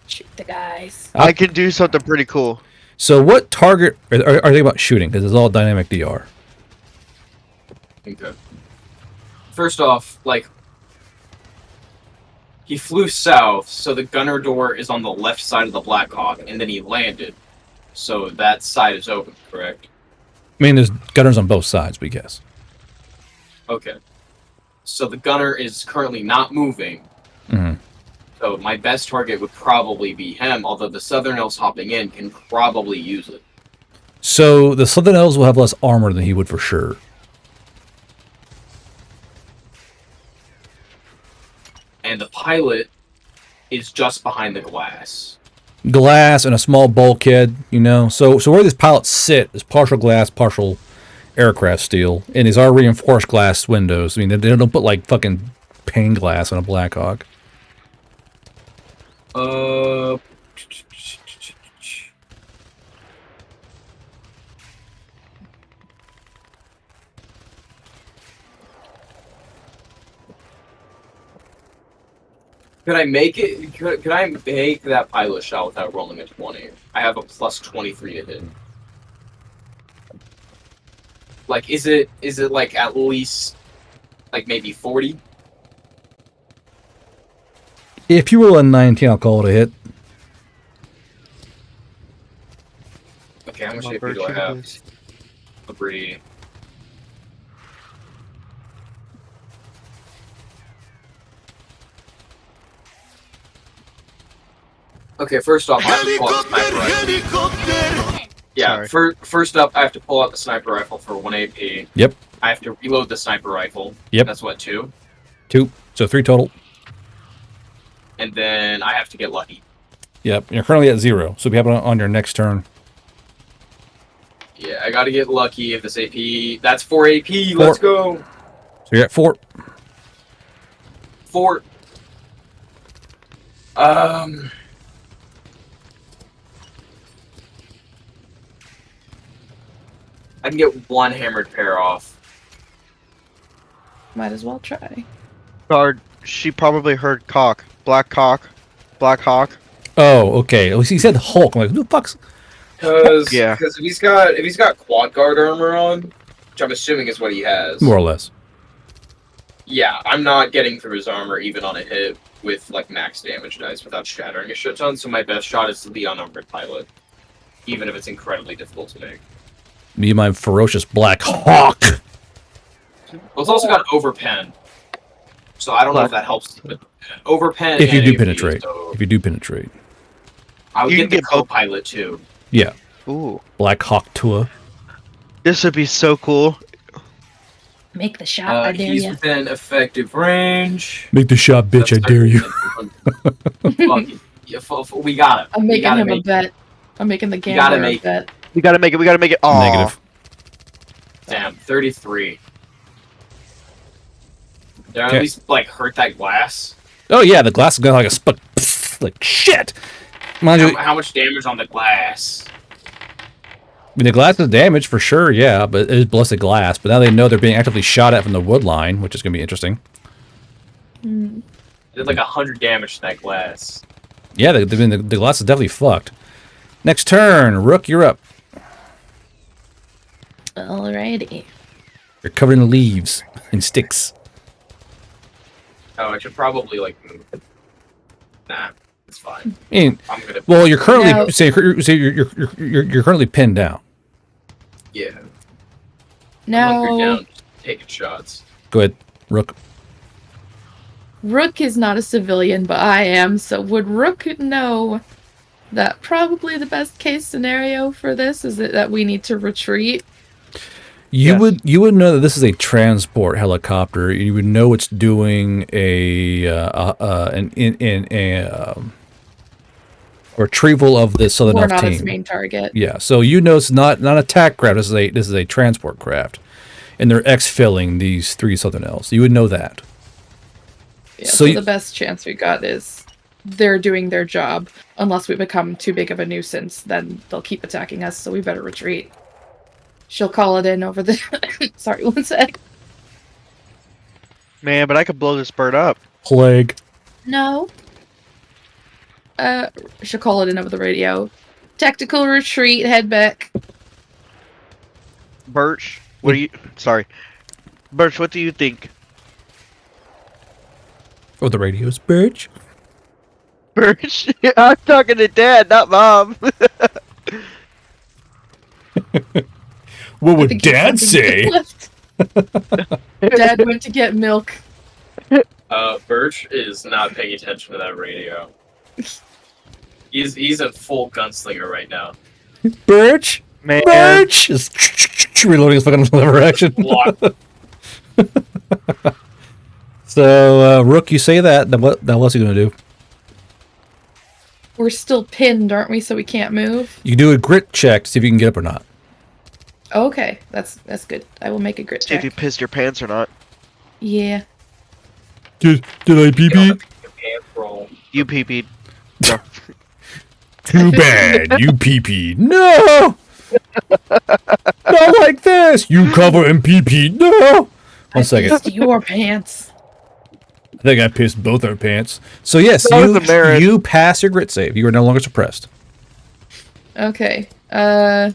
Shoot the guys. I can do something pretty cool. So what target are they about shooting? Because it's all dynamic DR. Okay. First off, like, he flew south, so the gunner door is on the left side of the Black Hawk, and then he landed. So that side is open, correct? I mean, there's gunners on both sides, we guess. Okay. So the gunner is currently not moving. Mm-hmm. So my best target would probably be him, although the Southern Elves hopping in can probably use it. So the Southern Elves will have less armor than he would for sure. And the pilot is just behind the glass. Glass and a small bulkhead, you know. So where these pilots sit is partial glass, partial aircraft steel, and these are reinforced glass windows. I mean, they don't put like fucking pane glass on a Black Hawk. Could I make it? Could I make that pilot shot without rolling a 20? I have a plus 23 to hit. Like, is it like at least like maybe 40? If you roll a 19, I'll call it a hit. Okay, how much AP do I have? Agree. Okay, first off, I have to pull out the sniper rifle. Yeah, first up, I have to pull out the sniper rifle for 1 AP. Yep. I have to reload the sniper rifle. Yep. That's what, 2? 2. So 3 total. And then I have to get lucky. Yep. You're currently at 0. So be happen on your next turn. Yeah, I gotta get lucky if this AP... That's 4 AP, 4. Let's go! So you're at 4. 4. I can get 1 hammered pair off. Might as well try. Guard, she probably heard cock. Black Hawk. Oh, okay. At least he said Hulk. I'm like, who the fuck's... Because Yeah. if he's got quad guard armor on, which I'm assuming is what he has. More or less. Yeah, I'm not getting through his armor even on a hit with like max damage dice without shattering a shit ton. So my best shot is to be on Unarmed Pilot, even if it's incredibly difficult to make. Me and my ferocious Black Hawk. Well, it's also got overpen, so I don't know if that helps. But overpen. If you and do AoE, penetrate. so If you do penetrate. I would You get can the get both. co-pilot too. Yeah. Ooh, Black Hawk Tua. this would be so cool. Make the shot. I dare He's you. within effective range. Make the shot, bitch, I That's dare you. Fuck it. Yeah, we got it. I'm We making gotta him a make it. bet. I'm making the gotta gambler a make- bet. We gotta make it. We gotta make it. Aw. Negative. Damn, 33. Did I Okay. at least like hurt that glass? Oh yeah, the glass is going like a like shit. Mind you, How much damage on the glass? I mean, the glass is damaged for sure, yeah, but it is blessed glass. But now they know they're being actively shot at from the wood line, which is going to be interesting. Hmm. It did like 100 damage to that glass. Yeah, the glass is definitely fucked. Next turn, Rook, you're up. Alrighty. You're covered in leaves and sticks. Oh, I should probably like move. Nah, it's fine. I mean, I'm gonna. well, you're currently No. say you're currently pinned down. Yeah. Now, Hunkered down, just taking shots. Go ahead, Rook. Rook is not a civilian, but I am. So would Rook know that probably the best case scenario for this is that we need to retreat? You Yes. would know that this is a transport helicopter. You would know it's doing a retrieval of the Southern We're Elf not its team. main target. Yeah, so you know it's not attack craft. This is a transport craft, and they're exfilling these 3 Southern Elves. You would know that. Yeah, So so you- the best chance we got is they're doing their job. Unless we become too big of a nuisance, then they'll keep attacking us, so we better retreat. She'll call it in over the... Sorry, one sec. Man, but I could blow this bird up. Plague. No. She'll call it in over the radio. Tactical retreat, head back. Birch, what do you? Sorry, Birch, what do you think? Oh, the radio's Birch. Birch, I'm talking to Dad, not Mom. What I would think he's Dad something say? left. Dad went to get milk. Birch is not paying attention to that radio. He's a full gunslinger right now. Birch. Man, Birch is reloading his fucking lever action. Block. So, Rook, you say that. Then what? Then what's he gonna do? We're still pinned, aren't we? So we can't move. You do a grit check to see if you can get up or not. Okay, that's good. I will make a grit see if check. you pissed your pants or not. Yeah. Did I pee pee? Pants roll. You pee-peed. No. Too bad you pee pee. No. Not like this. You cover in pee pee. No. One second. Pissed your pants. I think I pissed both our pants. So yes, That was a merit. you pass your grit save. You are no longer suppressed. Okay. How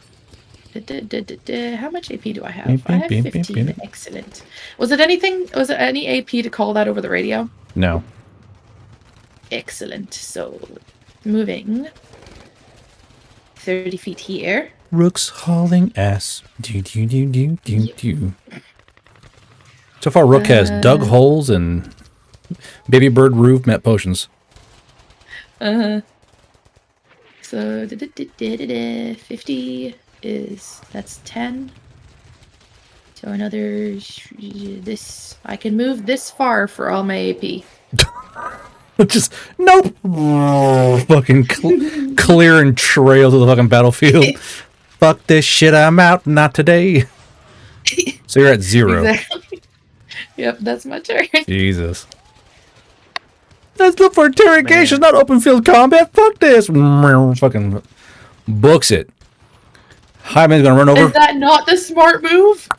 much AP do I have? I have 15. Excellent. Was it any AP to call that over the radio? No. Excellent. So, moving 30 feet here. Rook's hauling ass. Do, do, do, do, do, do. So far, Rook has dug holes and baby bird roof met potions. So 50 that's 10. So another this I can move this far for all my AP. Just nope. Fucking clearing trails of the fucking battlefield. Fuck this shit. I'm out. Not today. So you're at 0. Exactly. Yep, that's my turn. Jesus. That's not for interrogation, not open field combat. Fuck this. Fucking books it. Hyman's gonna run over. Is that not the smart move?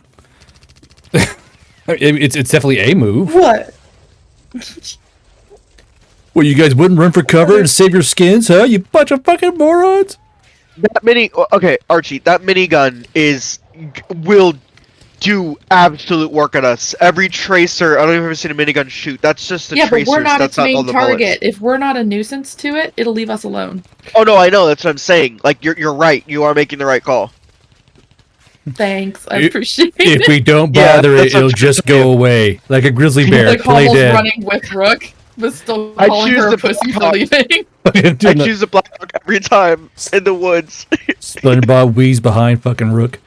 It's definitely a move. What? Well, you guys wouldn't run for cover and save your skins, huh? You bunch of fucking morons. That okay, Archie, that minigun will do absolute work on us. Every tracer, I don't even ever seen a minigun shoot. That's just the Yeah, but tracers. we're not That's its not all main the target. bullets. If we're not a nuisance to it, it'll leave us alone. Oh no, I know. That's what I'm saying. Like you're right. You are making the right call. Thanks, I If- appreciate If it. we don't Yeah, bother that's it, what I'm it'll trying to just tell go you. away. Like a grizzly bear, Like play Hummel's dead. running with Rook, but still I calling choose her a the pussy for Blackhawk. leaving. I choose the Blackhawk every time in the woods. SpongeBob wheeze behind fucking Rook.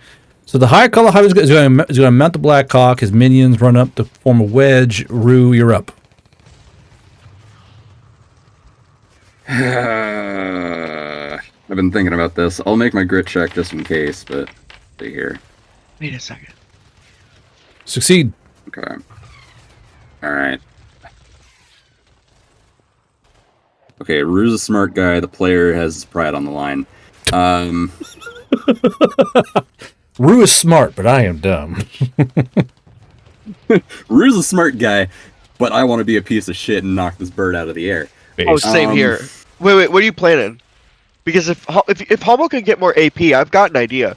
So the higher color hive is going to mount the Blackhawk. His minions run up to form a wedge. Rue, you're up. I've been thinking about this. I'll make my grit check just in case, but see here. Wait a second. Succeed. Okay. Alright. Okay, Rue's a smart guy. The player has his pride on the line. Rue is smart, but I am dumb. Rue's a smart guy, but I want to be a piece of shit and knock this bird out of the air. Oh, same here. Wait, what are you planning? Because if Homo can get more AP, I've got an idea.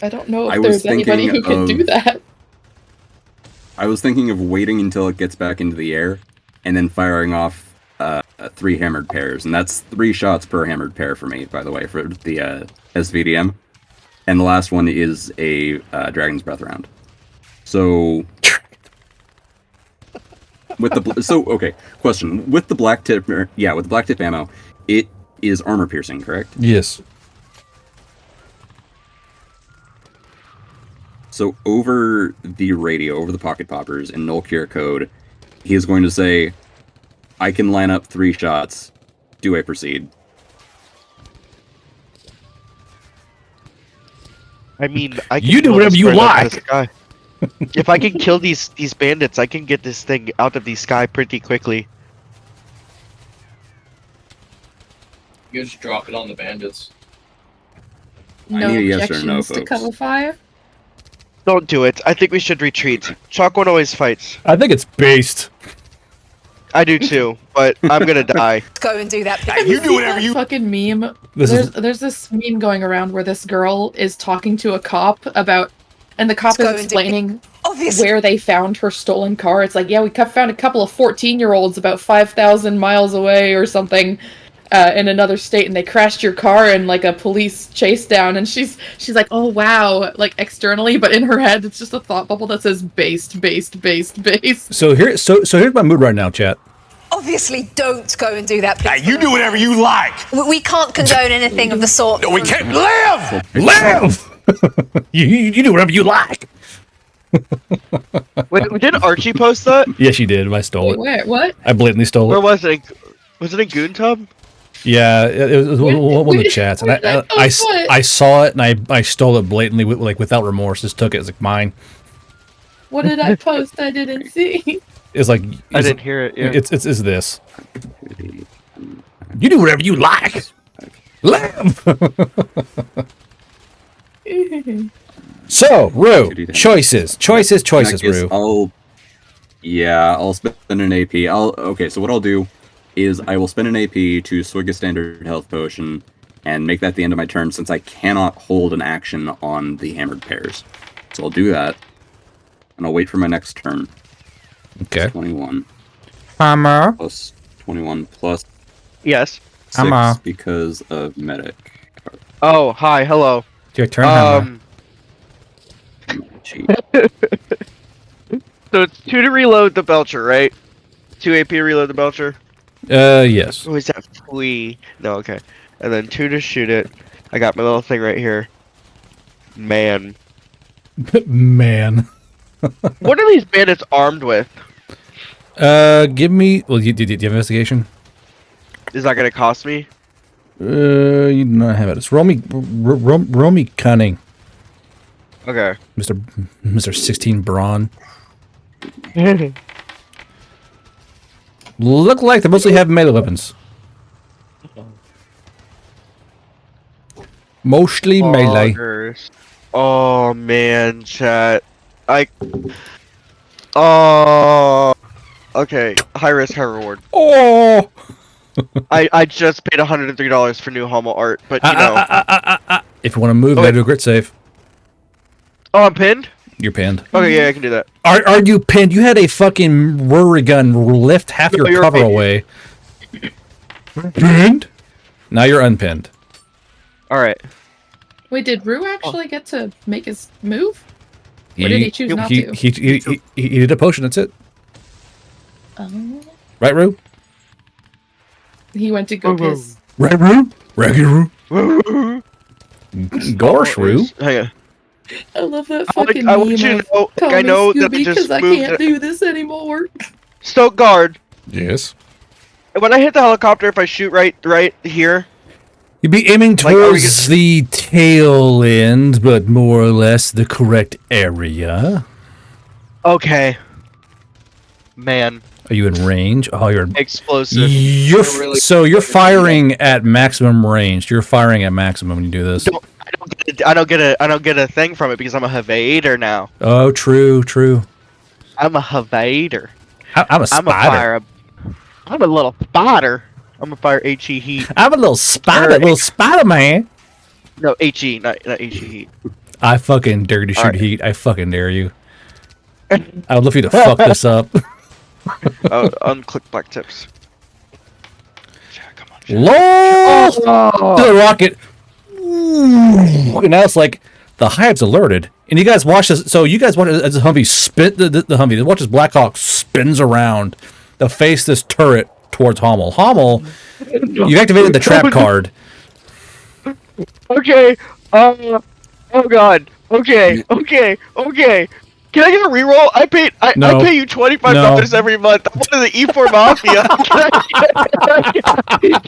I don't know I if was there's anybody who thinking can do of- that. I was thinking of waiting until it gets back into the air, and then firing off 3 hammered pairs, and that's 3 shots per hammered pair for me, by the way, for the SVDM. And the last one is a Dragon's Breath round. So, with the okay, question with the black tip, with the black tip ammo, it is armor piercing, correct? Yes. So over the radio, over the pocket poppers and null cure code, he is going to say, "I can line up 3 shots. Do I proceed?" I mean, I can You do kill whatever this you bird out of like. the sky. If I can kill these bandits, I can get this thing out of the sky pretty quickly. You just drop it on the bandits. I No need a yes or objections no, to folks. cover fire. Don't do it. I think we should retreat. Chalk one always fights. I think it's based. I do too, but I'm gonna die. Go and do that. Have you do whatever you fucking meme. This There's this meme going around where this girl is talking to a cop about, and the cop Let's go is and do it. explaining Obviously. where they found her stolen car. It's like, yeah, we found a couple of 14-year-olds about 5,000 miles away or something, in another state, and they crashed your car in like a police chase down. And she's like, oh wow, like externally, but in her head, it's just a thought bubble that says based. So here's my mood right now, chat. Obviously, don't go and do that. You do whatever you like. We can't condone anything of the sort. We can't live. Live. you do whatever you like. Wait, didn't Archie post that? Yes, you did. I stole it. Where? What? I blatantly stole Where it. was it? Was it in Goontub? Yeah, it was one of the chats, and where did I post what? I saw it and I stole it blatantly, like without remorse. Just took it as like mine. What did I post? I didn't see. It's like I didn't hear it. Yeah. It's this. You do whatever you like. Live. So, Rue, choices, In that case, Rue. I'll spend an AP. Okay, so what I'll do is I will spend an AP to swig a standard health potion and make that the end of my turn, since I cannot hold an action on the hammered pairs. So I'll do that, and I'll wait for my next turn. Okay. 21 Hammer. plus 21 plus Yes. 6 because of medic. Oh, hi, hello. It's your turn, Hammer. Cheat. So it's 2 to reload the Belcher, right? 2 AP reload the Belcher. Yes. Oh, is that free? No, okay. And then 2 to shoot it. I got my little thing right here. Man. Man. What are these bandits armed with? Give me. Well, you did you have investigation? Is that gonna cost me? You do not have it. It's roll me cunning, Okay. Mr. 16 Brawn. Look like they mostly have melee weapons. Mostly melee. Augers. Oh man, chat. Oh. Okay. High risk, high reward. Oh. I just paid $103 for new Homo art, but you know. If you want to move, you gotta do a grit save. Oh, I'm pinned. You're pinned. Okay, yeah, I can do that. Are you pinned? You had a fucking rotary gun lift half No, your you're cover pinned. away. Pinned? Now you're unpinned. All right. Wait, did Rue actually get to make his move? Or did he choose not to? He did a potion, that's it. Oh. Right, Rue? He went to go piss. Right, Rue? Raggedy Rue? Gosh, Rue. Hang on. I love that I want- fucking I want meme you to of know, "Call I me know that I Scooby just 'cause I moved can't it. do this anymore." Stoke guard. Yes. When I hit the helicopter, if I shoot right here, You'd be aiming Like, are we towards the tail end, but more or less the correct area. okay. Man, Are you in range? Oh, you're in... explosive. You're firing at maximum range. You're firing at maximum when you do this. I don't get a thing from it because I'm a evader now. Oh, true. I'm a evader. I'm a I'm a spider. fire. I'm a little spotter. I'm a fire HE heat. I'm a little spider, Alright. little Spider Man. No, HE, not HE heat. I fucking dare you to shoot Alright. heat. I fucking dare you. I would love for you to fuck this up. Oh, unclick black tips. Jack, come on. Jack. LOL! To the rocket. Ooh. And now it's like the hive's alerted. And you guys watch this. So you guys watch as the Humvee spin the Humvee. Watch as Blackhawk spins around to face this turret towards Hummel. Hummel, you activated the trap card. Okay. Oh god. Okay. Can I get a reroll? I No. pay you $25 No. every month. I'm one of the E4 Mafia.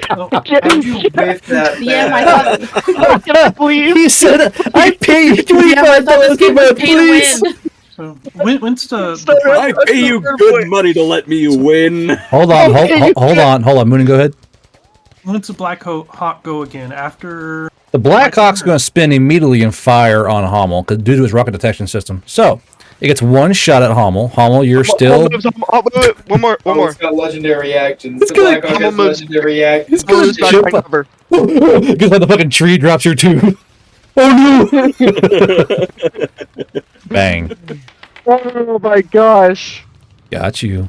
How'd you whiff that Yeah, my bad? thought. Can I please? He said, "I pay you Yeah, I thought this $25 game per was month, pay to please." win. So when's the I pay you good money to let me win. Hold on, hold on. Moonin, go ahead. when's the Black Hawk go again? After The Blackhawk's going to spin immediately and fire on Hummel due to his rocket detection system. So it gets one shot at Hummel. Hummel, you're still. Wait, one more. It's got legendary actions. It's The gonna- Blackhawk has moves. legendary actions. gonna Lose back jump my up. cover. Because like the fucking tree drops your tube. Oh no! Bang. Oh my gosh. Got you.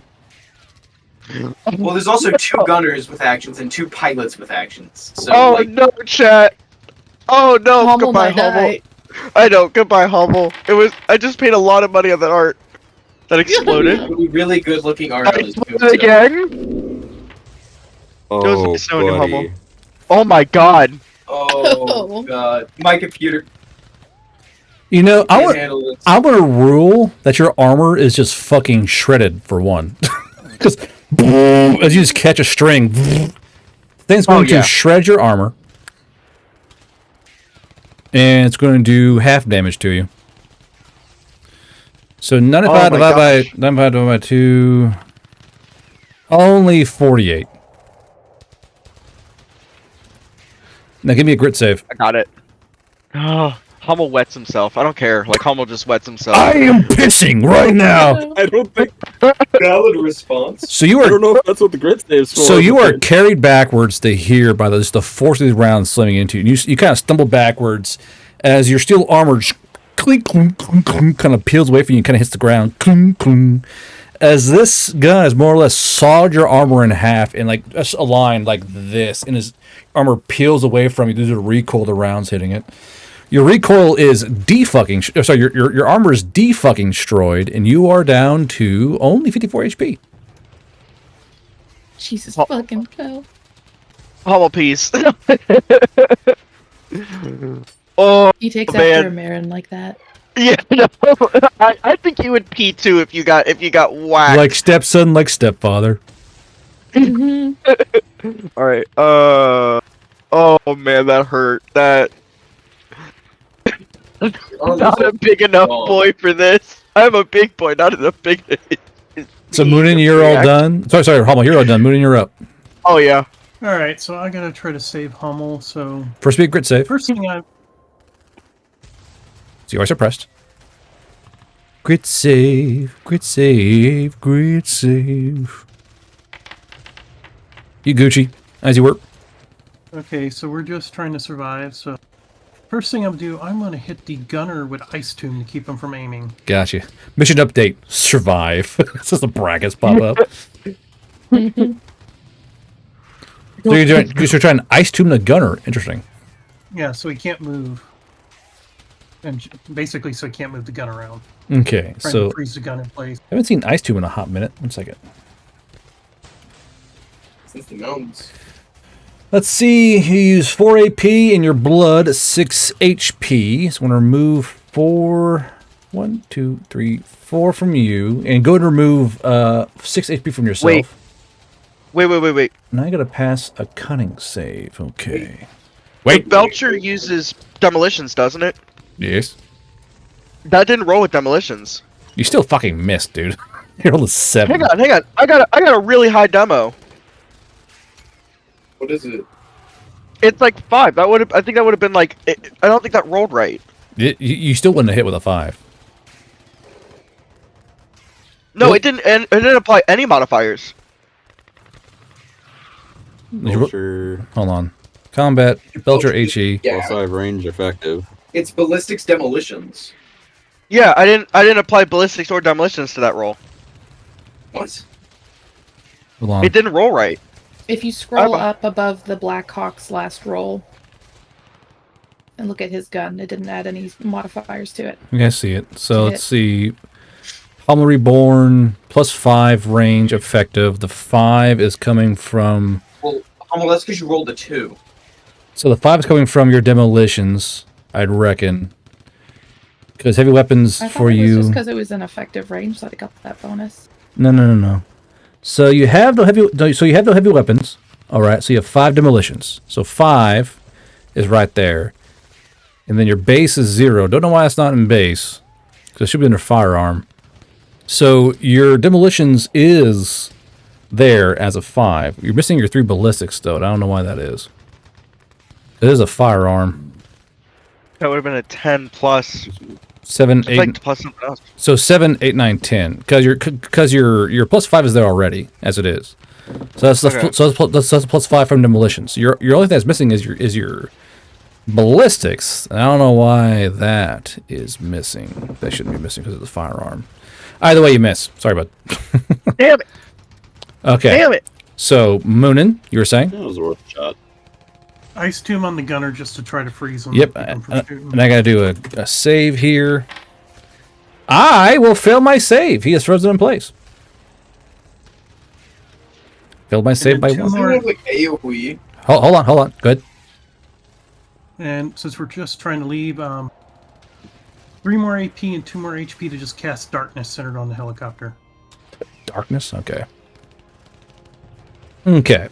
Well, there's also 2 gunners with actions and 2 pilots with actions. So, Oh like, no, chat. Oh no, Hummel goodbye might die. Hummel. I know, goodbye Hummel. I just paid a lot of money on that art. That exploded. really good looking art I on this exploded movie. again. Oh, nice knowing you, buddy. Hummel. Oh my god. Oh god, my computer You know, can't handle this. I'm gonna rule that your armor is just fucking shredded for one, because as you just catch a string, thing's going yeah. to shred your armor, and it's going to do half damage to you. So 95 Oh my divided by 2, only 48. Now give me a grit save. I got it. Oh, Hummel wets himself. I don't care. Like Hummel just wets himself. I am pissing right now. I don't think. Valid response. So you I are don't know if that's what the grit saves for. So you are but- carried backwards to here by just the force of these rounds slamming into you. And you kind of stumble backwards as your steel armor just clink, clink, clink, clink, kind of peels away from you and kind of hits the ground. Clink, clink. As this gun has more or less sawed your armor in half and like just aligned like this, and his armor peels away from you due to the recoil of the rounds hitting it. Your recoil is your armor is de-fucking destroyed, and you are down to only 54 HP. Jesus fucking hell. Hummel piece. Oh He takes man. after a Marin like that. yeah, no. I think you would pee too if you got whacked. Like stepson, like stepfather. Mhm. All right. Oh man, that hurt. That. I'm not a big enough boy for this. I'm a big boy, not enough big. So Moonin, you're all done. Sorry, Hummel, you're all done. Moonin, you're up. Oh yeah. all right, so I gotta try to save Hummel. So First be a grit save. first thing I So you are suppressed. Grit save, grit save, grit save. You Gucci, as you work. okay, so we're just trying to survive. So First thing I'm do, I'm gonna hit the gunner with Ice Tomb to keep him from aiming. Gotcha. Mission update. Survive. It's just the brackets pop up. So you're trying to ice tomb the gunner. Interesting. Yeah, so he can't move. And basically, so he can't move the gun around. Okay, Trying so to freeze the gun in place. I haven't seen ice tomb in a hot minute. 1 second. Since the gnomes. Let's see. You use 4 AP in your blood, 6 HP. So I'm going to remove 4, 1, 2, 3, 4 from you, and go and remove 6 HP from yourself. Wait. Now I got to pass a cunning save. Okay. Wait, Belcher uses demolitions, doesn't it? Yes. That didn't roll with demolitions. You still fucking missed, dude. You rolled a 7. Hang on. I got a really high demo. What is it? It's like 5. I think that would have been like. I don't think that rolled right. You still wouldn't have hit with a 5. No, What? it didn't. And it didn't apply any modifiers. Belcher, Hold on. Combat, Belcher HE. plus 5 range effective. It's ballistics demolitions. Yeah, I didn't apply ballistics or demolitions to that roll. What? Hold on. It didn't roll right. If you scroll up above the Blackhawk's last roll and look at his gun, it didn't add any modifiers to it. You guys see it. So let's see. Hummel Reborn, plus 5 range effective. The 5 is coming from... Well, that's because you rolled a 2. So the 5 is coming from your demolitions, I'd reckon. Because heavy weapons I thought for it was you... just because it was an effective range, so I got that bonus. No. So you have no heavy weapons. All right. So you have 5 demolitions. So 5 is right there, and then your base is 0. Don't know why it's not in base, because it should be under firearm. So your demolitions is there as a 5. You're missing your 3 ballistics though. And I don't know why that is. It is a firearm. That would have been a 10 plus. 7, Just 8. like plus something else. So 7, 8, 9, 10. Because your plus 5 is there already as it is. So that's Okay. that's plus 5 from demolitions. Your only thing that's missing is your ballistics. And I don't know why that is missing. That shouldn't be missing because of the firearm. Either way, you miss. Sorry, bud. Damn it! Okay. Damn it! So Moonin, you were saying? That was worth a shot. Ice Tomb on the gunner just to try to freeze him. Yep. keep him from shooting. And I gotta do a save here. I will fail my save. He is frozen in place. Failed my save by then 1. two more- Like AoE. Hold on. Good. And since we're just trying to leave, 3 more AP and 2 more HP to just cast Darkness centered on the helicopter. Darkness? Okay. Okay.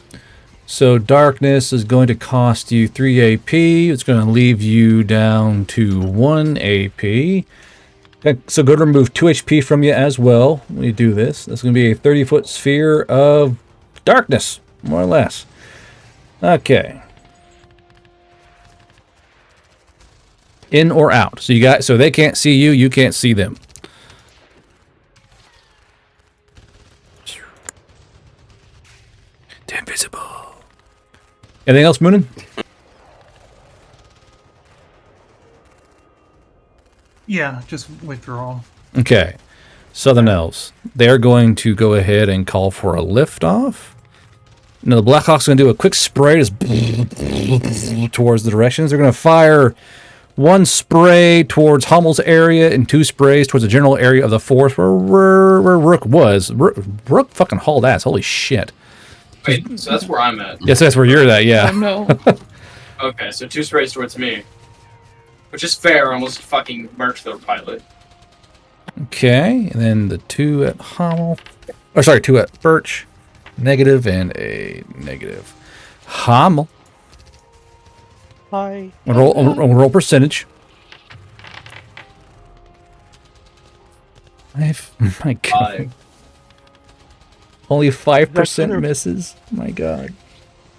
So darkness is going to cost you 3 AP. It's going to leave you down to 1 AP. Okay, so go to remove 2 HP from you as well when you do this. That's going to be a 30-foot sphere of darkness, more or less. Okay. In or out. So they can't see you, you can't see them. Invisible. Anything else, Moonin? Yeah, just withdrawal. Okay. Southern Elves. They're going to go ahead and call for a liftoff. Now the Blackhawks are going to do a quick spray just towards the directions. They're going to fire 1 spray towards Hummel's area and 2 sprays towards the general area of the forest where Rook was. Rook fucking hauled ass. Holy shit. Wait, so that's where I'm at. Yes, that's where you're at, Oh yeah. no. Okay, so 2 sprays towards me. Which is fair, almost fucking murked their pilot. Okay, and then the 2 at Hummel. Or sorry, 2 at Birch. Negative and a negative. Hummel. Hi. Roll percentage. My God. 5. Only 5% misses. My God.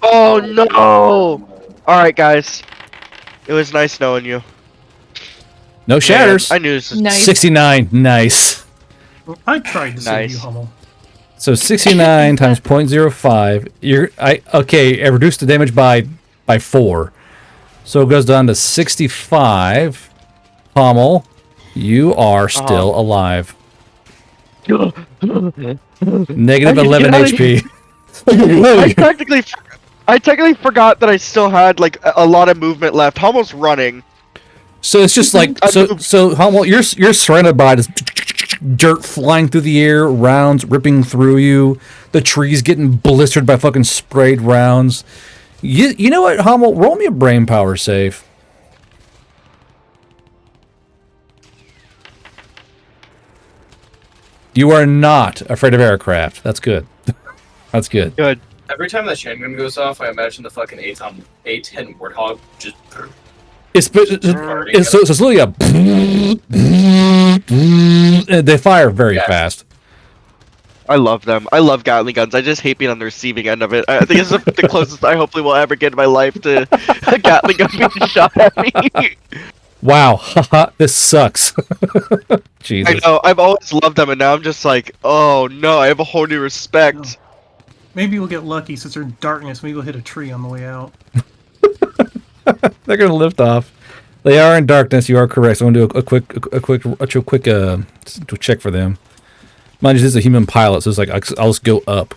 Oh no! Alright, guys. It was nice knowing you. No shatters. Man, I knew this was Nice. 69. Nice. I tried to save you, Nice. Hummel. So 69 times 0.05. I reduced the damage by 4. So it goes down to 65. Pommel, you are still alive. Negative 11 HP. I technically forgot that I still had like a lot of movement left. Almost running. So it's just like so Hummel, you're surrounded by this dirt flying through the air, rounds ripping through you, the trees getting blistered by fucking sprayed rounds. You know what, Hummel? Roll me a brain power save. You are not afraid of aircraft. That's good. That's good. Good. Every time that chain gun goes off, I imagine the fucking A10 Warthog just. It's literally a. They fire very fast. I love them. I love Gatling guns. I just hate being on the receiving end of it. I think it's the closest I hopefully will ever get in my life to a Gatling gun being shot at me. Wow, haha, this sucks. Jesus. I know. I've always loved them, and now I'm just like, oh no, I have a whole new respect. Maybe we'll get lucky since they're in darkness. Maybe we'll hit a tree on the way out. They're gonna lift off. They are in darkness. You are correct. So I'm gonna do a quick check for them. Mind you, this is a human pilot, so it's like I'll just go up.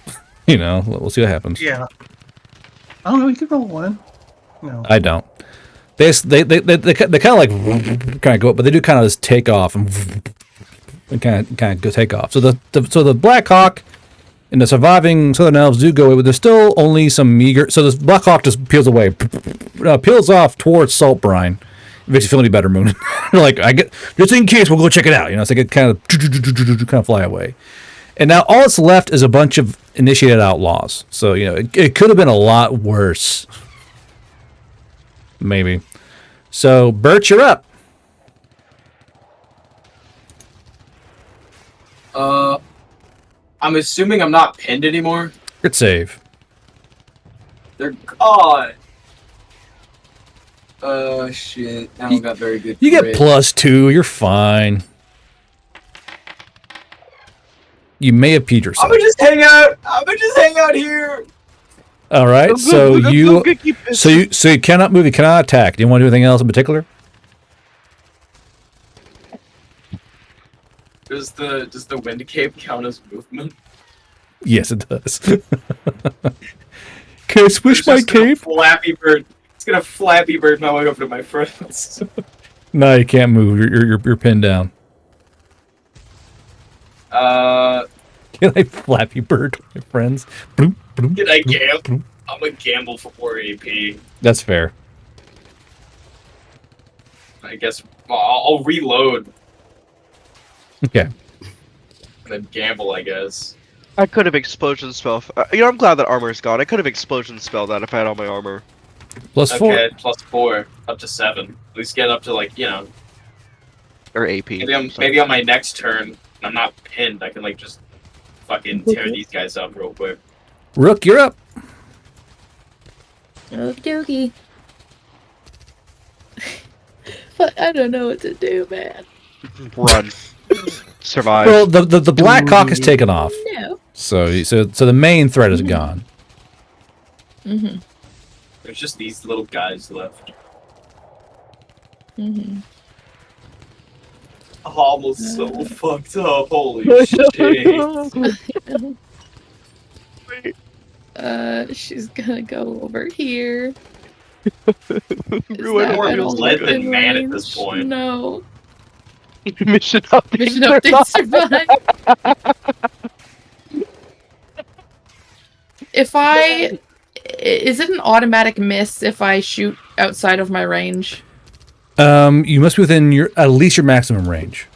You know, we'll see what happens. Yeah. I don't know. You could roll one. No. I don't. They kind of like kind of go up, but they do kind of just take off and kind of go take off. So the Black Hawk and the surviving Southern Elves do go away, but there's still only some meager. So this Black Hawk just peels away, peels off towards Salt Brine. It makes you feel any better, Moon. Like I get just in case we'll go check it out. You know, it's like it kind of fly away. And now all that's left is a bunch of initiated outlaws. So you know it could have been a lot worse. Maybe. So, Bert, you're up. I'm assuming I'm not pinned anymore. Good save. They're gone. Shit. I don't got very good. You get grit. +2. You're fine. You may have peed yourself. I'm gonna just hang out. I'm gonna just hang out here. All right. So you cannot move. You cannot attack. Do you want to do anything else in particular? Does the wind cape count as movement? Yes, it does. Can I swish my cape? Flappy Bird. It's gonna Flappy Bird my way over to my friends. No, you can't move. You're pinned down. Can I Flappy Bird my friends? Bloop, bloop, Can I bloop, gamble? bloop. I'm gonna gamble for 4 AP. That's fair. I guess I'll reload Okay. and then gamble. I guess. I could have explosion spell. I'm glad that armor is gone. I could have explosion spell that if I had all my armor. +4. Okay, +4 up to 7. At least get up to like Or AP. Maybe on my next turn, I'm not pinned. I can like just fucking tear these guys up real quick. Rook, you're up. Okie dokie. But I don't know what to do, man. Run. Survive. Well, the Black Hawk is taken off. No. So the main threat is gone. Mm-hmm. There's just these little guys left. Mm-hmm. Almost so fucked up. Holy shit. She's gonna go over here. Ruin more led than man at this point. No. Mission update. Mission update survive. Is it an automatic miss if I shoot outside of my range? You must be within at least your maximum range.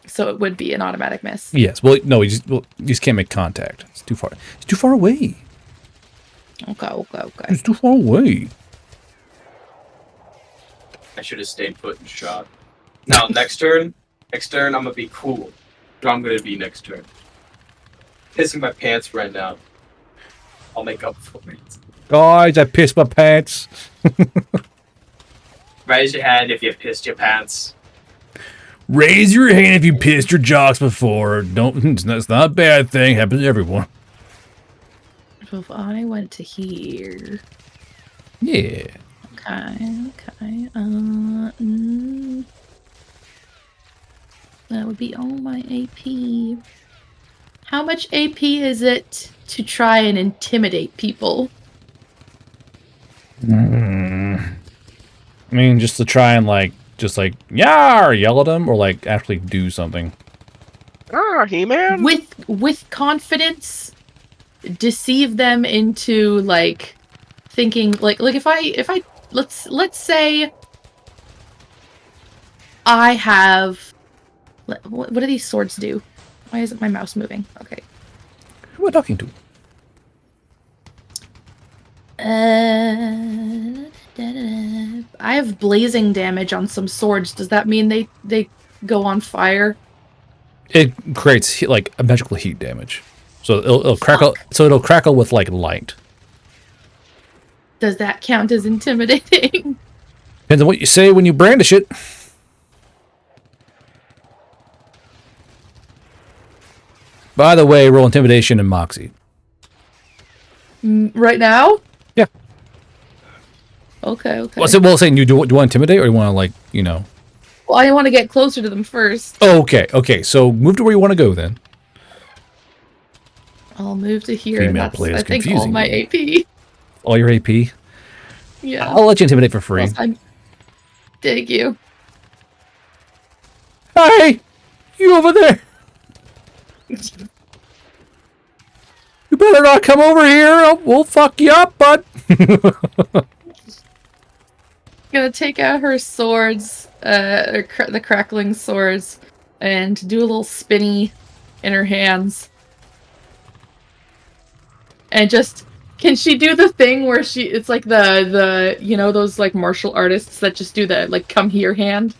So it would be an automatic miss. Yes. Well, no, you just can't make contact. It's too far. It's too far away. Okay. It's too far away. I should have stayed put and shot. Now, next turn, I'm gonna be cool. I'm gonna be next turn. Pissing my pants right now. I'll make up for it. Guys, I pissed my pants. Raise your hand if you pissed your pants. Raise your hand if you pissed your jocks before. It's not a bad thing. Happens to everyone. So if I went to here. Yeah. Okay. That would be all my AP. How much AP is it to try and intimidate people? I mean, just to try and yeah, or yell at them, or like actually do something. He-Man. With confidence, deceive them into like thinking like if I let's say I have what do these swords do? Why isn't my mouse moving? Okay. Who am I talking to? I have blazing damage on some swords. Does that mean they go on fire? It creates like a magical heat damage, so it'll crackle. So it'll crackle with like light. Does that count as intimidating? Depends on what you say when you brandish it. By the way, roll intimidation and moxie. Right now? Yeah. Okay. Well, saying you do you want to intimidate, or you want to Well, I want to get closer to them first. Oh, okay. So move to where you want to go then. I'll move to here. Female That's, players I think all confusing my me. AP. All your AP. Yeah. I'll let you intimidate for free. Thank you. Hey, you over there? You better not come over here. We'll fuck you up, bud. Gonna take out her swords, the crackling swords, and do a little spinny in her hands. And just, can she do the thing where it's like the those like martial artists that just do the like come here hand?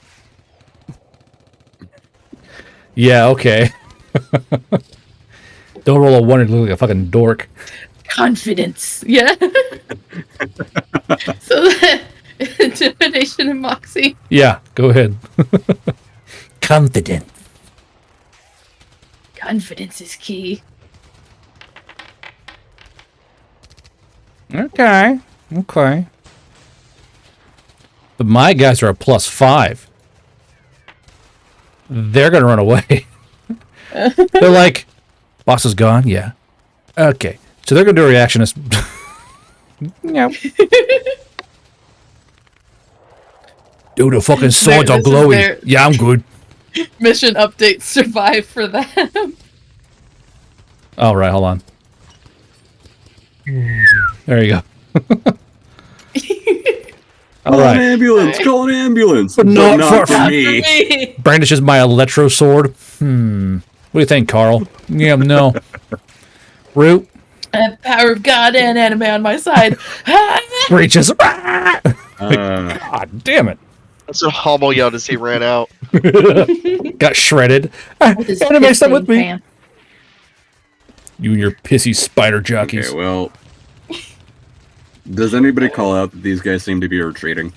Yeah, okay. Don't roll a 1 and look like a fucking dork. Confidence, yeah. So that intimidation and moxie. Yeah, go ahead. Confident. Confidence is key. Okay. But my guys are a +5. They're gonna run away. They're like, boss is gone? Yeah. Okay. So they're gonna do a reactionist. Yeah. Dude, the fucking swords are glowy. Yeah, I'm good. Mission update survive for them. All right, hold on. There you go. All right. Ambulance! Call an ambulance! But not for for me! Brandishes my electro sword. What do you think, Carl? Yeah, no. Root. I have the power of God and anime on my side. Reaches. God damn it. That's what Hummel yelled as he ran out. Got shredded. Anime, stay with me. You and your pissy spider jockeys. Okay, well... Does anybody call out that these guys seem to be retreating?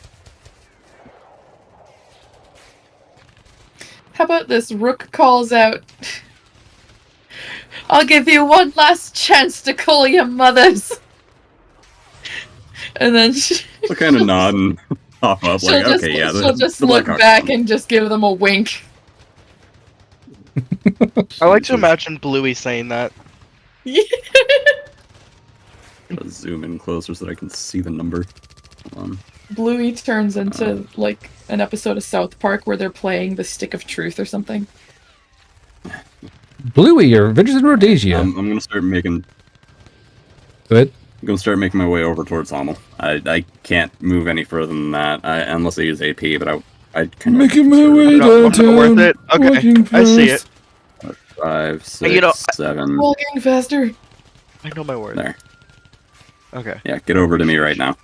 How about this? Rook calls out, I'll give you one last chance to call your mothers. And then I'll kind of nod and pop up like, okay, yeah. She'll just look back and just give them a wink. I like to imagine Bluey saying that. I'll zoom in closer so that I can see the number. Hold on. Bluey turns into like an episode of South Park where they're playing the Stick of Truth or something. Bluey, your Adventures in Rhodesia. I'm gonna start making... Good. I'm gonna start making my way over towards Hummel. I can't move any further than that, unless I use AP, but I kind of... Making my way downtown. Worth it? Okay, I see it. 5, 6, 7... Roll getting faster. I know my word. There. Okay. Yeah, get over to me right now.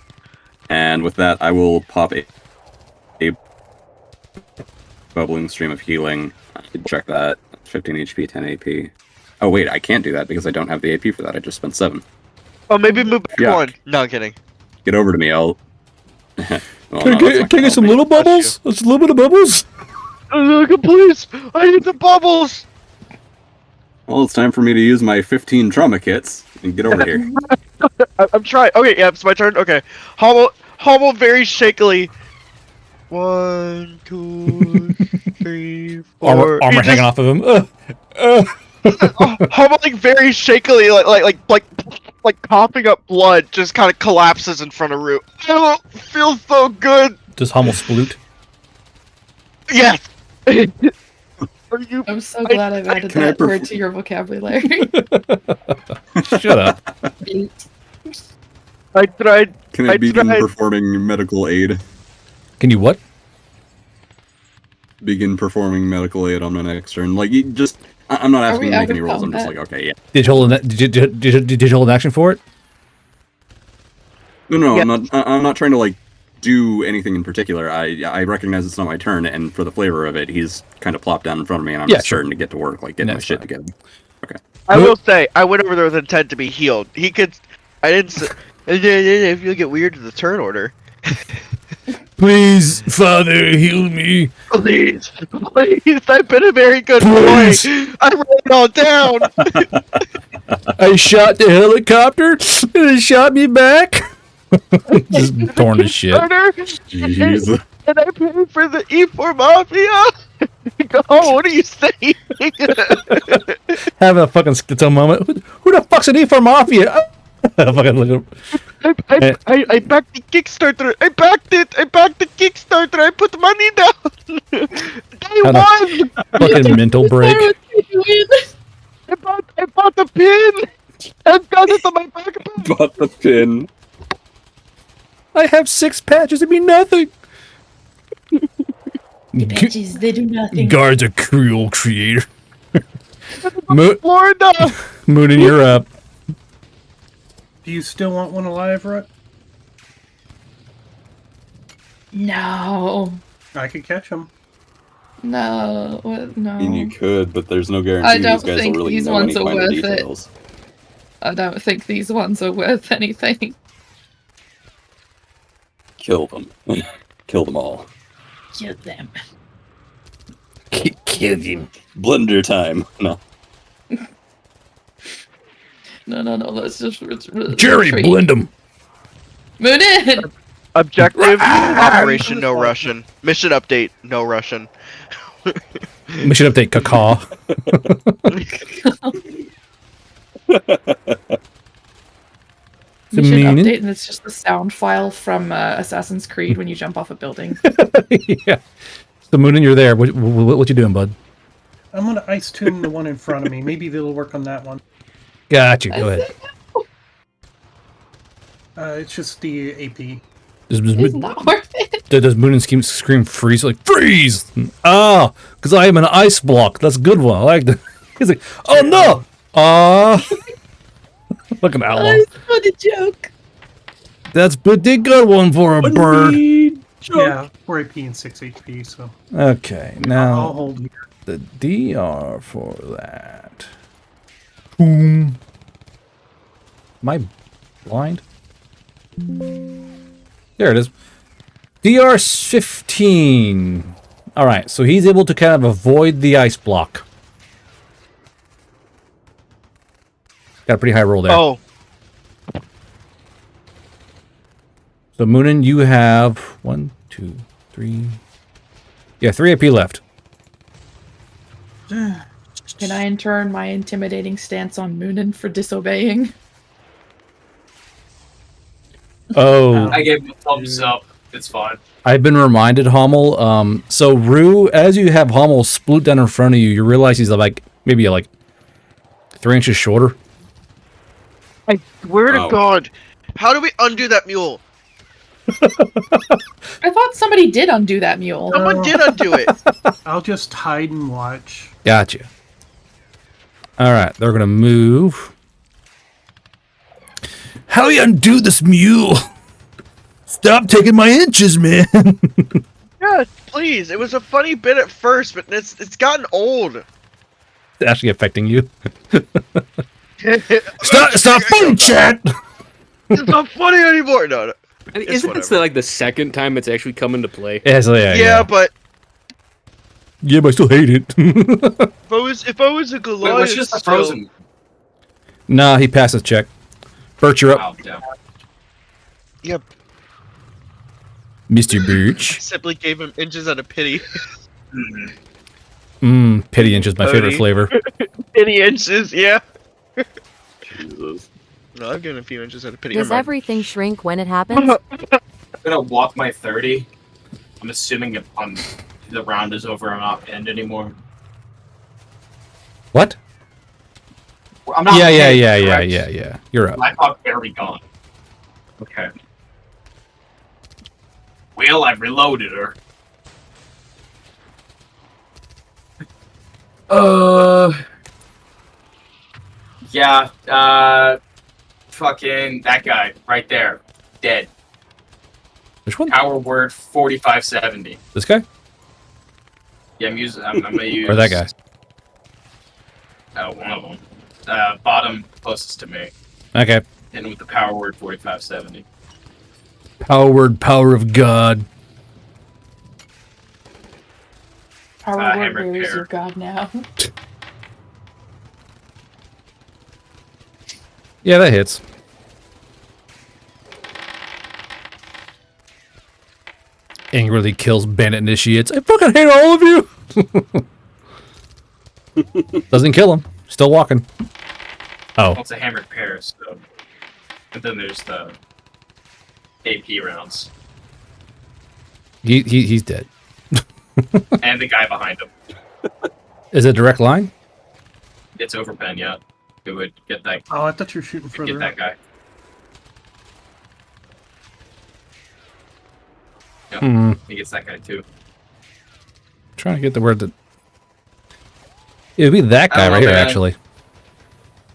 And with that, I will pop a bubbling stream of healing. Check that. 15 HP, 10 AP. Oh wait, I can't do that because I don't have the AP for that. I just spent 7. Oh, maybe move back Yeah. 1. No, I'm kidding. Get over to me, I'll... Can I get some little bubbles? Just a little bit of bubbles? Please! I need the bubbles! Well, it's time for me to use my 15 trauma kits and get over here. I'm trying. Okay, yeah, it's my turn. Okay. Hummel Hummel very shakily. 1, 2, 3, 4. Armor hanging off of him. Hummel like very shakily, like coughing up blood, just kind of collapses in front of Rue. I don't feel so good. Does Hummel sploot? Yes. Are you? I'm so glad I've added that word to your vocabulary. Shut up. I tried. Can I begin performing medical aid? Can you what? Begin performing medical aid on my next turn. Like, you just... I'm not asking you to make any rolls, I'm just like, okay, yeah. Did you hold an action for it? No, yeah. I'm not trying to, like, do anything in particular. I recognize it's not my turn, and for the flavor of it, he's kind of plopped down in front of me, and I'm just starting to get to work, like, getting my shit together. Okay. I will say, I went over there with intent to be healed. He could... I didn't... If you get weird to the turn order. Please, Father, heal me. Please, I've been a very good boy. I wrote it all down. I shot the helicopter, and it shot me back. Just torn to shit. Jeez. And I paid for the E4 Mafia. Oh, what are you saying? Having a fucking schizo moment. Who the fuck's an E4 Mafia? Fucking look at I backed the Kickstarter. I backed it. I backed the Kickstarter. I put money down. Day one. Fucking mental break. I bought the pin. I've got it on my backpack. Bought the pin. I have 6 patches. It mean nothing. Patches, they do nothing. Guard's a cruel creator. Florida. Moonin, you're up. Do you still want one alive, Rook? No. I could catch him. No. No. I mean, you could, but there's no guarantee I don't these guys think will really these know ones any are finer worth details. I don't think these ones are worth anything. Kill them. Kill them all. Kill them. Kill him. Blender time. No. No, let's just Jerry, retreat. blend him. Moonin! Objective, Operation No Russian. Mission update, no Russian. Mission update, caca. Mission update, and it's just the sound file from Assassin's Creed when you jump off a building. Yeah. So Moonin, you're there. What you doing, bud? I'm gonna ice tune the one in front of me. Maybe they'll work on that one. Gotcha. Go ahead. It's just the AP. It's not worth it. Does Moonin scream freeze? Like, freeze! Ah, because I am an ice block. That's a good one. I like that. He's like, oh no! Ah. Look at Outlaw. It's not a joke. That's pretty good one for a bird. Yeah, 4 AP and 6 HP, so. Okay, I'll now hold here. the DR for that. Boom. Am I blind? There it is. DR 15. Alright, so he's able to kind of avoid the ice block. Got a pretty high roll there. Oh. So Moonin, you have 1, 2, 3. Yeah, 3 AP left. Can I turn my intimidating stance on Moonin for disobeying? Oh. I gave him a thumbs up. It's fine. I've been reminded, Hummel. So Rue, as you have Hummel sploot down in front of you, you realize he's like maybe like 3 inches shorter. I swear to God. How do we undo that mule? I thought somebody did undo that mule. Someone did undo it. I'll just hide and watch. Gotcha. Alright, they're gonna move. How do you undo this mule? Stop taking my inches, man. Yeah, please. It was a funny bit at first, but it's gotten old. It's actually affecting you. Stop funny, chat. It's not funny anymore. No. I mean, isn't this like the second time it's actually come into play? Yeah, but I still hate it. if I was a Goliath, Wait, it's just a frozen. Nah, he passes check. Bert, you're up. Wow, yeah. Yep. Mr. Birch. Simply gave him inches out of pity. Pity inch is my favorite Odie. flavor. Pity inches, yeah. Jesus. No, I've given a few inches out of pity. Does Never mind. everything shrink when it happens? I'm gonna walk my 30. I'm assuming if the round is over, I'm not pinned anymore. What? I'm not pinned, correct? Yeah. You're up. Blackhawk barely gone. Okay. Well, I've reloaded her. Yeah, fucking that guy right there. Dead. Which one? Power word 4570. This guy? Yeah, I'm gonna use... Or that guy? One of them. Bottom closest to me. Okay. And with the power word 4570. Power word, power of God. Power word hammer where is pair. your god now? Yeah, that hits. Angrily kills bandit initiates. I fucking hate all of you! Doesn't kill him. Still walking. Oh. Well, it's a hammered pair, so... And then there's the AP rounds. He's dead. And the guy behind him. Is it a direct line? It's overpen, yeah. It would get that, Oh, I thought you were shooting get further that up. guy. Yep, he gets that guy too. Trying to get the word that... It would be that guy right here, actually.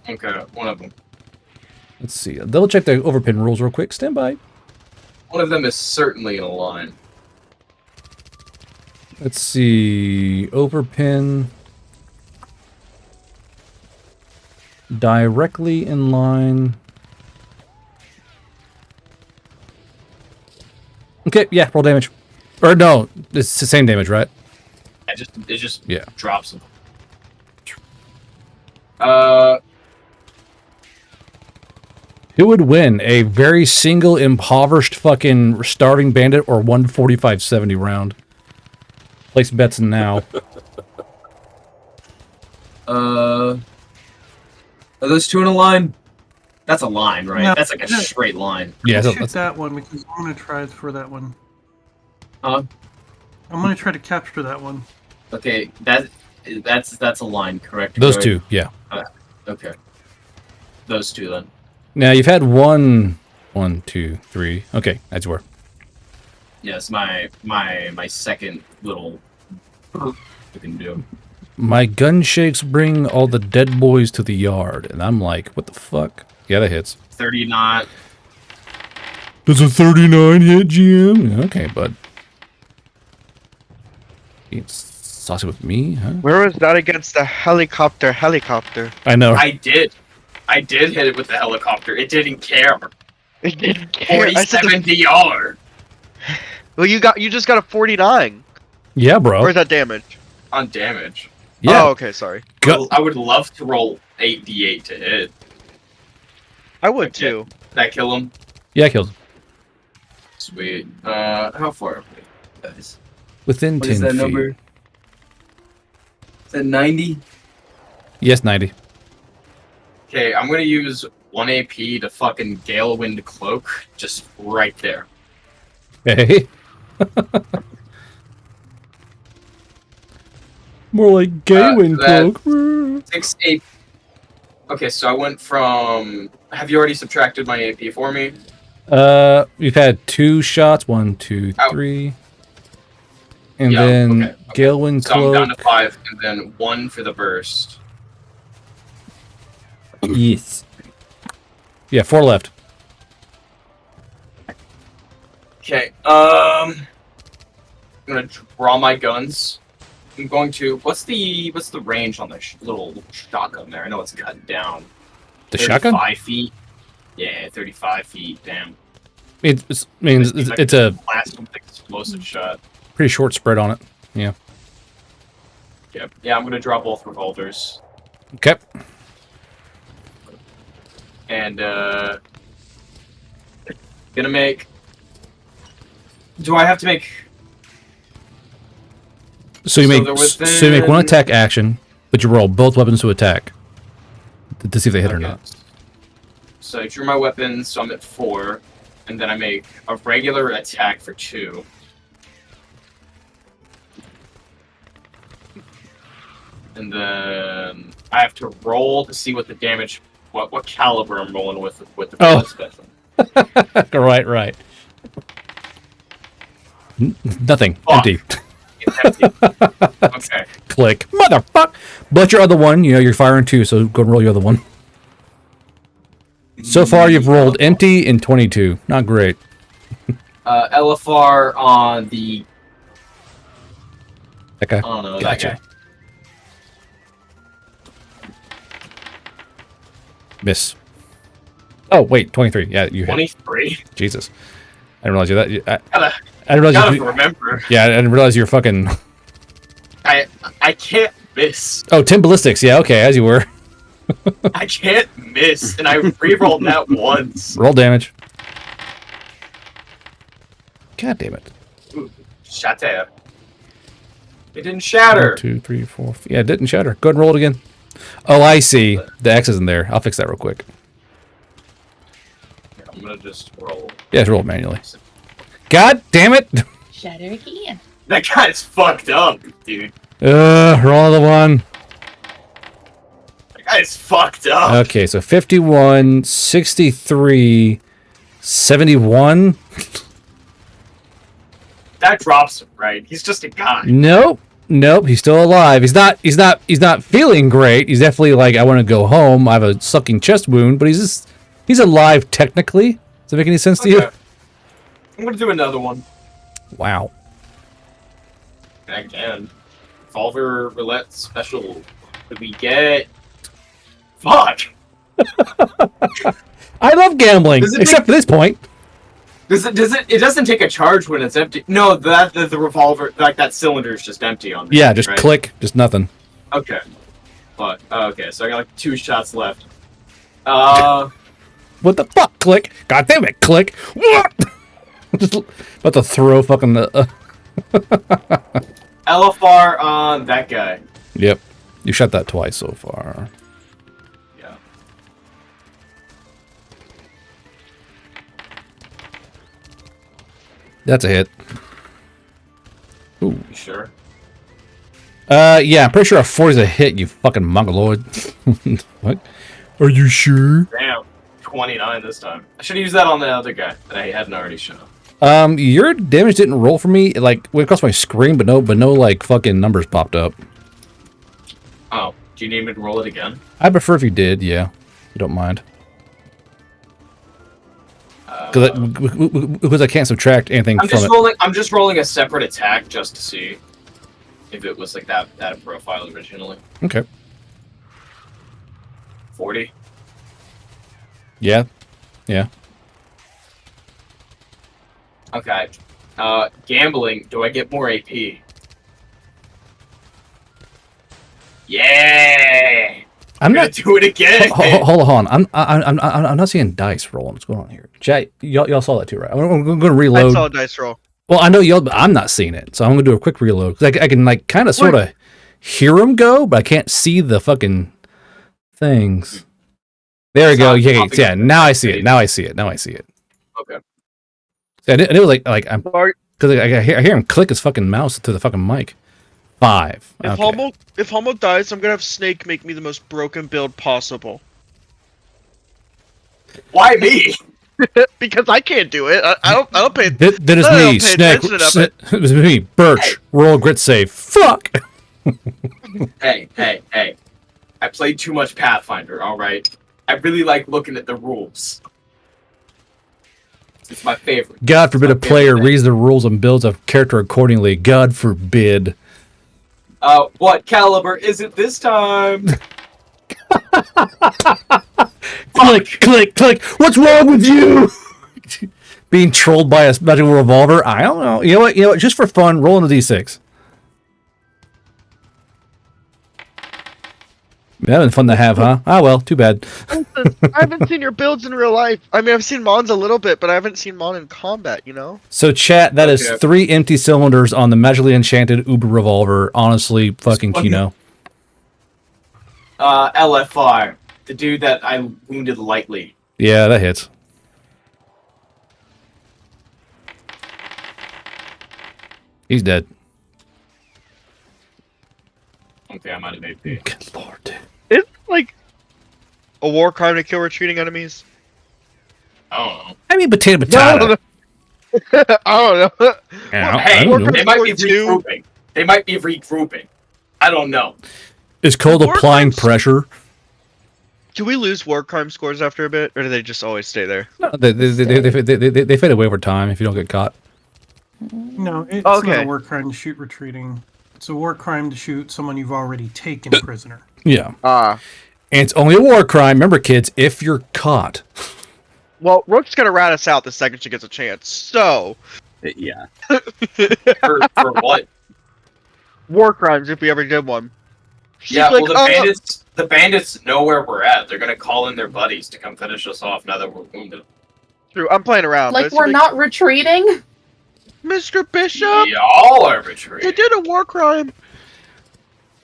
Okay, one of them. Let's see. I'll double check the overpin rules real quick. Stand by. One of them is certainly in a line. Let's see. Overpin. Directly in line. Okay, yeah, roll damage. Or no, it's the same damage, right? It just Yeah. drops them. Who would win? A very single, impoverished fucking starving bandit or 145-70 round? Place bets now. Are those two in a line? That's a line, right? No, That's like a no. straight line. Yeah, Shoot that one because I'm going to try for that one. Huh? I'm going to try to capture that one. Okay, that's a line, correct? Those Correct? two, yeah. Okay. Those two then. Now you've had one, two, three. Okay, that's where. Yes, my second little you can do. My gun shakes bring all the dead boys to the yard, and I'm like, what the fuck? Yeah, that hits. 39. Does a 39 hit, GM? Okay, bud. It's saucy with me, huh? Where was that against the helicopter? I know. I did hit it with the helicopter. It didn't care. It didn't care. I said 47 DR well, you just got a 49. Yeah, bro. Or is that damage? on damage. Yeah. Oh, okay, sorry. Go. I would love to roll 8d8 to hit. I would too. That kill him? Yeah, kills. Sweet. How far are we, guys? Within What 10 is that feet. number? Is that 90? Yes, 90. Okay, I'm gonna use 1 AP to fucking Gale Wind Cloak just right there. Hey. More like gay wind that- cloak. 6 AP. Okay, so I went from... Have you already subtracted my AP for me? We've had 2 shots. 1, 2, 3. And Yeah, then okay. gale wind So I'm down cloak. to 5, and then 1 for the burst. Yes. Yeah, 4 left. Okay, I'm gonna draw my guns. I'm going to... What's the range on the little shotgun there? I know it's cut down. The shotgun? 35 feet? Yeah, 35 feet, damn. It's a Blast with explosive shot. pretty short spread on it. Yeah. Yep. Yeah, I'm gonna draw both revolvers. Okay. And, gonna make Do I have to make? So you So make they're so you make one within- attack action, but you roll both weapons to attack to see if they hit or Okay. not. So I drew my weapons, so I'm at 4, and then I make a regular attack for 2. And then I have to roll to see what the damage, what caliber I'm rolling with the Oh. special. right. Nothing. Fuck. Empty. It's empty. Okay. Click. Motherfuck. But your other one, you're firing 2, so go and roll your other one. So far, you've rolled empty and 22. Not great. LFR on the. Okay. I don't know. Gotcha. That guy. Miss. Oh, wait. 23. Yeah, you hit. 23. Jesus. I didn't realize you that. Gotta, I didn't realize gotta you. remember. Yeah, I didn't realize you were fucking. I can't miss. Oh, 10 ballistics. Yeah, okay, as you were. I can't miss, and I re-rolled that once. Roll damage. God damn it. Ooh, shatter. It didn't shatter. 1, 2, 3, 4. Yeah, it didn't shatter. Go ahead and roll it again. Oh, I see. The X isn't there. I'll fix that real quick. Here, I'm gonna just roll. Yeah, just roll it manually. God damn it. Shatter again. That guy's fucked up, dude. Roll the one. That guy's fucked up. Okay, so 51, 63, 71. That drops him, right? He's just a guy. Nope. He's still alive. He's not feeling great. He's definitely like, I want to go home. I have a sucking chest wound, but he's alive technically. Does that make any sense to you? Okay. I'm gonna do another one. Wow. Again. Revolver roulette special. Did we get? Fuck. I love gambling, Does it except for this point. It doesn't take a charge when it's empty. No, the revolver, like that cylinder is just empty on this. Yeah, just right? click, just nothing. Okay. But okay, so I got like 2 shots left. What the fuck? Click. God damn it, click. What? Just about to throw fucking. LFR on that guy. Yep. You shot that twice so far. Yeah. That's a hit. Ooh. You sure? Yeah, I'm pretty sure a 4 is a hit, you fucking mongoloid. What? Are you sure? Damn. 29 this time. I should have used that on the other guy that I hadn't already shown. Your damage didn't roll for me. It, like, went across my screen, but no, like, fucking numbers popped up. Oh, do you need me to roll it again? I'd prefer if you did, yeah. You don't mind. Because I can't subtract anything I'm from just it. I'm just rolling a separate attack just to see if it was like that profile originally. Okay. 40. Yeah. Yeah. Okay. Gambling. Do I get more AP? Yeah. I'm gonna not. do it again. Hold on. I'm not seeing dice rolling. What's going on here? Chat, y'all saw that too, right? I'm going to reload. I saw a dice roll. Well, I know y'all, but I'm not seeing it, so I'm going to do a quick reload. 'Cause I can like kind of sort of hear them go, but I can't see the fucking things. There we go. Yeah. Now I see it. Now I see it. Okay. I did like I'm because I hear him click his fucking mouse to the fucking mic. 5. Okay. If Homo dies, I'm gonna have Snake make me the most broken build possible. Why me? Because I can't do it. I don't pay. That is I don't me, pay Snake. attention enough. It was me, Birch. Roll grit save. Fuck. Hey. I played too much Pathfinder, alright? I really like looking at the rules. It's my favorite. God forbid a It's my player favorite thing. reads the rules and builds a character accordingly. God forbid. What caliber is it this time? Click. What's wrong with you? Being trolled by a magical revolver? I don't know. You know what? Just for fun, roll in a d6. That was fun to have, huh? Ah, well, too bad. Listen, I haven't seen your builds in real life. I mean, I've seen Mons a little bit, but I haven't seen Mon in combat, you know? So, chat, that is Okay. 3 empty cylinders on the magically enchanted Uber revolver. Honestly, fucking Kino. LFR, the dude that I wounded lightly. Yeah, that hits. He's dead. Okay, I'm out of AP. Good lord, dude. It's like a war crime to kill retreating enemies. I don't know. I mean, potato, potato. I don't know. Yeah, I Hey, don't know. they might be Two. regrouping. They might be regrouping. I don't know. It's called War applying crimes- pressure. Do we lose war crime scores after a bit, or do they just always stay there? No, they fade away over time if you don't get caught. No, it's Okay. not a war crime to shoot retreating. It's a war crime to shoot someone you've already taken prisoner. Yeah. Ah. And it's only a war crime. Remember, kids, if you're caught. Well, Rook's gonna rat us out the second she gets a chance. So, Yeah. For what? war crimes if we ever did one. She's Yeah, like, well, the bandits know where we're at. They're gonna call in their buddies to come finish us off now that we're wounded. True, I'm playing around. but Like it's we're not retreating. Mr. Bishop. Y'all are They retreating. did a war crime.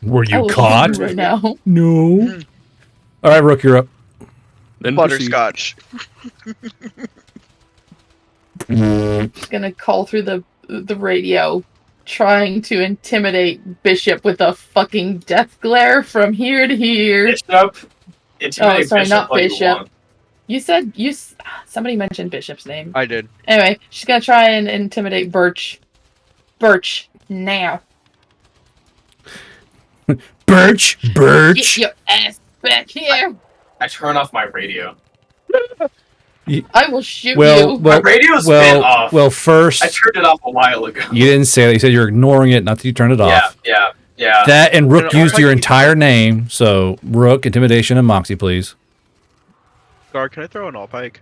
Were I you will shoot caught? you right now. No. All right, Rook, you're up. Then proceed. Butterscotch. Gonna call through the radio, trying to intimidate Bishop with a fucking death glare from here to here. Bishop. Intimidate sorry, Bishop not all you Bishop. want. You said somebody mentioned Bishop's name. I did. Anyway, she's gonna try and intimidate Birch. Birch, now. Birch, Get Birch. your ass back here. I turn off my radio. I will shoot Well, you. My radio's been off. well, first, I turned it off a while ago. you didn't say that. You said you're ignoring it, not that you turned it off. Yeah. That and Rook No, used your entire name. So, Rook, Intimidation, and Moxie, please. Gar, can I throw an all pike?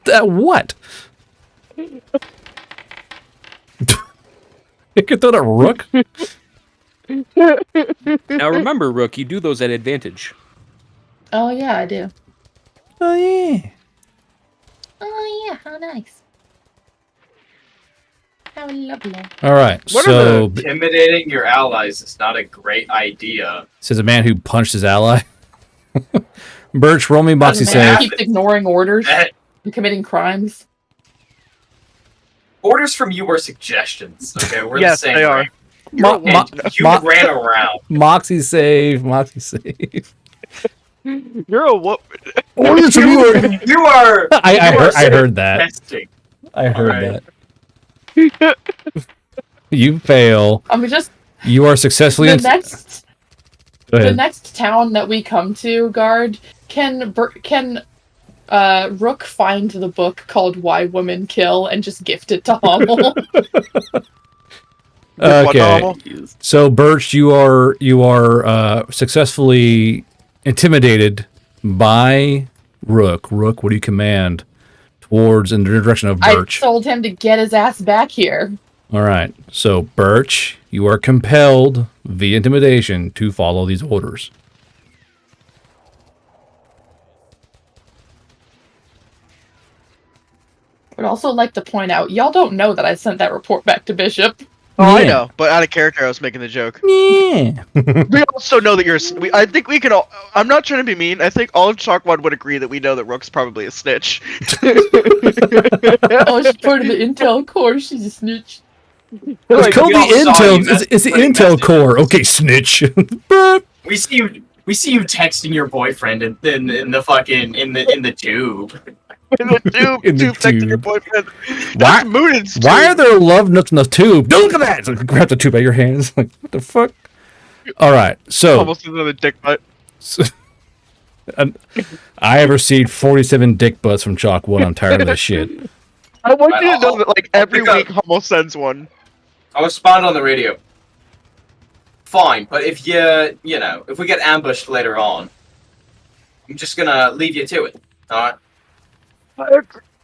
That what? You could throw that Rook? Now remember, Rook, you do those at advantage. Oh yeah, I do. Oh, yeah. Oh yeah, how nice. How lovely. All right, What so Intimidating your allies is not a great idea. says a man who punched his ally. Birch, roll me Moxie Doesn't matter, save. keeps ignoring orders That- and committing crimes. Orders from you are suggestions. Okay, we're Yes, the same. they are. rank. Mo- And Mo- you Mo- ran around. Moxie save. Moxie save. You're a what? Orders from you are. You are. I heard that. Testing. I heard Alright. that. You fail. I mean, just You are successfully. the in- next Go the ahead. next town that we come to, guard, can Rook find the book called Why Women Kill and just gift it to Hummel? What Okay. novel? So Birch, you are successfully intimidated by Rook. Rook, what do you command towards in the direction of I Birch? told him to get his ass back here. All right. So Birch, you are compelled via intimidation to follow these orders. I'd also like to point out, y'all don't know that I sent that report back to Bishop. Oh, I Yeah. know, but out of character, I was making the joke. Yeah. We also know that you're. I think we can all. I'm not trying to be mean. I think all of Chalkwad would agree that we know that Rook's probably a snitch. Oh, she's part of the Intel Corps. She's a snitch. It's Like, called we the all saw you Intel. It's the putting Intel messages. Core. Okay, snitch. Burp. We see you texting your boyfriend in the fucking in the tube. In the tube, In the tube texting your tube. boyfriend. Why- That's Moonen's Why are tube. there love notes in the tube? Don't look at that. So grab the tube out of your hands. Like, what the fuck? All right. So, Almost another dick butt. I have received 47 dick butts from Chalk One. I'm tired of this shit. I want you to know I'll- that like every pick up- week Hummel sends one. I'll respond on the radio. Fine, but if if we get ambushed later on, I'm just gonna leave you to it. Alright?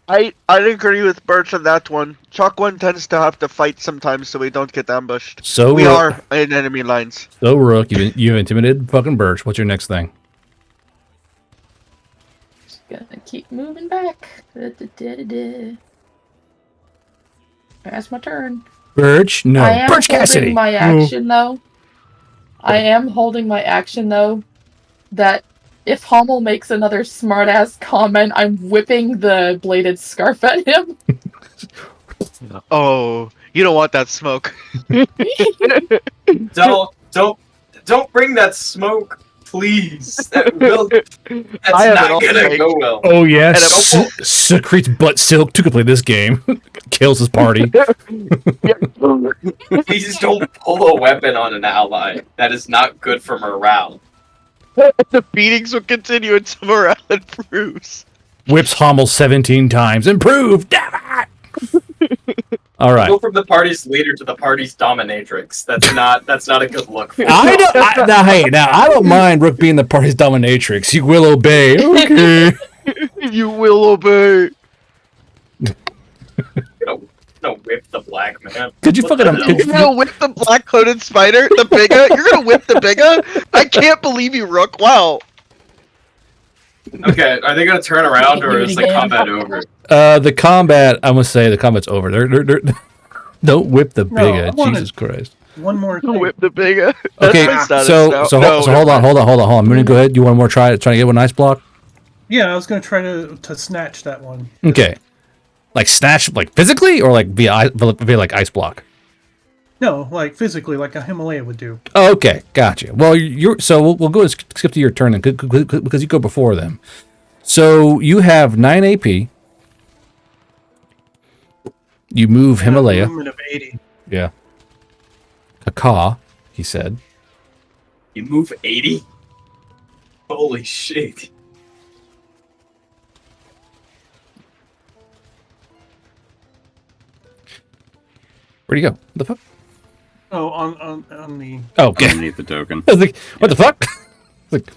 I'd agree with Birch on that one. Chalk one tends to have to fight sometimes so we don't get ambushed. So We are in enemy lines. So Rook, you intimidated fucking Birch. What's your next thing? Just gonna keep moving back. That's my turn. Birch? No. I am Birch Cassidy! holding my action though. I am holding my action though. That if Hummel makes another smartass comment, I'm whipping the bladed scarf at him. Oh, you don't want that smoke. Don't bring that smoke, please. That's I have it not all gonna fake. go well. Oh yeah, And secretes butt silk to complete this game. Kills his party. Please don't pull a weapon on an ally. That is not good for morale. The beatings will continue until morale improves. Whips Hummel 17 times. Improved! Damn it! Alright. Go from the party's leader to the party's dominatrix. That's not a good look for I don't mind Rook being the party's dominatrix. You will obey. Okay. You will obey. No, whip the black man. Could you What fucking the hell? You're gonna whip the black hooded spider, the bigga? You're gonna whip the bigga? I can't believe you, Rook. Wow. Okay, are they gonna turn around or is the combat over? The combat, I must say, the combat's over. Don't whip the No, bigga. I wanted- Jesus Christ. One more thing. Whip the bigga. Okay, That's my status so now. so, No, so no. hold on. I'm gonna go ahead. You want more try to get one ice block? Yeah, I was gonna try to snatch that one. Okay. Like snatch, like physically, or like via like ice block? No, like physically, like a Himalaya would do. Oh, okay, gotcha. Well, we'll go and skip to your turn then, because you go before them. So you have 9 AP. You move Himalaya. Movement of 80. Yeah. Kaka, he said. You move 80? Holy shit. Where'd he go? What the fuck? Oh, on the. Oh, okay. Underneath the token. I was like, what the fuck? Like,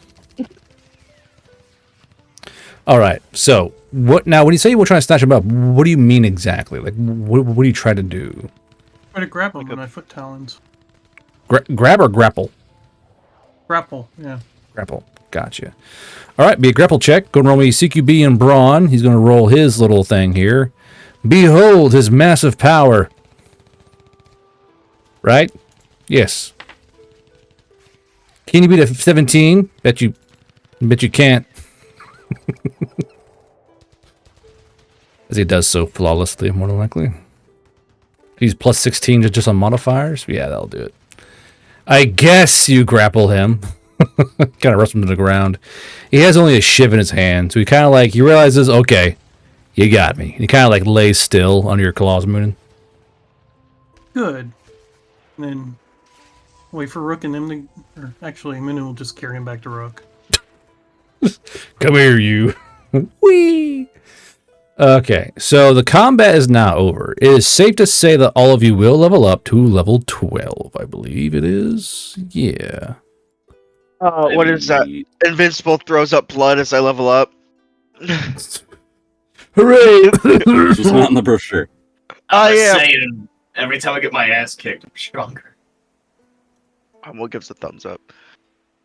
all right. So, what now? When you say you were trying to snatch him up, what do you mean exactly? Like, what do you try to do? Try to grab him with my foot talons. Grab or grapple? Grapple, yeah. Grapple. Gotcha. All right. Be a grapple check. Go and roll me CQB and Brawn. He's going to roll his little thing here. Behold his massive power. Right? Yes. Can you beat a 17? Bet you can't. As he does so flawlessly, more than likely. He's plus 16 just on modifiers? Yeah, that'll do it. I guess you grapple him. Kind of wrestle him to the ground. He has only a shiv in his hand, so he realizes, okay, you got me. He kind of like lays still under your claws, Moonin. Good. And then wait for Rook and them to. Or actually, Minu will just carry him back to Rook. Come here, you. Whee! Okay, so the combat is now over. It is safe to say that all of you will level up to level 12, I believe it is. Yeah. What is that? Invincible throws up blood as I level up. Hooray! This was not in the brochure. I Just am. saying, every time I get my ass kicked, I'm stronger. What gives a thumbs up?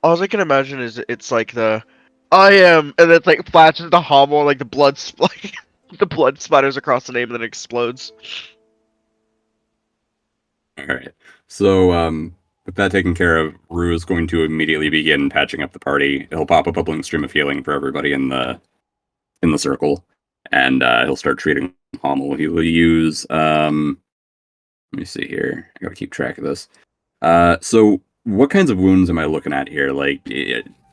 All I can imagine is it's like I am, and it's like flashes the Hummel, like the blood, like the blood splatters across the name, and then explodes. All right. So, with that taken care of, Rue is going to immediately begin patching up the party. He'll pop a bubbling stream of healing for everybody in the circle, and he'll start treating Hummel. He will use. Let me see here. I gotta keep track of this. So, what kinds of wounds am I looking at here? Like,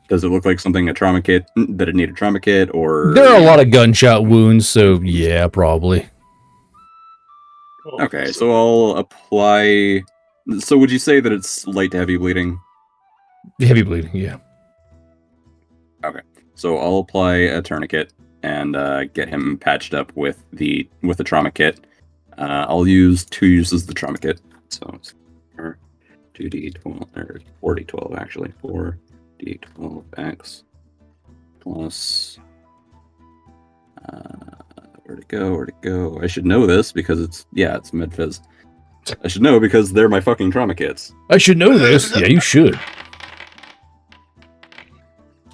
does it look like something a trauma kit that it need a trauma kit, or There are a lot of gunshot wounds, so yeah, probably. Okay, so I'll apply. So would you say that it's light to heavy bleeding? Heavy bleeding, yeah. Okay, so I'll apply a tourniquet and get him patched up with the trauma kit. I'll use 2 uses of the trauma kit, so it's 2d12 or 4d12 actually. 4d12x plus Where'd it go? Where'd it go? I should know this because it's MedFizz. I should know because they're my fucking trauma kits. I should know this. Yeah, you should.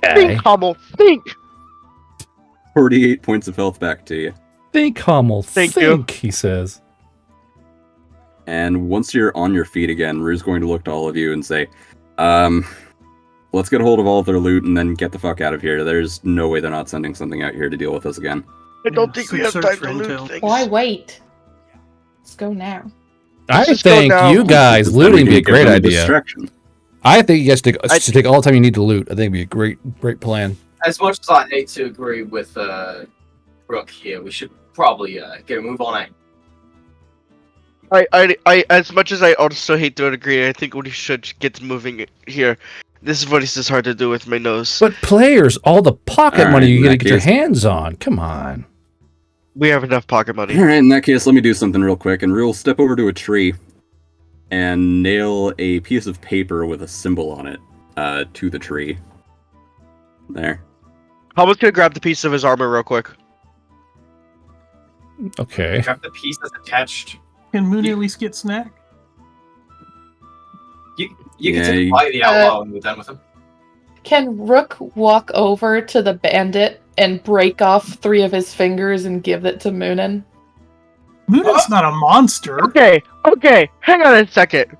Think, Hummel, think! 48 points of health back to you. Think, Hummel. Thank you. He says. And once you're on your feet again, Rue's going to look to all of you and say, let's get a hold of all of their loot and then get the fuck out of here. There's no way they're not sending something out here to deal with us again. I don't think we have search time for to loot intel. things. Why wait? Let's go now. I just go think now. you guys Then we looting would can be a give great them idea. distraction. I think you guys should take all the time you need to loot. I think it'd be a great plan. As much as I hate to agree with Rook here, we should probably get a move on it. I, as much as I also hate to agree, I think we should get moving here. This voice is hard to do with my nose. But players, all the pocket All money right, you in get to that get your case- hands on. Come on. We have enough pocket money. Alright, in that case, let me do something real quick. And Rue will step over to a tree and nail a piece of paper with a symbol on it to the tree. There. Hummel's gonna grab the piece of his armor real quick. Okay. Grab the piece that's attached. Can Moon at least get snack? You Yeah, can take you- by the outlaw when we're done with him. Can Rook walk over to the bandit and break off 3 of his fingers and give it to Moonin? Moon's not a monster. Okay, hang on a second.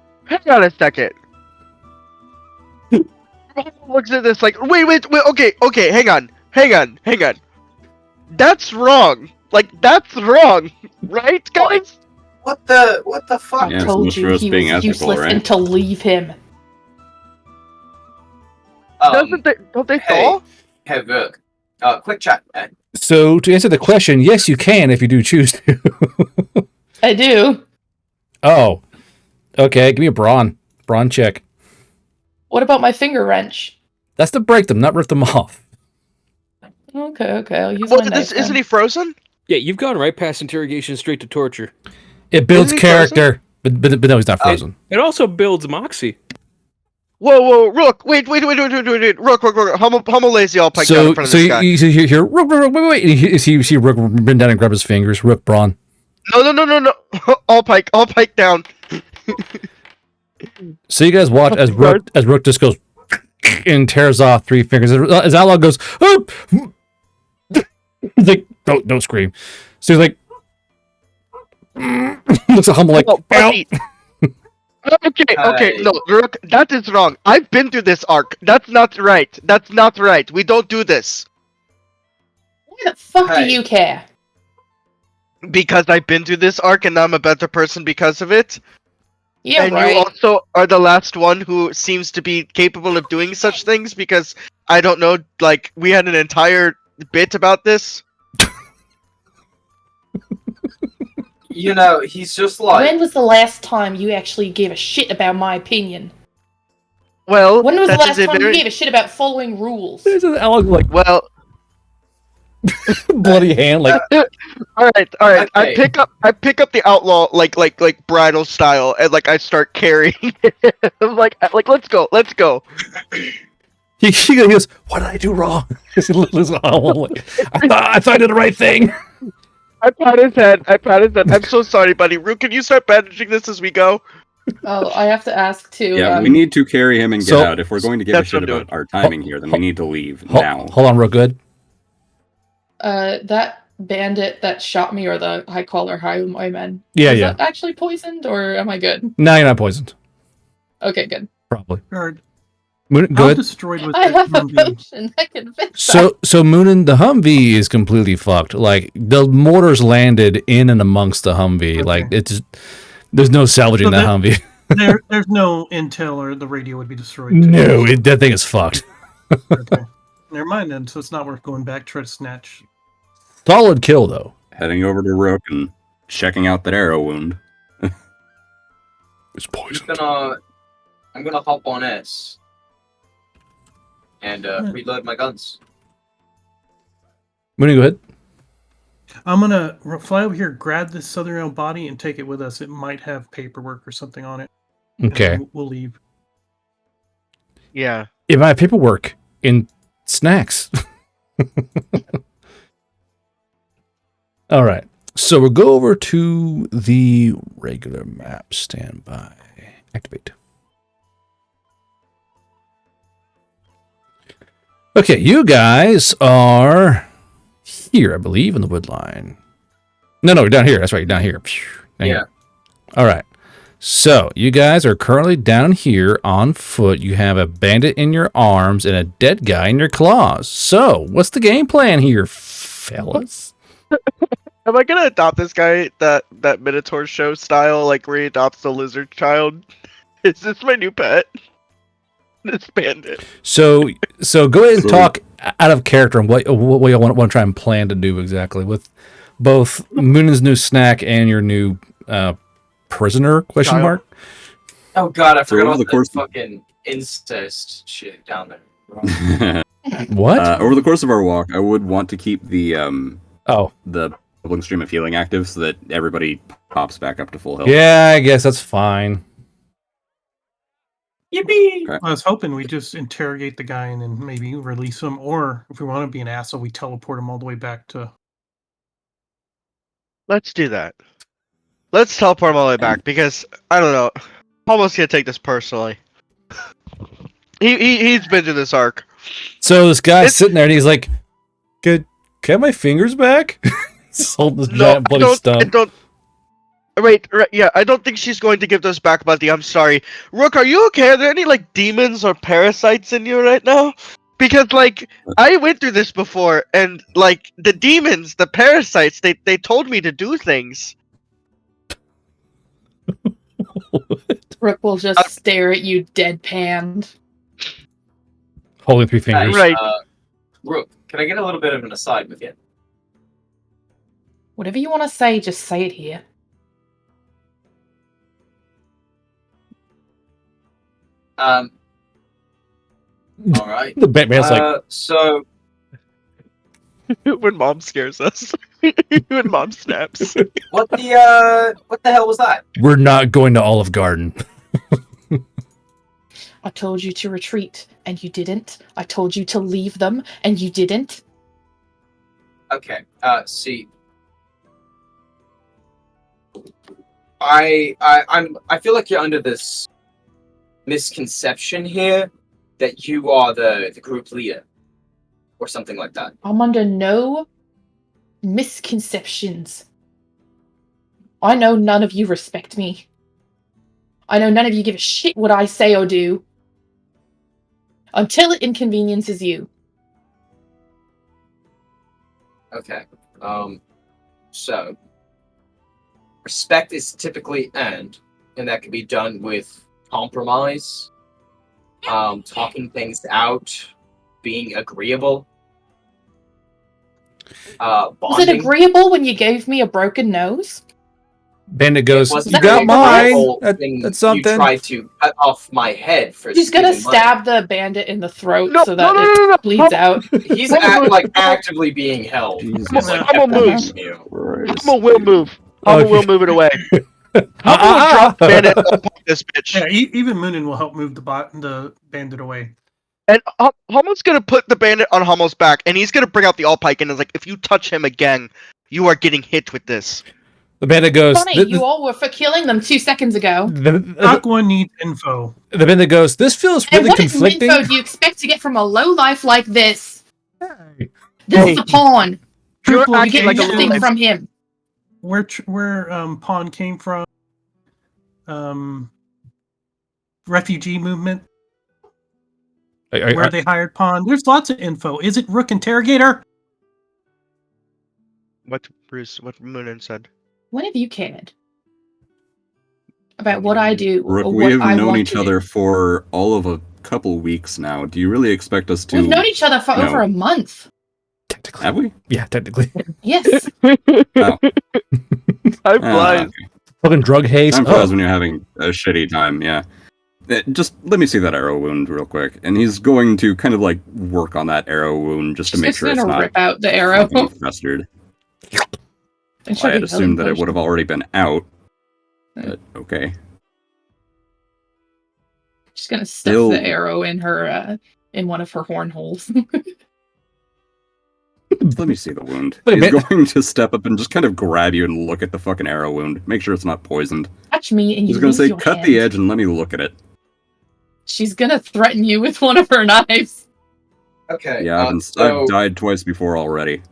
Looks at this like, wait, okay, hang on. That's wrong. That's wrong, right, guys? What the fuck? Yeah, so Told much for you us he being was ethical, useless right? and to leave him. Don't they hey, fall? hey, Rook. Quick chat. So to answer the question, yes, you can if you do choose to. I do. Oh. Okay, give me a brawn check. What about my finger wrench? That's to break them, not rip them off. Okay, I'll use What? my knife Isn't then. he frozen? Yeah, you've gone right past interrogation straight to torture. It builds Isn't he character, but no, he's not frozen. It also builds moxie. Whoa, Rook! Wait! Rook! Hummel lays the all pike down in front of this guy. you hear Rook, wait. You see Rook bend down and grab his fingers. Rook brawn. No! All pike down. So you guys watch as Rook just goes and tears off 3 fingers. As Outlaw goes, oh! He's like, don't scream. So he's like, looks at Hummel like, Oh, ow. buddy. Okay, no, Rook, that is wrong. I've been through this arc. That's not right. We don't do this. Why the fuck Hey. do you care? Because I've been through this arc and I'm a better person because of it. Yeah, and right. you also are the last one who seems to be capable of doing such things because, I don't know, like, we had an entire bit about this. You know, he's just like. When was the last time you actually gave a shit about my opinion? Well, When was the that last is a time very- you gave a shit about following rules? There's an Outlaw like Well, bloody hand, like all right. I Okay. pick up the outlaw like bridal style, and like I start carrying it. I'm like let's go. he goes, what did I do wrong? He looks at Hummel like, I thought I did the right thing. I pat his head. I'm so sorry, buddy. Rook, can you start bandaging this as we go? Oh, I have to ask too. Yeah, we need to carry him and get So- out. If we're going to give a That's shit what I'm about our timing here, then we need to leave Hold now. on, real good. That bandit that shot me, or the high collar highwayman. Yeah, is yeah. that actually poisoned, or am I good? No, you're not poisoned. Okay, good. Probably. Guard. Moon, How good. destroyed was I that have a Humvee? potion that can fix that. So Moonin, the Humvee is completely fucked. Like the mortars landed in and amongst the Humvee. Okay. Like it's there's no salvaging So that Humvee. There's no intel, or the radio would be destroyed. too. No, that thing is fucked. Okay. Never mind then. So it's not worth going back. Try to snatch. Solid kill though. Heading over to Rook and checking out that arrow wound. It's poison. I'm gonna hop on S and reload my guns. Moonin, go ahead. I'm gonna fly over here, grab this southern rail body, and take it with us. It might have paperwork or something on it. and Okay. then we'll leave. Yeah. If I have paperwork in snacks. All right. So we'll go over to the regular map. Stand by. Activate. Okay, you guys are here, I believe, in the wood line. No, you're down here. That's right, you're down here. Down here. All right. So you guys are currently down here on foot. You have a bandit in your arms and a dead guy in your claws. So what's the game plan here, fellas? Am I gonna adopt this guy that Minotaur show style, like where he adopts the lizard child? Is this my new pet? This bandit. So go ahead and So- talk out of character and what you want to try and plan to do exactly with both Moon's new snack and your new prisoner question Child. mark. Oh god, I forgot over about the the course- fucking incest shit down there. What? Over the course of our walk, I would want to keep the Oh, public stream of healing active so that everybody pops back up to full health. yeah, I guess that's fine. Yippee! Okay. I was hoping we just interrogate the guy and then maybe release him, or if we want to be an asshole, we teleport him all the way back to. Let's do that. Let's teleport him all the way back because I don't know. I'm almost gonna take this personally. He's been to this arc. So this guy's It's- sitting there and he's like, "Can I have my fingers back?" He's holding this giant bloody I stump. don't. Right, yeah, I don't think she's going to give those back, buddy. I'm sorry. Rook, are you okay? Are there any, like, demons or parasites in you right now? Because, like, I went through this before, and, like, the demons, the parasites, they told me to do things. Rook will just stare at you deadpanned. Holding three fingers. Right. Rook, can I get a little bit of an aside with you? Whatever you want to say, just say it here. All right. The Batman's like, So When mom scares us. When mom snaps. what the hell was that? "We're not going to Olive Garden." I told you to retreat, and you didn't. I told you to leave them, and you didn't. Okay. See, I feel like you're under this misconception here that you are the group leader or something like that. I'm under no misconceptions. I know none of you respect me. I know none of you give a shit what I say or do. Until it inconveniences you. Okay. So respect is typically earned, and that can be done with compromise, talking things out, being agreeable. Was it Bonding. agreeable when you gave me a broken nose? Bandit goes, Wasn't "You got the mine. whole That's thing something." You tried to cut off my head for He's gonna stealing money. stab the bandit in the throat No, so that no, it no, no, no. bleeds out. He's actively being held. Jesus It's like I'm gonna kept move. from you. Christ. Hama will move. Hama Okay. will move it away. Hama will drop bandit and pop this bitch. Yeah, even Moonin will help move the bandit away. And Hama's gonna put the bandit on Hama's back, and he's gonna bring out the all pike and is like, if you touch him again, you are getting hit with this. The bandit goes, Funny, you all were for killing them 2 seconds ago. Aqua needs info. the bandit goes, "This feels And really what conflicting." info do you expect to get from a low life like this? Hey. This is a pawn. You're Triple acting You get like a location nothing little- from him. where Pawn came from. Refugee movement where they hired Pawn. There's lots of info. Is it Rook Interrogator? What Moonin said. When have you cared about what I do Rook, or we what have I known want each to other do? for all of a couple weeks now. Do you really expect us to? We've known each other for No. over a month. Technically. Have we? Yeah, technically. Yes. Oh. I'm Ah, blind. okay. Fucking drug haze. Time Oh. flies when you're having a shitty time, yeah. Just let me see that arrow wound real quick. And he's going to kind of like work on that arrow wound just to She's make just sure it's gonna not rip out the arrow. fucking festered. And I she'll had be assumed that it healing would have already been out. Hmm. But okay. She's gonna stuff Still- the arrow in her in one of her horn holes. Let me see the wound. Wait a He's minute. going to step up and just kind of grab you and look at the fucking arrow wound. Make sure it's not poisoned. Touch me and you He's going lose to say, your cut hand. the edge and let me look at it. She's gonna threaten you with one of her knives. Okay. Yeah, I've died twice before already.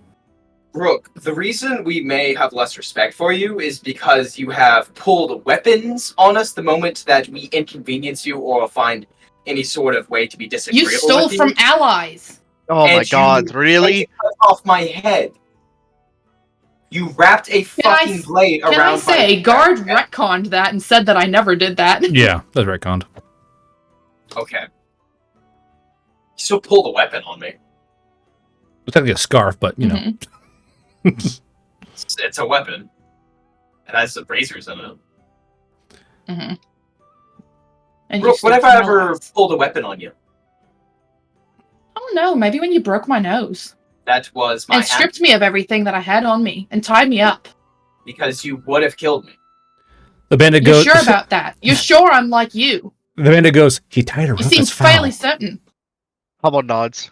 Rook, the reason we may have less respect for you is because you have pulled weapons on us the moment that we inconvenience you or find any sort of way to be disagreeable You stole with you. from allies. Oh my And god, you really? cut off my head. You wrapped a fucking blade Can I around say, my Guard head. retconned that and said that I never did that. Yeah, that's retconned. Okay. You still pulled a weapon on me. It's technically a scarf, but you know. Mhm. It's a weapon. It has some razors in it. Mm-hmm. And Rook, stole when have from I ever allies. pulled a weapon on you? I don't know, maybe when you broke my nose. That was my And stripped me of everything that I had on me and tied me up. because you would have killed me. The bandit You're goes. sure about that? You're sure I'm like you? The bandit goes. He tied her You up. seem That's foul. fairly certain. Humble nods.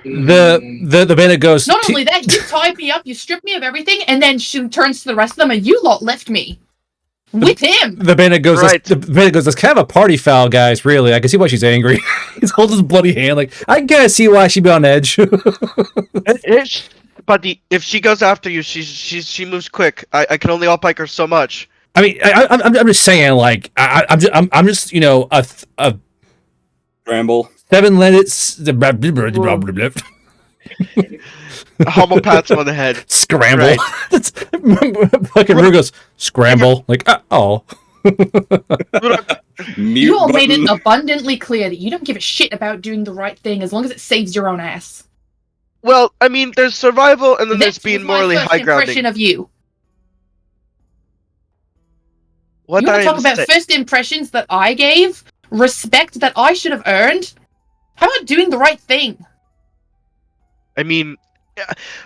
The bandit goes. Not only that, you tied me up, you stripped me of everything, and then she turns to the rest of them, and you lot left me with him. The bandit goes. Right. The bandit goes. That's kind of a party foul, guys. Really, I can see why she's angry. He's holding his bloody hand. Like I can see why she'd be on edge. But if she goes after you, she moves quick. I can only outbike her so much. I mean, I'm just saying. Like I'm just you know a Scramble. seven-legged. Hummel pats him on the head. Scramble. Right. That's fucking Rue goes scramble. Like oh. Mute You all made button. it abundantly clear that you don't give a shit about doing the right thing as long as it saves your own ass. Well, I mean, there's survival, and then there's This being was my morally first high impression grounding. of you. What You did want I to talk even about say? first impressions that I gave? Respect that I should have earned? How about doing the right thing? I mean,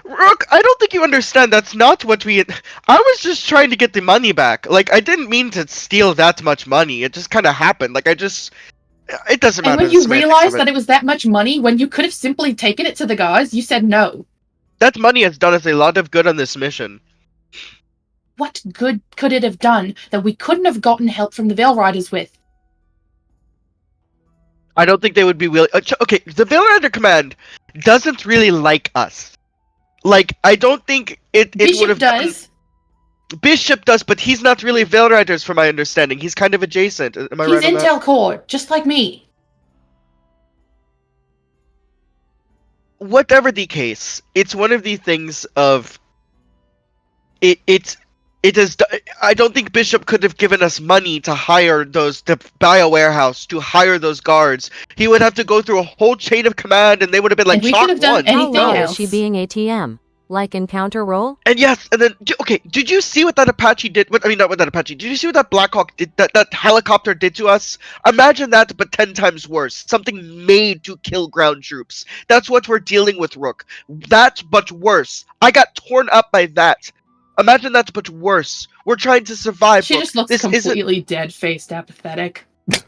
Rook, I don't think you understand. That's not what we. I was just trying to get the money back. Like, I didn't mean to steal that much money. It just kind of happened. Like, it doesn't matter. And when the you semantics realized of that it was that much money, when you could have simply taken it to the guys, you said no. That money has done us a lot of good on this mission. What good could it have done that we couldn't have gotten help from the Veil Riders with? I don't think they would be willing. Okay, the Veil Rider Command doesn't really like us. Like, I don't think it would Bishop have does. Bishop does, but he's not really Veil Riders, from my understanding. He's kind of adjacent. Am I He's right on that? Intel Core, just like me. Whatever the case, it's one of the things of it is. I don't think Bishop could have given us money to hire to buy a warehouse, to hire those guards. He would have to go through a whole chain of command, and they would have been like, And we could have done How anything low else. is she being ATM? Like encounter roll? And yes, and then okay, did you see what that Apache did? I mean, not what that Apache. Did you see what that Blackhawk did? That helicopter did to us? Imagine that, but 10 times worse. Something made to kill ground troops. That's what we're dealing with, Rook. That, but worse. I got torn up by that. Imagine that, but worse. We're trying to survive. She Rook. just looks This isn't. completely dead-faced apathetic. I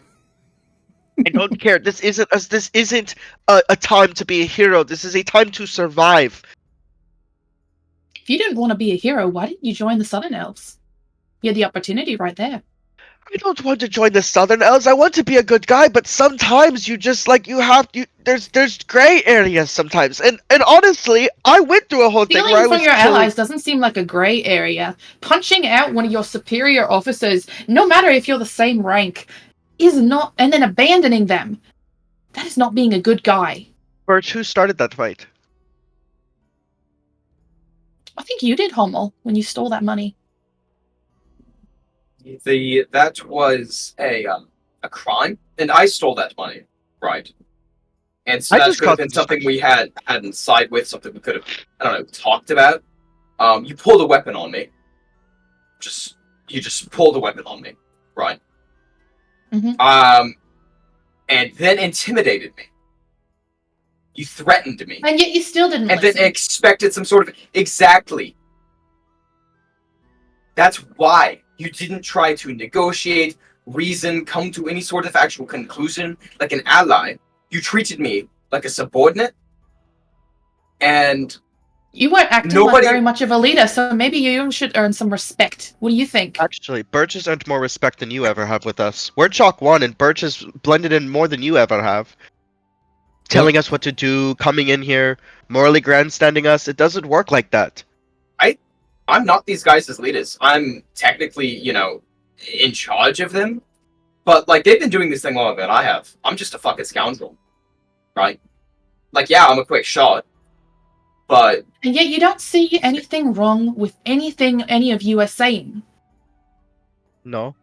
don't care. This isn't us. This isn't a time to be a hero. This is a time to survive. If you didn't want to be a hero, why didn't you join the Southern Elves? You had the opportunity right there. I don't want to join the Southern Elves. I want to be a good guy, but sometimes you just like you have to. There's gray areas sometimes, and honestly, I went through a whole thing where I Stealing was from your killing. allies doesn't seem like a gray area. Punching out one of your superior officers, no matter if you're the same rank, is not, and then abandoning them. That is not being a good guy. Birch, who started that fight? I think you did, Hummel, when you stole that money. That was a crime, and I stole that money, right? And so I that just could have caused been a something we hadn't side with, something we could have, I don't know, talked about. You pulled a weapon on me. You just pulled a weapon on me, right? Mhm. And then intimidated me. You threatened me, And yet you still didn't and listen. then expected some sort of exactly. That's why you didn't try to negotiate, reason, come to any sort of actual conclusion like an ally. You treated me like a subordinate, and You weren't acting Nobody- like very much of a leader, so maybe you should earn some respect. What do you think? Actually, Birch has earned more respect than you ever have with us. We're Chalk 1, and Birch has blended in more than you ever have. Telling us what to do, coming in here, morally grandstanding us. It doesn't work like that. I'm not these guys as leaders. I'm technically, in charge of them. But, like, they've been doing this thing longer than I have. I'm just a fucking scoundrel. Right? Like, yeah, I'm a quick shot. But And yet you don't see anything wrong with anything any of you are saying. No.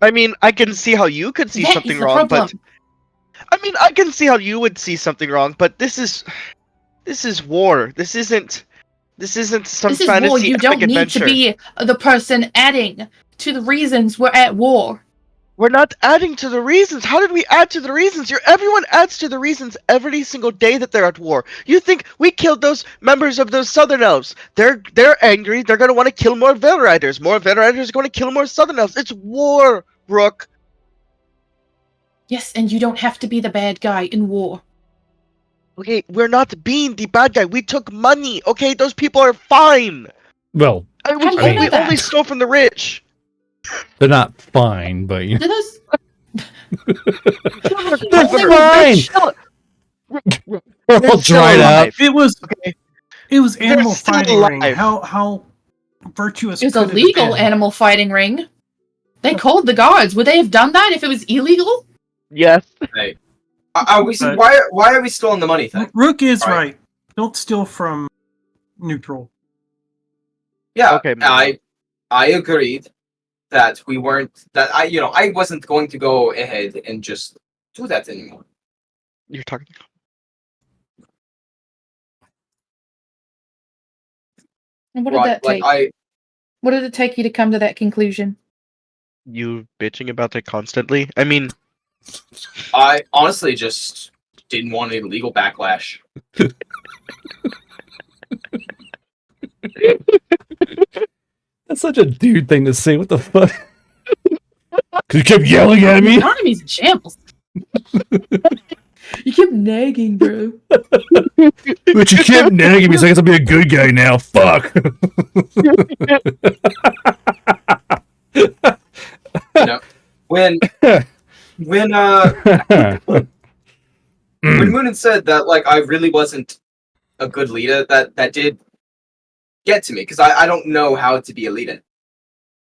I mean, I can see how you could see That something is the wrong, problem. but I mean, I can see how you would see something wrong, but this is war. This isn't some This is fantasy war. You epic don't need adventure. to be the person adding to the reasons we're at war. We're not adding to the reasons. How did we add to the reasons? Everyone adds to the reasons every single day that they're at war. You think we killed those members of those Southern Elves? They're angry. They're gonna want to kill more Veil Riders. More Veil Riders are going to kill more Southern Elves. It's war, Rook. Yes, and you don't have to be the bad guy in war. Okay, we're not being the bad guy. We took money. Okay, those people are fine. Well, How do you know we that? only stole from the rich. they're not fine, but you know. Do those? They're fine. They're all dried out. It was Okay. it was animal still fighting ring. alive. How virtuous It was a could it have legal been? animal fighting ring. They called the guards. Would they have done that if it was illegal? Yes. hey, are we? But- Why are we stealing the money thing? Rook is Right. right. Don't steal from neutral. Yeah, Okay, I agreed that we weren't that I wasn't going to go ahead and just do that anymore. You're talking. And what did Right? that Like take? What did it take you to come to that conclusion? You bitching about that constantly. I mean, I honestly just didn't want any legal backlash. That's such a dude thing to say. What the fuck? Because you kept yelling at me. Economy's in shambles. You kept nagging, bro. But you kept nagging me, so I guess I'll be a good guy now. Fuck. When when Moonin said that like I really wasn't a good leader, that did get to me because I don't know how to be a leader.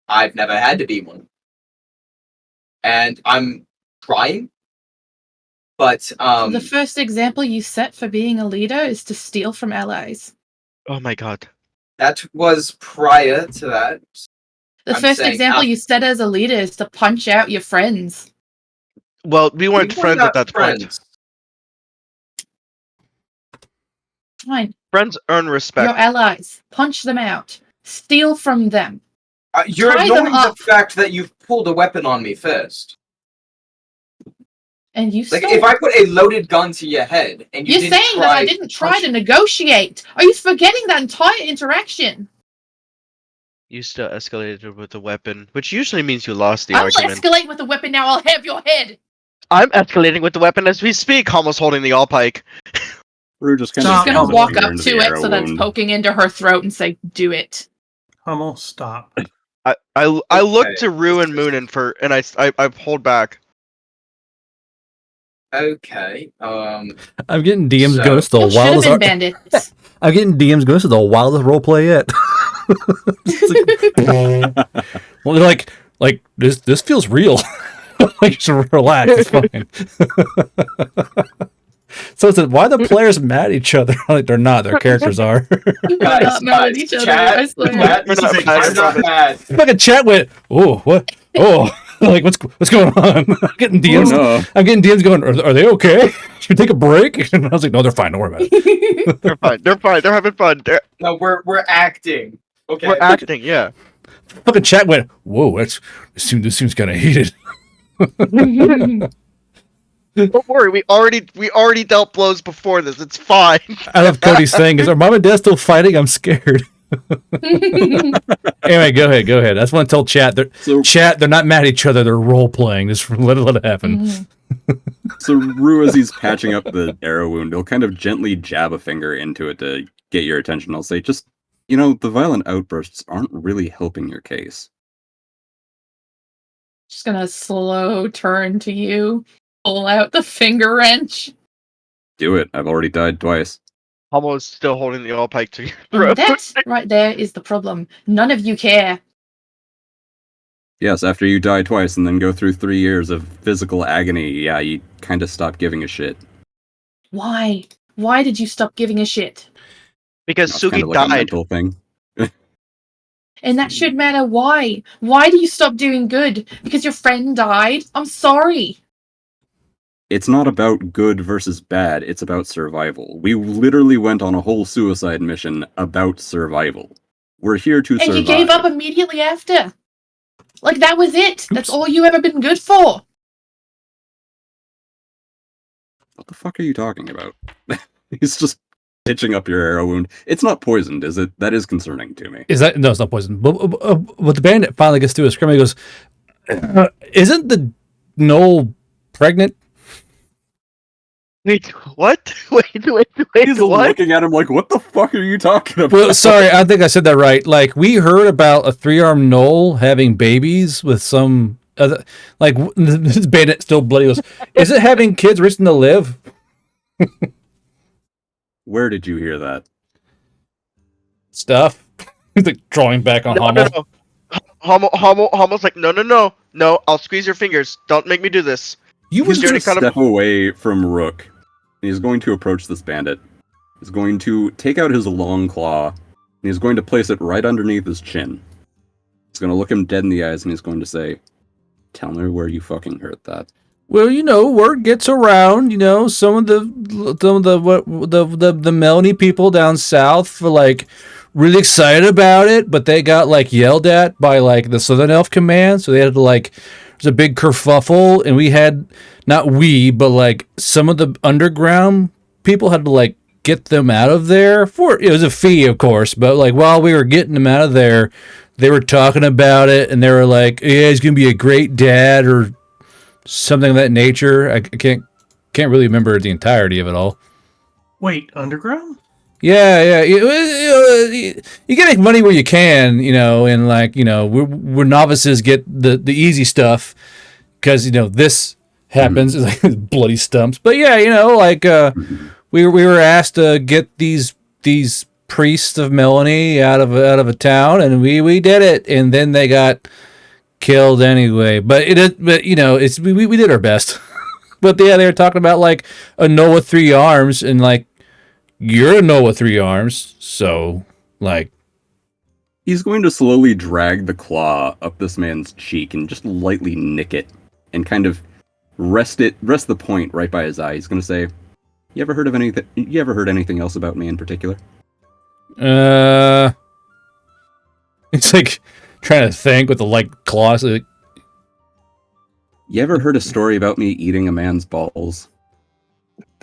I've never had to be one, and I'm trying. But The first example you set for being a leader is to steal from allies. oh my god. that was prior to that. The I'm first saying example after- you set as a leader is to punch out your friends. Well, we weren't We were friends not at that point. friends. Fine. Friends earn respect. Your allies. Punch them out. Steal from them. You're Tie them ignoring the up. fact that you've pulled a weapon on me first. And you Like, stole. if I put a loaded gun to your head and you You're didn't saying that I didn't try punch- to negotiate. Are you forgetting that entire interaction? You still escalated with a weapon, which usually means you lost the I will argument. escalate with a weapon now. I'll have your head. I'm escalating with the weapon as we speak, almost holding the all pike. Rue just kind She's Stop. of gonna Hummel. walk up to it so that's poking into her throat and say, "Do it." Hummel, stop. I look Okay. to Rue and Moonin and I hold back. Okay. I'm getting DMs So- going. This is the Y'all should have wildest. been bandits. I'm getting DMs going. This is the wildest roleplay yet. It's like- well, they're like this feels real. Like, just relax. It's fine. So it's why are the players mad at each other? Like, they're not. Their characters are. We're not mad at each other. I swear. Chat, We're not mad. I'm not mad. Fucking chat went. Oh, what? Oh, like what's going on? I'm getting DMs. no. I'm getting DMs going. Are they okay? Should we take a break? And I was like, no, they're fine. Don't worry about it. They're fine. They're fine. They're having fun. No, we're acting. Okay. We're acting. Yeah. Fucking chat went. Whoa, this seems kind of heated. Don't worry. We already dealt blows before this. It's fine. I love Cody's thing. Is our mom and dad still fighting? I'm scared. Anyway, go ahead. I just want to tell chat. They're not mad at each other. They're role playing. Just let it happen. So Rue, as he's patching up the arrow wound, he'll kind of gently jab a finger into it to get your attention, I'll say, just, the violent outbursts aren't really helping your case. Just gonna slow turn to you, pull out the finger wrench. Do it. I've already died twice. Hummel is still holding the all pike to your And throat. that right there is the problem. None of you care. Yes, after you die twice and then go through 3 years of physical agony, yeah, you kind of stop giving a shit. Why? Why did you stop giving a shit? Because It's kind Sugi of like a died. mental thing. And that should matter. Why? Why do you stop doing good? Because your friend died? I'm sorry. It's not about good versus bad, it's about survival. We literally went on a whole suicide mission about survival. We're here to survive. And you gave up immediately after. Like, that was it. That's Oops. all you ever been good for. What the fuck are you talking about? He's just stitching up your arrow wound. It's not poisoned, is it? That is concerning to me. Is that no? It's not poison. But the bandit finally gets through a scrim. He goes, "Isn't the Knoll pregnant?" Wait, what? Wait, He's what? looking at him like, what the fuck are you talking about? Well, sorry, I think I said that right. Like, we heard about a 3-armed Knoll having babies with some other. Like, this bandit still bloody goes, "Is it having kids reaching to live?" Where did you hear that? Stuff. He's like drawing back on Hummel. Hummel's like, no, I'll squeeze your fingers. Don't make me do this. You He's was going to kind of- step away from Rook. He's going to approach this bandit. He's going to take out his long claw, and he's going to place it right underneath his chin. He's going to look him dead in the eyes, and he's going to say, "Tell me where you fucking heard that." Well, word gets around. Some of the Melanie people down south were like really excited about it, but they got like yelled at by like the Southern Elf Command, so they had to like. There's a big kerfuffle, and we had but like some of the underground people had to like get them out of there for it was a fee, of course, but like while we were getting them out of there, they were talking about it, and they were like, "Yeah, he's gonna be a great dad," or something of that nature. I can't really remember the entirety of it all. Wait, underground? Yeah. You can make money where you can, and like, we're novices get the easy stuff because, this happens, like bloody stumps. But yeah, like we were asked to get these priests of Melanie out of a town, and we did it, and then they got killed anyway. But we did our best. But yeah, they were talking about like a Noah 3 arms, and like, you're a Noah 3 arms, so like He's going to slowly drag the claw up this man's cheek and just lightly nick it and kind of rest the point right by his eye. He's going to say, You ever heard anything else about me in particular? It's like trying to think with the like claws. Like, You ever heard a story about me eating a man's balls?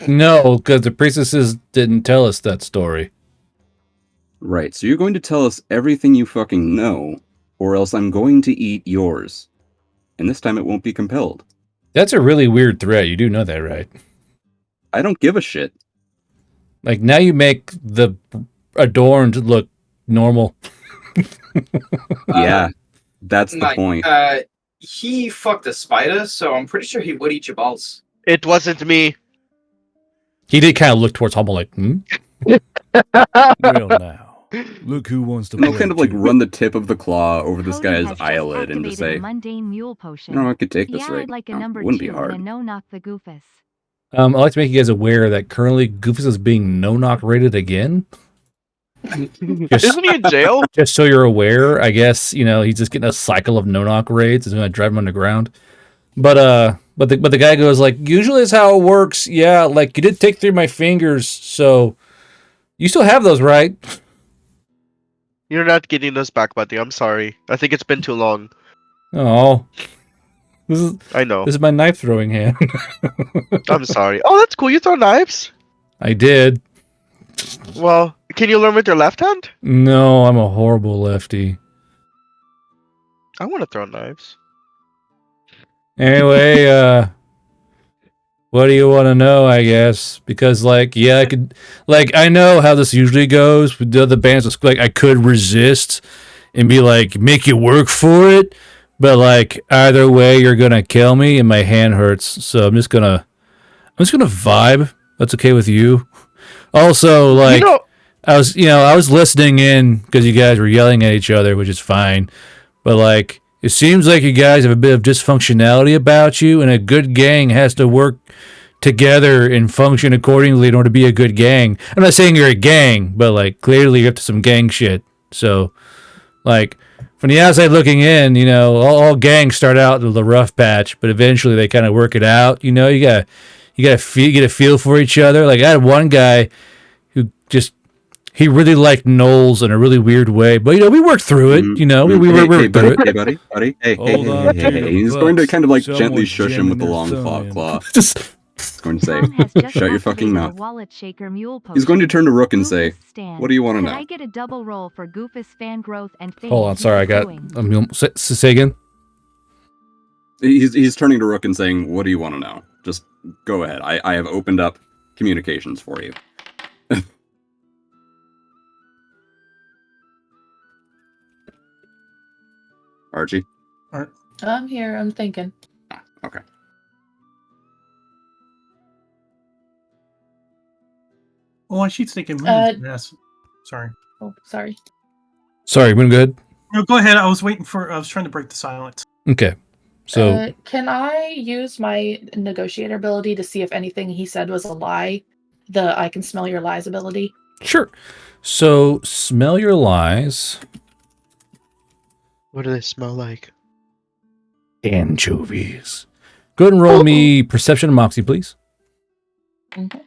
no, because the priestesses didn't tell us that story. Right, so you're going to tell us everything you fucking know, or else I'm going to eat yours. And this time it won't be compelled. That's a really weird threat. You do know that, right? I don't give a shit. Like, now you make the adorned look normal. Yeah, that's the point. He fucked a spider, so I'm pretty sure he would eat your balls. It wasn't me. He did kind of look towards Hummel like, Well, now, look who wants to And play. I'll kind of like too. run the tip of the claw over this Cody guy's has just eyelid and just activated say, a mundane mule potion. I could take this Yeah, right I'd like a now. number It wouldn't be 2 hard. and a no-knock the Goofus. I'd like to make you guys aware that currently Goofus is being no-knock rated again. Isn't he in jail? Just so you're aware, I guess, he's just getting a cycle of no-knock raids. It's going to drive him underground. But the guy goes like, usually it's how it works. Yeah, like you did take 3 of my fingers, so you still have those, right? You're not getting those back, buddy. I'm sorry. I think it's been too long. Oh, I know. This is my knife throwing hand. I'm sorry. Oh, that's cool. You throw knives? I did. Well, can you learn with your left hand? No, I'm a horrible lefty. I want to throw knives. Anyway, what do you want to know, I guess? Because, like, yeah, I could, like, I know how this usually goes with the other bands. It's like, I could resist and be like, make you work for it. But, like, either way, you're going to kill me and my hand hurts. So I'm just going to vibe. That's okay with you. Also, like, I was listening in because you guys were yelling at each other, which is fine. But, like, it seems like you guys have a bit of dysfunctionality about you, and a good gang has to work together and function accordingly in order to be a good gang. I'm not saying you're a gang, but, like, clearly you're up to some gang shit. So, like, from the outside looking in, you know, all gangs start out with a rough patch, but eventually they kind of work it out. You know, you get a feel for each other. Like, I had one guy who just, he really liked Knowles in a really weird way, but, you know, we worked through it. You know, we worked through it. Hey, buddy. Hey. He's going to kind of, like, gently shush him with the long claw. He's going to say, shut your fucking mouth. He's going to turn to Rook and say, what do you want to know? Can I get a double roll for Goofus fan growth and things? Hold on, sorry, say again. He's turning to Rook and saying, what do you want to know? Just go ahead. I have opened up communications for you. Archie? I'm here. I'm thinking. Okay. Oh, she's thinking. Yes. Sorry. Oh, sorry. Sorry, go ahead. No, go ahead. I was trying to break the silence. Okay. So can I use my negotiator ability to see if anything he said was a lie? The I can smell your lies ability. Sure. So smell your lies. What do they smell like? Anchovies. Go ahead and roll me perception and moxie, please. Mm-hmm.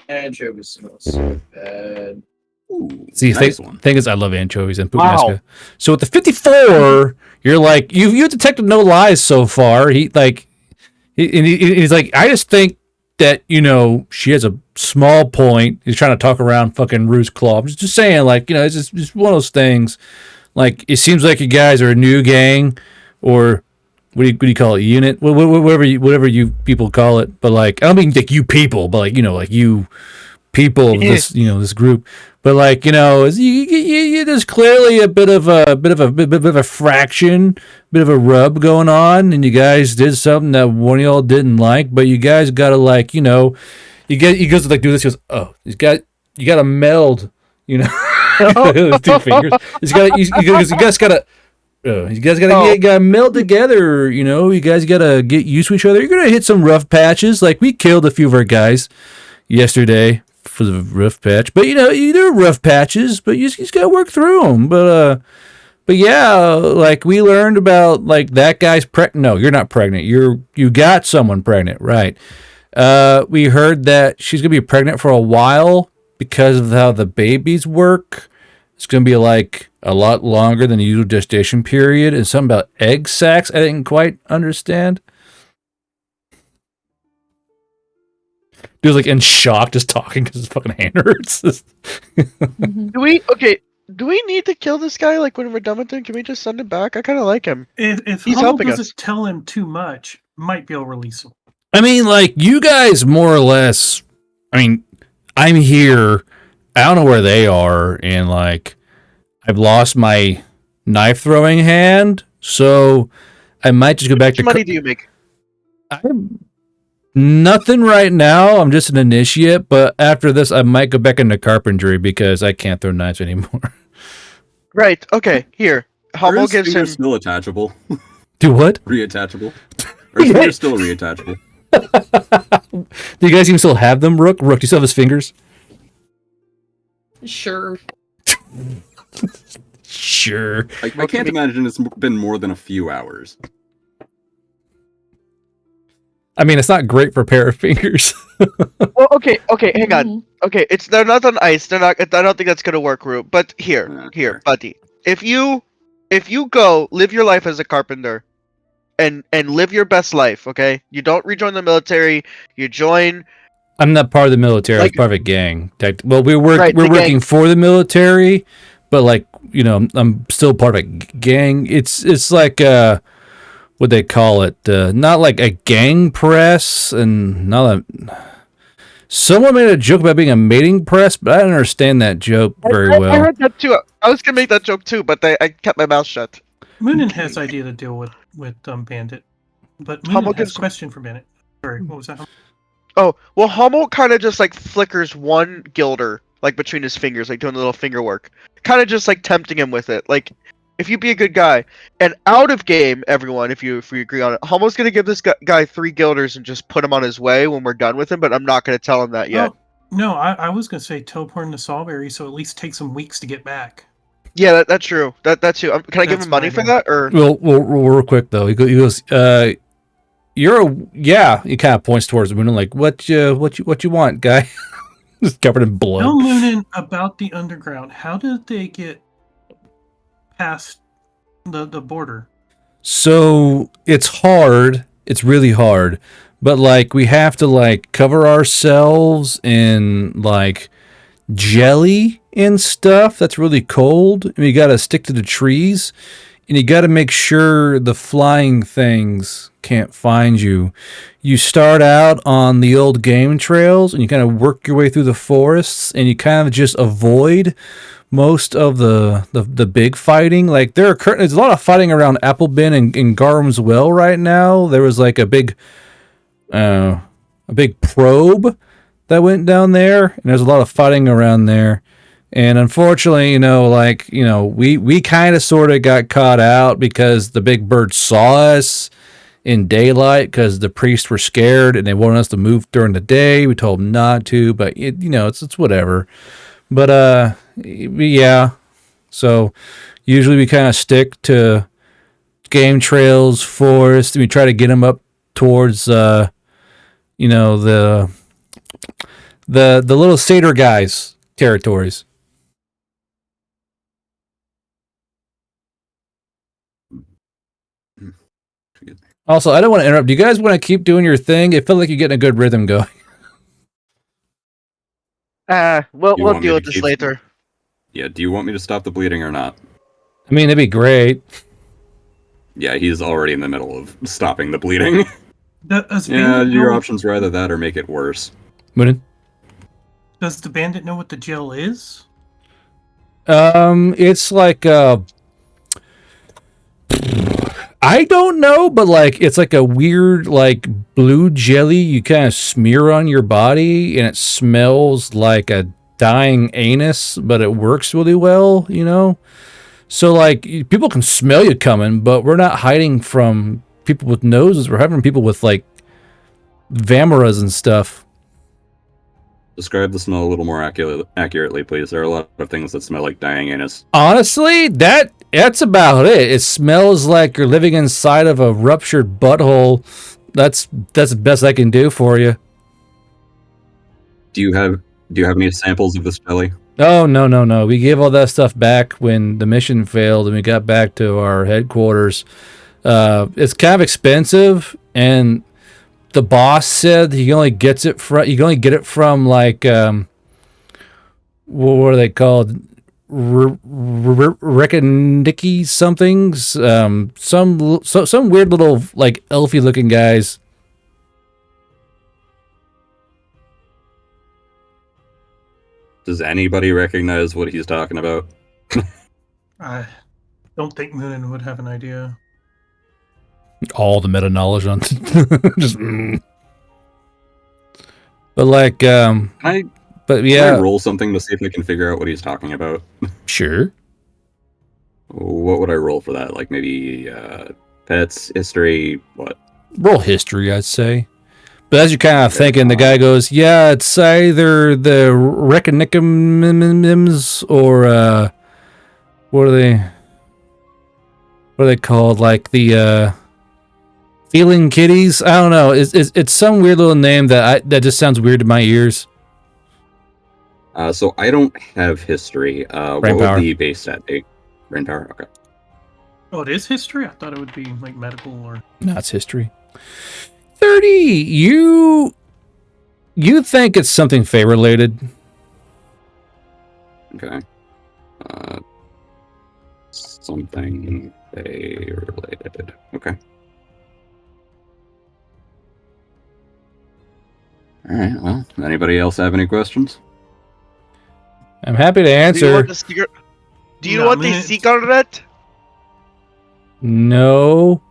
Anchovies smell so bad. Ooh, See, nice thing is, I love anchovies and puttanesca. So with the 54, you're like, you detected no lies so far. He's like, I just think that, you know, she has a small point. He's trying to talk around fucking Roo's Claw. I'm just saying, like, you know, it's just one of those things. Like, it seems like you guys are a new gang, or what do you call it? Unit? Whatever you people call it. But, like, I don't mean like you people, but, like, you know, like you people of this, you know, this group. But, like, you know, there's clearly a bit of a fraction, bit of a rub going on, and you guys did something that one of y'all didn't like, but you guys gotta, like, you know, you guys to, like, do this. He goes, oh, you gotta meld, you know. His 2 fingers. You guys gotta meld together. You know, you guys gotta get used to each other. You're gonna hit some rough patches. Like, we killed a few of our guys yesterday for the rough patch, but you know, there are rough patches, but you just gotta work through them. But yeah, like, we learned about, like, that guy's pregnant. No, you're not pregnant. You got someone pregnant, right? We heard that she's gonna be pregnant for a while. Because of how the babies work, it's going to be like a lot longer than the usual gestation period. And something about egg sacs I didn't quite understand. Dude's like in shock just talking because his fucking hand hurts. Do we need to kill this guy, like, when we're done with him? Can we just send him back? I kind of like him. If he's Hummel helping us. doesn't tell him too much, might be able to release him. I mean, like, you guys more or less, I mean, I'm here. I don't know where they are, and, like, I've lost my knife throwing hand, so I might just go back to. How much money do you make? Nothing right now. I'm just an initiate, but after this, I might go back into carpentry because I can't throw knives anymore. Right. Okay. Here, Hummel gives him. Still attachable. Do what? Reattachable. Or is fingers still reattachable? Do you guys even still have them, Rook? Rook, do you still have his fingers? Sure. Sure. I can't imagine it's been more than a few hours. I mean, it's not great for a pair of fingers. Well, okay, hang on. Okay, they're not on ice. They're not. I don't think that's gonna work, Rue. But here, buddy. If you go live your life as a carpenter, and live your best life, okay? You don't rejoin the military. You join. I'm not part of the military. Like, I'm part of a gang. Well, we're working gang. for the military, but, like, you know, I'm still part of a gang. It's like what they call it, not like a gang press, and not a. Someone made a joke about being a mating press, but I don't understand that joke very I well. heard that too. I was gonna make that joke too, but I kept my mouth shut. Moonin has idea to deal with Bandit, but Hummel Moonin has gives- question for Bandit. Sorry, what was that? Oh, well, Hummel kind of just like flickers one gilder like between his fingers, like doing a little finger work, kind of just like tempting him with it. Like, if you be a good guy, and out of game, everyone, if we agree on it, Hummel's gonna give this guy 3 guilders and just put him on his way when we're done with him. But I'm not gonna tell him that yet. Oh, no, I was gonna say teleport into Sawberry, so at least take some weeks to get back. Yeah, that's true. That's true. Can I give That's him money my for idea. that, or? Well, real quick though, he goes, you're a yeah. He kind of points towards the moon, like, what you want, guy? Just covered in blood. Tell Moonin about the underground. How did they get past the border? So it's hard. It's really hard. But like we have to like cover ourselves in like jelly and stuff that's really cold. And you got to stick to the trees, and you got to make sure the flying things can't find you. You start out on the old game trails, and you kind of work your way through the forests, and you kind of just avoid most of the big fighting. Like there's a lot of fighting around Applebin and Garm's Well right now. There was like a big probe that went down there, and there's a lot of fighting around there. And unfortunately, we kind of sort of got caught out because the big bird saw us in daylight because the priests were scared and they wanted us to move during the day. We told them not to, but it's whatever. But yeah. So usually we kind of stick to game trails, forest. We try to get them up towards the little satyr guys territories. Also, I don't want to interrupt. Do you guys want to keep doing your thing? It felt like you're getting a good rhythm going. We'll deal with this later. Yeah, do you want me to stop the bleeding or not? I mean, that'd be great. Yeah, he's already in the middle of stopping the bleeding. Does Yeah, Bandit your know- options are either that or make it worse. Moonin? Does the bandit know what the gel is? It's like I don't know, but like it's like a weird like blue jelly you kind of smear on your body, and it smells like a dying anus, but it works really well, So like people can smell you coming, but we're not hiding from people with noses. We're hiding from people with like vamoras and stuff. Describe the smell a little more accurately, please. There are a lot of things that smell like dying anus. Honestly, that's about it. It smells like you're living inside of a ruptured butthole. That's the best I can do for you. Do you have any samples of this jelly? Oh, no. We gave all that stuff back when the mission failed and we got back to our headquarters. It's kind of expensive, and the boss said he only gets it from like what are they called? Reckondicky somethings. Some weird little like elfy looking guys. Does anybody recognize what he's talking about? I don't think Moonin would have an idea. All the meta knowledge on just but like but yeah, Can I roll something to see if I can figure out what he's talking about? Sure. What would I roll for that? Like maybe pets, history, what? Roll history, I'd say. But as you're kind of thinking, the guy goes, yeah, it's either the Reckonicums or what are they called? Like the Feeling Kitties? I don't know. It's some weird little name that just sounds weird to my ears. So I don't have history. What Brain power. would the base stat be? Brain power? Okay. Oh, it is history? I thought it would be like medical or... No, it's history. 30. You think it's something Fey related? Okay. Something Fey related. Okay. All right. Well, anybody else have any questions? I'm happy to Do you answer. want the secret? Do you know No, what they seek out of it? No.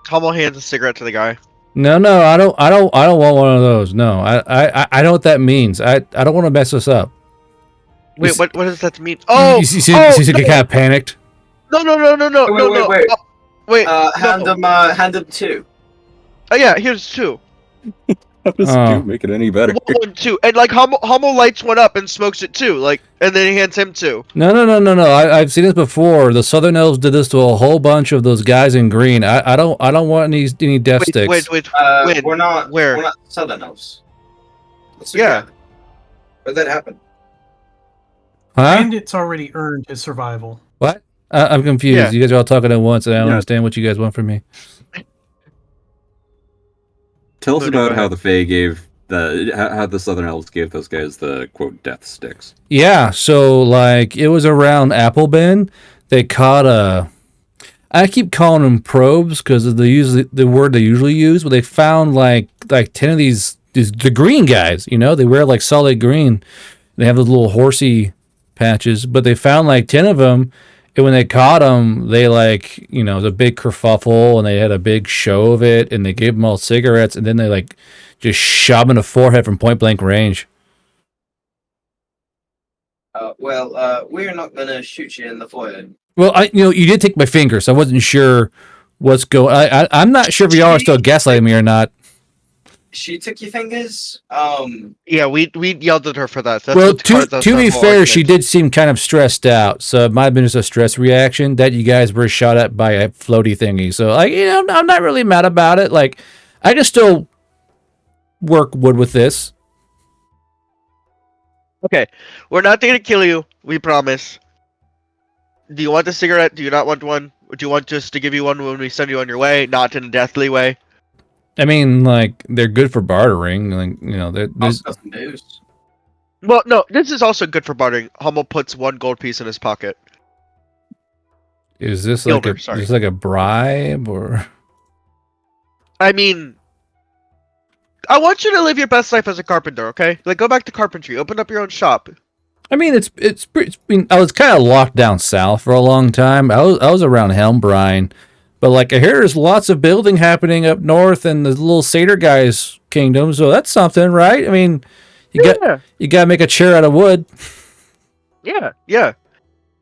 Hummel hands a cigarette to the guy. No, I don't want one of those. No, I know what that means. I don't want to mess this up. Wait, what does that mean? Oh, you see, oh, you no. kind of panicked. No. Wait. Wait, hand him 2. Oh yeah, here's 2. How does Oh. 2 make it any better? 1, 2, and like Hummel lights one up and smokes it too, like, and then he hands him 2. No. I've seen this before. The Southern Elves did this to a whole bunch of those guys in green. I don't want any death sticks. Wait. We're not Where? We're not Southern Elves. Yeah. Where'd that happen? Huh? And it's already earned his survival. What? I'm confused. Yeah. You guys are all talking at once, and I don't Yeah. understand what you guys want from me. Tell us No, go about how ahead. the Fae gave how the Southern Elves gave those guys the quote death sticks. Yeah, so like it was around Applebin. They caught I keep calling them probes because of the word they usually use, but they found like 10 of these the green guys. You know, they wear like solid green. They have those little horsey patches, but they found like 10 of them. And when they caught them, they it was a big kerfuffle, and they had a big show of it, and they gave them all cigarettes, and then they just shot them in the forehead from point blank range. We're not gonna shoot you in the forehead. Well, you did take my finger, so I wasn't sure what's going. I'm not sure if y'all are still gaslighting me or not. She took your fingers. Yeah, we yelled at her for that. That's Well, what started to the be whole fair, she argument. did seem kind of stressed out, so it might have been just a stress reaction that you guys were shot at by a floaty thingy. So, I'm not really mad about it. Like, I can still work wood with this. Okay, we're not going to kill you. We promise. Do you want the cigarette? Do you not want one? Do you want just to give you one when we send you on your way, not in a deathly way? I mean, like, they're good for bartering. Like, there's Got some news. Well, no, this is also good for bartering. Hummel puts 1 gold piece in his pocket. is this Gilder, like sorry. is this like a bribe or? I mean, I want you to live your best life as a carpenter, okay? Like, go back to carpentry, open up your own shop. I mean, it's been. I was kind of locked down south for a long time. I was around Helmbrine, but like I hear there's lots of building happening up north in the little satyr guys' kingdom. So that's something, right? I mean, you gotta make a chair out of wood. Yeah.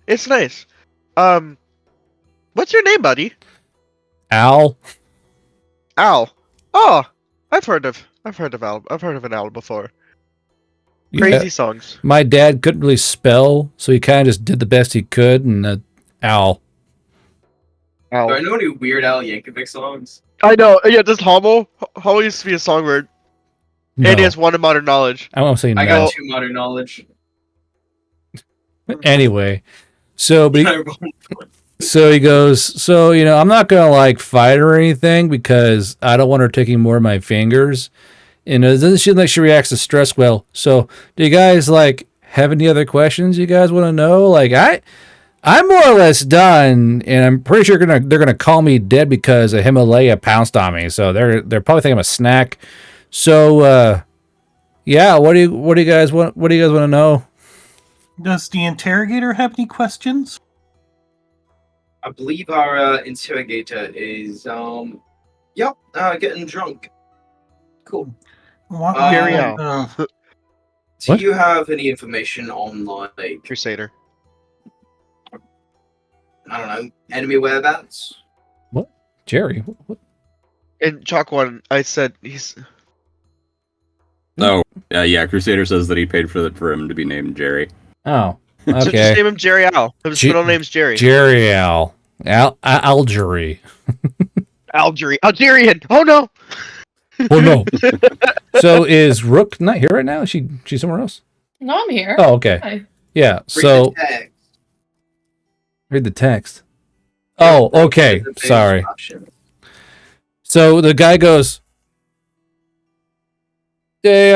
It's nice. What's your name, buddy? Al. Al. Oh, I've heard of Al. I've heard of an owl before. Crazy Yeah. songs. My dad couldn't really spell, so he kind of just did the best he could. And Al. Do I know any Weird Al Yankovic songs? I know. Yeah, just Hummel. Hummel used to be a songbird. No. And he has 1 in modern knowledge. I won't say no. I got 2 modern knowledge. Anyway, so he goes, so I'm not gonna like fight her or anything because I don't want her taking more of my fingers. And it doesn't seem like she reacts to stress well. So do you guys like have any other questions you guys want to know? Like I'm more or less done, and I'm pretty sure they're gonna call me dead because a Himalaya pounced on me. So they're probably thinking I'm a snack. So yeah, what do you guys want? What do you guys want to know? Does the interrogator have any questions? I believe our interrogator is getting drunk. Cool. Gary Um, Al. Do What? you have any information on like Crusader. I don't know enemy whereabouts? Jerry, what? In Chalk 1, I said he's... Oh, yeah. Crusader says that he paid for him to be named Jerry. Oh, So just okay. name him Jerry Al. His middle name's Jerry. Jerry Al. Algery. Algerian. Oh no. Oh no. So is Rook not here right now? Is she somewhere else? No, I'm here. Oh, okay. Hi. Yeah. So read the text. Oh, okay. Sorry. So the guy goes, "They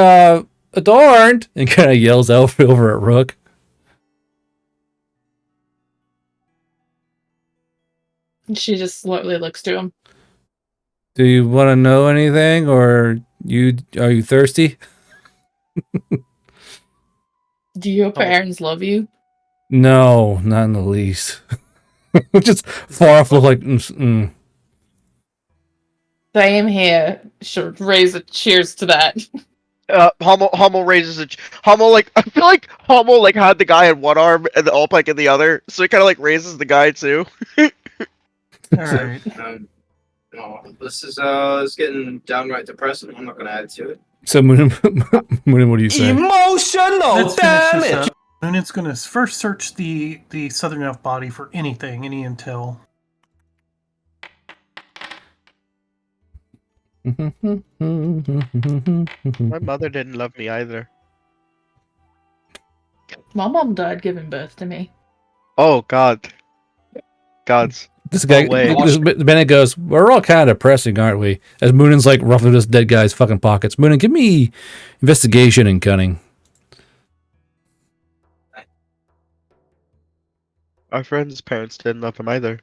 adorned," and kind of yells over at Rook. She just slowly looks to him. Do you want to know anything, or Are you thirsty? Do your parents love you? No, not in the least. Just far off, look like. Same here. Should raise a cheers to that. Hummel raises a Hummel like I feel like Hummel like had the guy in one arm and the Alpike in the other, so he kind of like raises the guy too. All right. No, this is it's getting downright depressing. I'm not gonna add to it. So Moonin, Moonin, what do you say? Emotional Let's finish this damage. up. And it's going to first search the southern elf body for anything, any intel. My mother didn't love me either. My mom died giving birth to me. Oh God. Gods. This guy, way. Bennett goes, we're all kind of depressing, aren't we? As Moonin's like roughly this dead guy's fucking pockets. Moonin, give me investigation and cunning. Our friend's parents didn't love him either.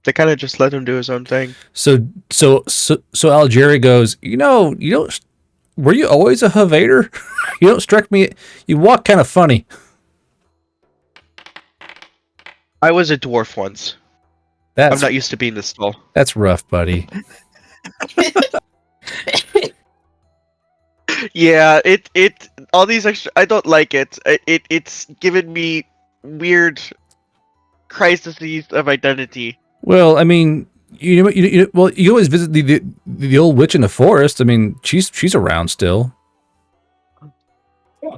They kind of just let him do his own thing. So Algeri goes, you don't. Were you always a Havader? You don't strike me. You walk kind of funny. I was a dwarf once. I'm not used to being this tall. That's rough, buddy. Yeah, it all these extra. I don't like it. It's given me weird crises of identity. Well, I mean, you always visit the old witch in the forest. I mean, she's around still.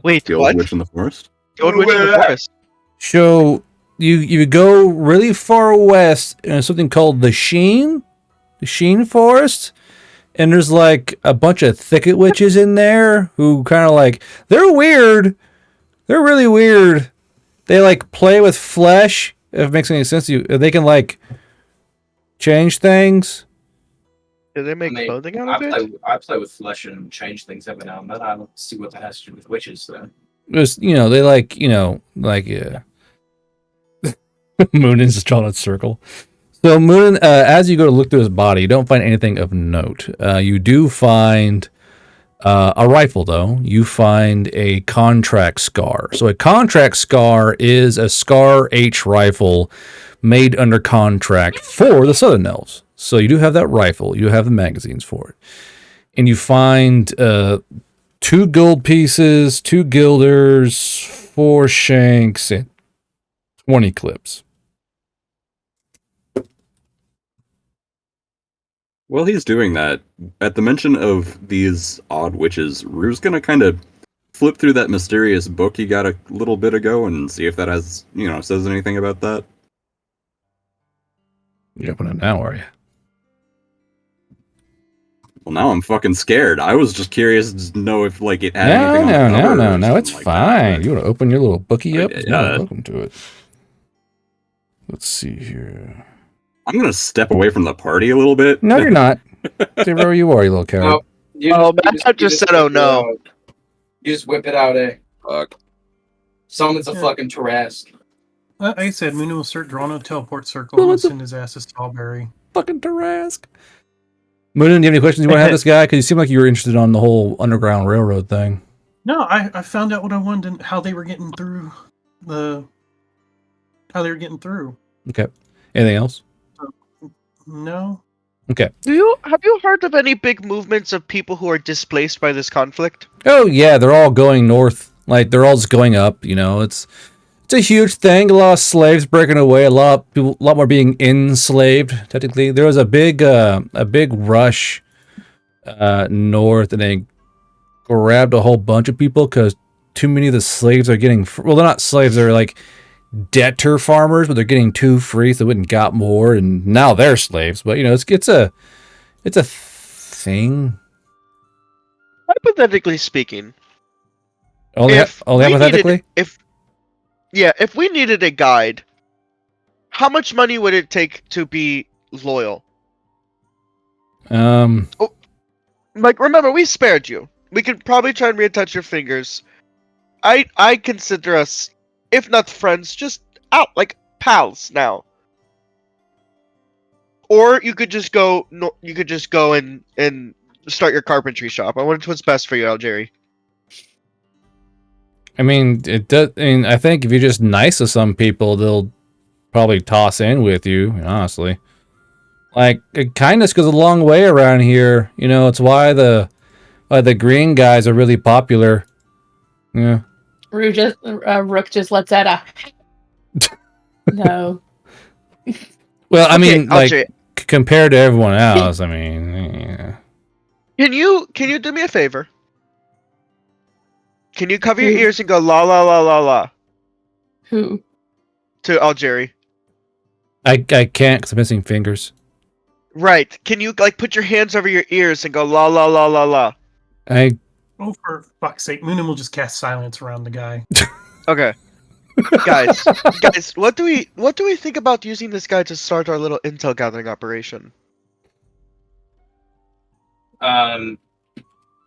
Wait, The old witch in the forest? The old witch in the forest. So you go really far west in something called the Sheen Forest, and there's like a bunch of thicket witches in there who kind of like they're weird. They're really weird. They like play with flesh. If it makes any sense to you, they can like change things. Do they make clothing out of it? I play with flesh and change things every now and then. I don't see what that has to do with witches, though. Just they like Moonin's just drawing a circle. So Moonin, as you go to look through his body, you don't find anything of note. You do find a rifle, though. You find a contract scar. So a contract scar is a Scar H rifle made under contract for the Southern Elves. So you do have that rifle. You have the magazines for it. And you find 2 gold pieces, 2 guilders, 4 shanks, and 20 clips. While he's doing that, at the mention of these odd witches, Rue's gonna kind of flip through that mysterious book he got a little bit ago and see if that has, says anything about that. You're jumping in now, are you? Well, now I'm fucking scared. I was just curious to know if, it had anything on the cover or No, something it's like fine. that. You want to open your little bookie up? Yeah. Welcome to it. Let's see here. I'm gonna step away from the party a little bit. No, you're not. Stay wherever you are, you little coward. Matt just said, "Oh no." You just whip it out, eh? Fuck. Someone's a fucking Tarrasque. Like I said, Moon will start drawing a teleport circle and send his ass a strawberry. Fucking Tarrasque. Moonin, do you have any questions you want to have this guy? Because you seem like you were interested on the whole Underground Railroad thing. No, I found out what I wanted, how they were getting through Okay. Anything else? No. Okay. Have you heard of any big movements of people who are displaced by this conflict? Oh yeah, they're all going north. Like they're all just going up. It's a huge thing. A lot of slaves breaking away. A lot more being enslaved. Technically, there was a big rush north, and they grabbed a whole bunch of people because too many of the slaves are getting. Well, they're not slaves. They're like debtor farmers, but they're getting too free, so they went and got more, and now they're slaves. But it's a thing. Hypothetically speaking, only hypothetically. If we needed a guide, how much money would it take to be loyal? Remember, we spared you. We could probably try and reattach your fingers. I consider us, if not friends, just out like pals now. Or you could just go. You could just go and start your carpentry shop. I want what's best for you, Algeri. I mean, it does. I mean, I think if you're just nice to some people, they'll probably toss in with you. Honestly, like kindness goes a long way around here. You know, it's why the green guys are really popular. Yeah. Rook just lets out a no. Well, I Okay, mean, like Algeri, compared to everyone else, I mean, yeah. can you do me a favor? Can you cover your Who? ears and go la la la la la Who? to Algeri? I can't because I'm missing fingers. Right. Can you like put your hands over your ears and go la la la la la? I Oh, for fuck's sake, Moonin will just cast silence around the guy. Okay. guys, what do we think about using this guy to start our little intel gathering operation? On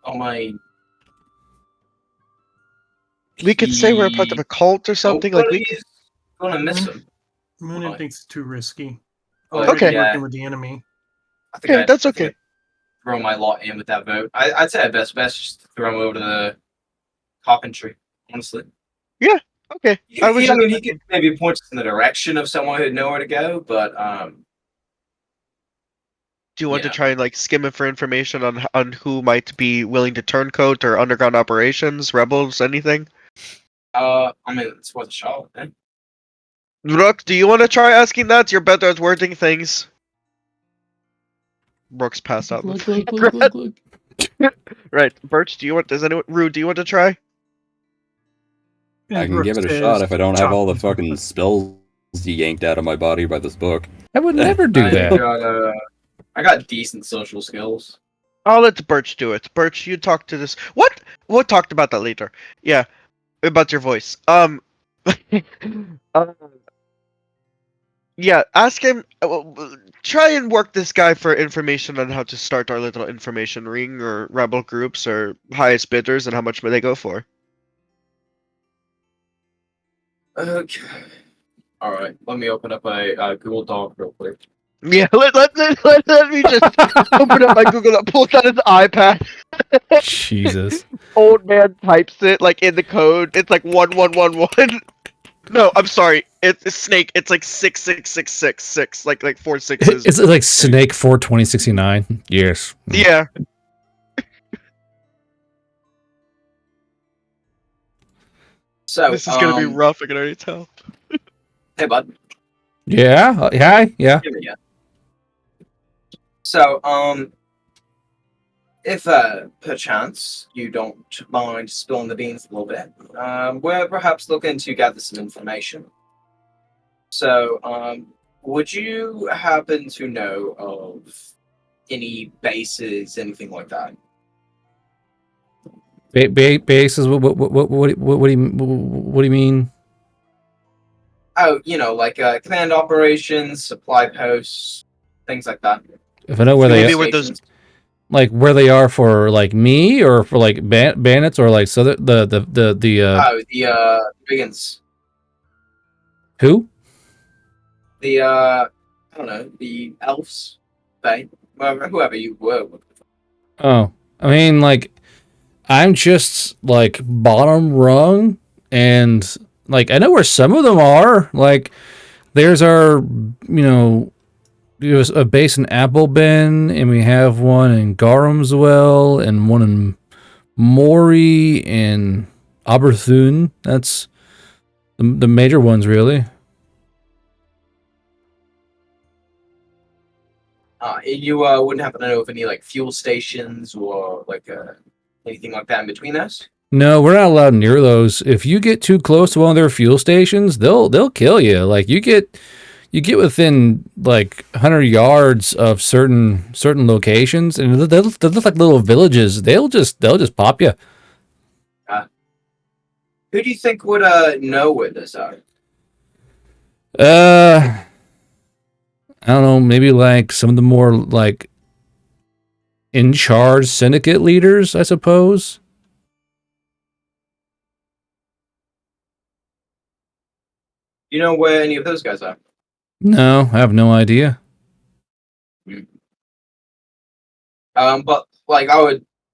my. We could say we're a part of a cult or something. Like we. Nobody's gonna miss him. Moonin Why? thinks it's too risky. Oh, Already okay. working with the enemy. I think Okay, that's okay. I'd throw my lot in with that vote. I'd say best just to throw him over to the carpentry. Honestly. Okay. I was I just. mean, he could maybe point us in the direction of someone who'd know where to go, but Do you want to yeah. try and like skim it for information on who might be willing to turncoat or underground operations, rebels, anything? I mean, it's worth a shot. Eh? Rook, do you want to try asking that? You're better at wording things. Rook's passed out. Look, look, look, look, look. Right, Birch. Do you want? Does anyone? Rue, do you want to try? I And can give Rook it a says, shot if I don't have all the "Chocolate." fucking spells yanked out of my body by this book. I would never do that. I got decent social skills. I'll let Birch do it. Birch, you talk to this. What? We'll talk about that later. Yeah, about your voice. Yeah, ask him. Try and work this guy for information on how to start our little information ring or rebel groups or highest bidders and how much they go for. Okay. All right. Let me open up a Google Doc real quick. Yeah, let me just open up my Google Doc, pulls out his iPad. Jesus. Old man types it like in the code. It's like 1111. No, I'm sorry. It's Snake. It's like 66666. Like 4 sixes. It's like Snake 42069. Yes. Yeah. So This is gonna be rough. I can already tell. Hey, bud. Yeah. Hi. Yeah. Yeah. So, if perchance you don't mind spilling the beans a little bit, we're perhaps looking to gather some information. So, would you happen to know of any bases, anything like that? Bases. What do you mean? Oh, like command operations, supply posts, things like that. If I know where they Maybe are, where those. like where they are for like me or for like bandits or like so the brigands. Who? The I don't know, the elves, whoever you were. Oh, I mean, like, I'm just like bottom rung, and like I know where some of them are. Like, there's our, there's a base in Appleben, and we have one in Garamswell, and one in Mori and Aberthun. That's the major ones, really. You wouldn't happen to know of any like fuel stations or like anything like that in between those? No, we're not allowed near those. If you get too close to one of their fuel stations, they'll kill you. Like you get within like 100 yards of certain locations, and they look like little villages. They'll just pop you. Who do you think would know where those are? I don't know, maybe like some of the more like in charge syndicate leaders, I suppose. You know where any of those guys are? No, I have no idea. But like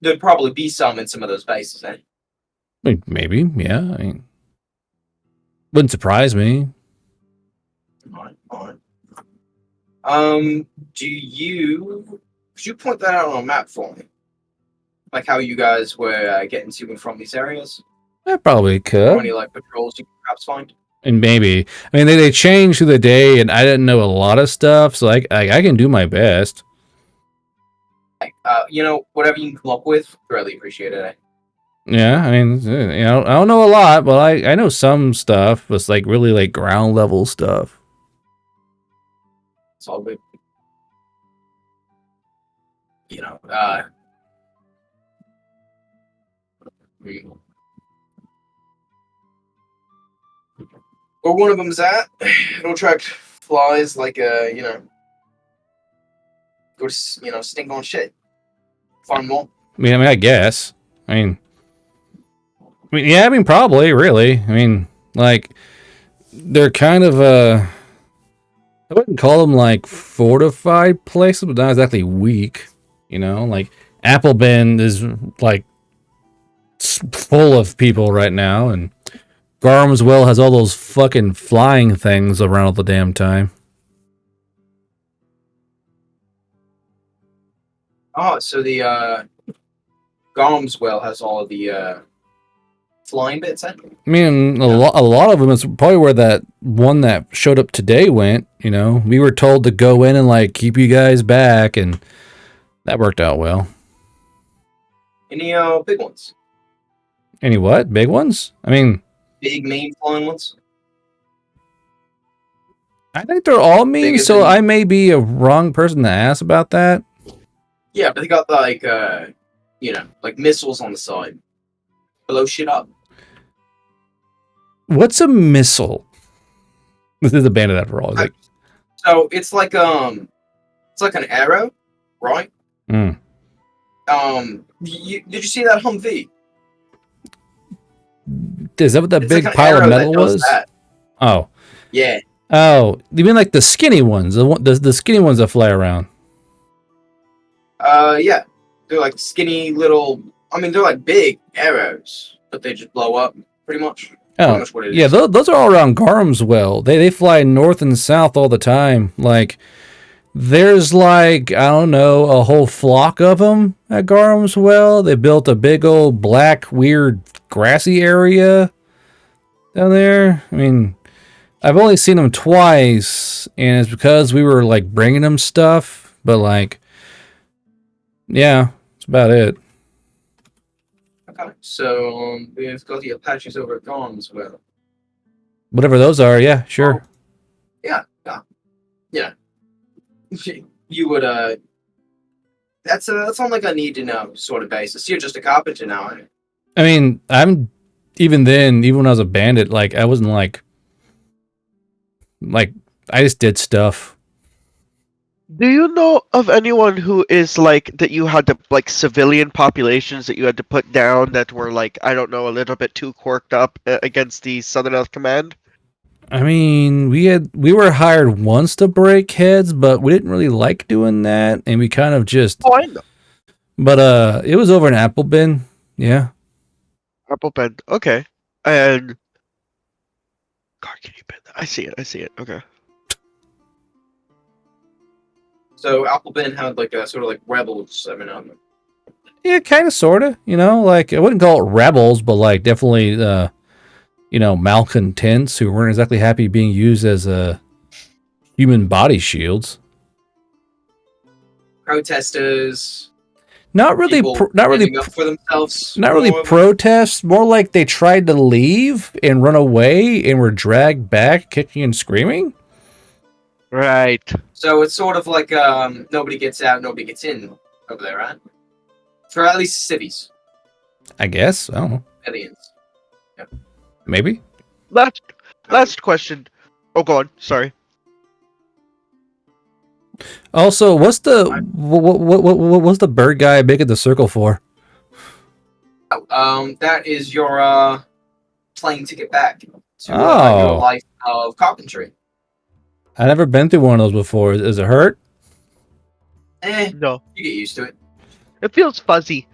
there'd probably be some in some of those bases. Eh? I mean, maybe, yeah. I mean, wouldn't surprise me. Alright. Could you point that out on a map for me? Like how you guys were getting to and from these areas? I probably Or could. any like patrols you could perhaps find? And maybe. I mean, they changed through the day, and I didn't know a lot of stuff, so I can do my best. Like, whatever you can come up with, greatly appreciate it. Eh? Yeah, I mean, I don't know a lot, but I know some stuff. It's like really like ground level stuff. It's all good. Where one of them's at, it'll attract flies like go to stink on shit. Find more. I mean, I guess. I mean, yeah, I mean, probably, really. I mean, like, they're kind of I wouldn't call them like fortified places, but not exactly weak. Like Apple Bend is like full of people right now, and Garmswell has all those fucking flying things around all the damn time. Oh, so the Garmswell has all of the flying bits. Eh? I mean, a lot of them is probably where that one that showed up today went. We were told to go in and like keep you guys back, and that worked out well. Any big ones? Any what? Big ones? I mean, Big mean flying ones? I think they're all mean, Bigger so than- I may be a wrong person to ask about that. Yeah, but they got like like missiles on the side. Blow shit up. What's a missile? This is a bandit after all. Like, So it's like an arrow, right? mm. Did you see that Humvee? Is that what that It's big like an pile of arrow that metal does was? that. Oh, Yeah. oh, you mean like the skinny ones? The skinny ones that fly around? Yeah. They're like skinny little. I mean, they're like big arrows, but they just blow up pretty much. Pretty Oh, much what it yeah, is. those are all around Garmswell. They fly north and south all the time. Like, there's like, I don't know, a whole flock of them at Garmswell. They built a big old black, weird, grassy area down there. I mean, I've only seen them twice, and it's because we were like bringing them stuff. But like, yeah, that's about it. Okay. So we've got the Apaches over at Gone as well. Whatever those are, yeah, sure. Yeah. You would that's on like a need to know sort of basis. You're just a carpenter now, aren't you? I mean, even when I was a bandit, like I wasn't like I just did stuff. Do you know of anyone who is like that you had to like civilian populations that you had to put down that were like, I don't know, a little bit too quirked up against the Southern Elf Command? I mean, we were hired once to break heads, but we didn't really like doing that, and we kind of just. Oh, I know. But it was over in Applebin, yeah. Applebend, okay. And Carcany Bend, I see it. Okay. So Applebin had like a sort of like rebels every now and then. Yeah, kind of, sort of. Like I wouldn't call it rebels, but like definitely, malcontents who weren't exactly happy being used as human body shields. Protesters. Not really, standing up for themselves. not really protests. More like they tried to leave and run away and were dragged back, kicking and screaming. Right. So it's sort of like nobody gets out, nobody gets in over there, right? For at least cities. I guess. I don't know. Aliens. Maybe. Last question. Oh, go on. Sorry. Also, what's what's the bird guy making the circle for? That is your plane ticket back to your Oh. life of carpentry. I've never been through one of those before. Does it hurt? Eh, No. you get used to it. It feels fuzzy.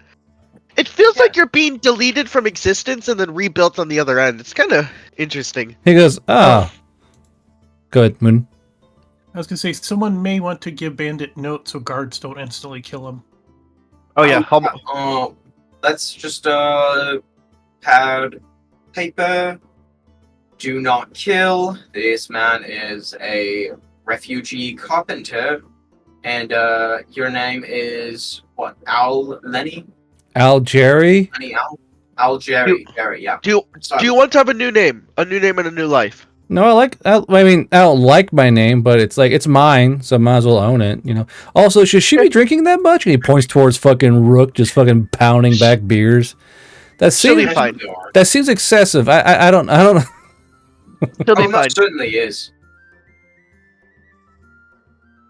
It feels like you're being deleted from existence and then rebuilt on the other end. It's kind of interesting. He goes, oh. Go ahead, Moon. I was gonna say someone may want to give Bandit notes so guards don't instantly kill him. Oh yeah, let's just pad paper. Do not kill. This man is a refugee carpenter, and your name is what? Al Lenny? Al Jerry? Lenny Al Jerry. Jerry, yeah. Do you want to have a new name? A new name and a new life? No, I mean, I don't like my name, but it's like, it's mine, so I might as well own it, you know? Also, should she be drinking that much? And he points towards fucking Rook, just fucking pounding back beers. That seems fine. That seems excessive. I don't know. She'll be fine. That certainly is.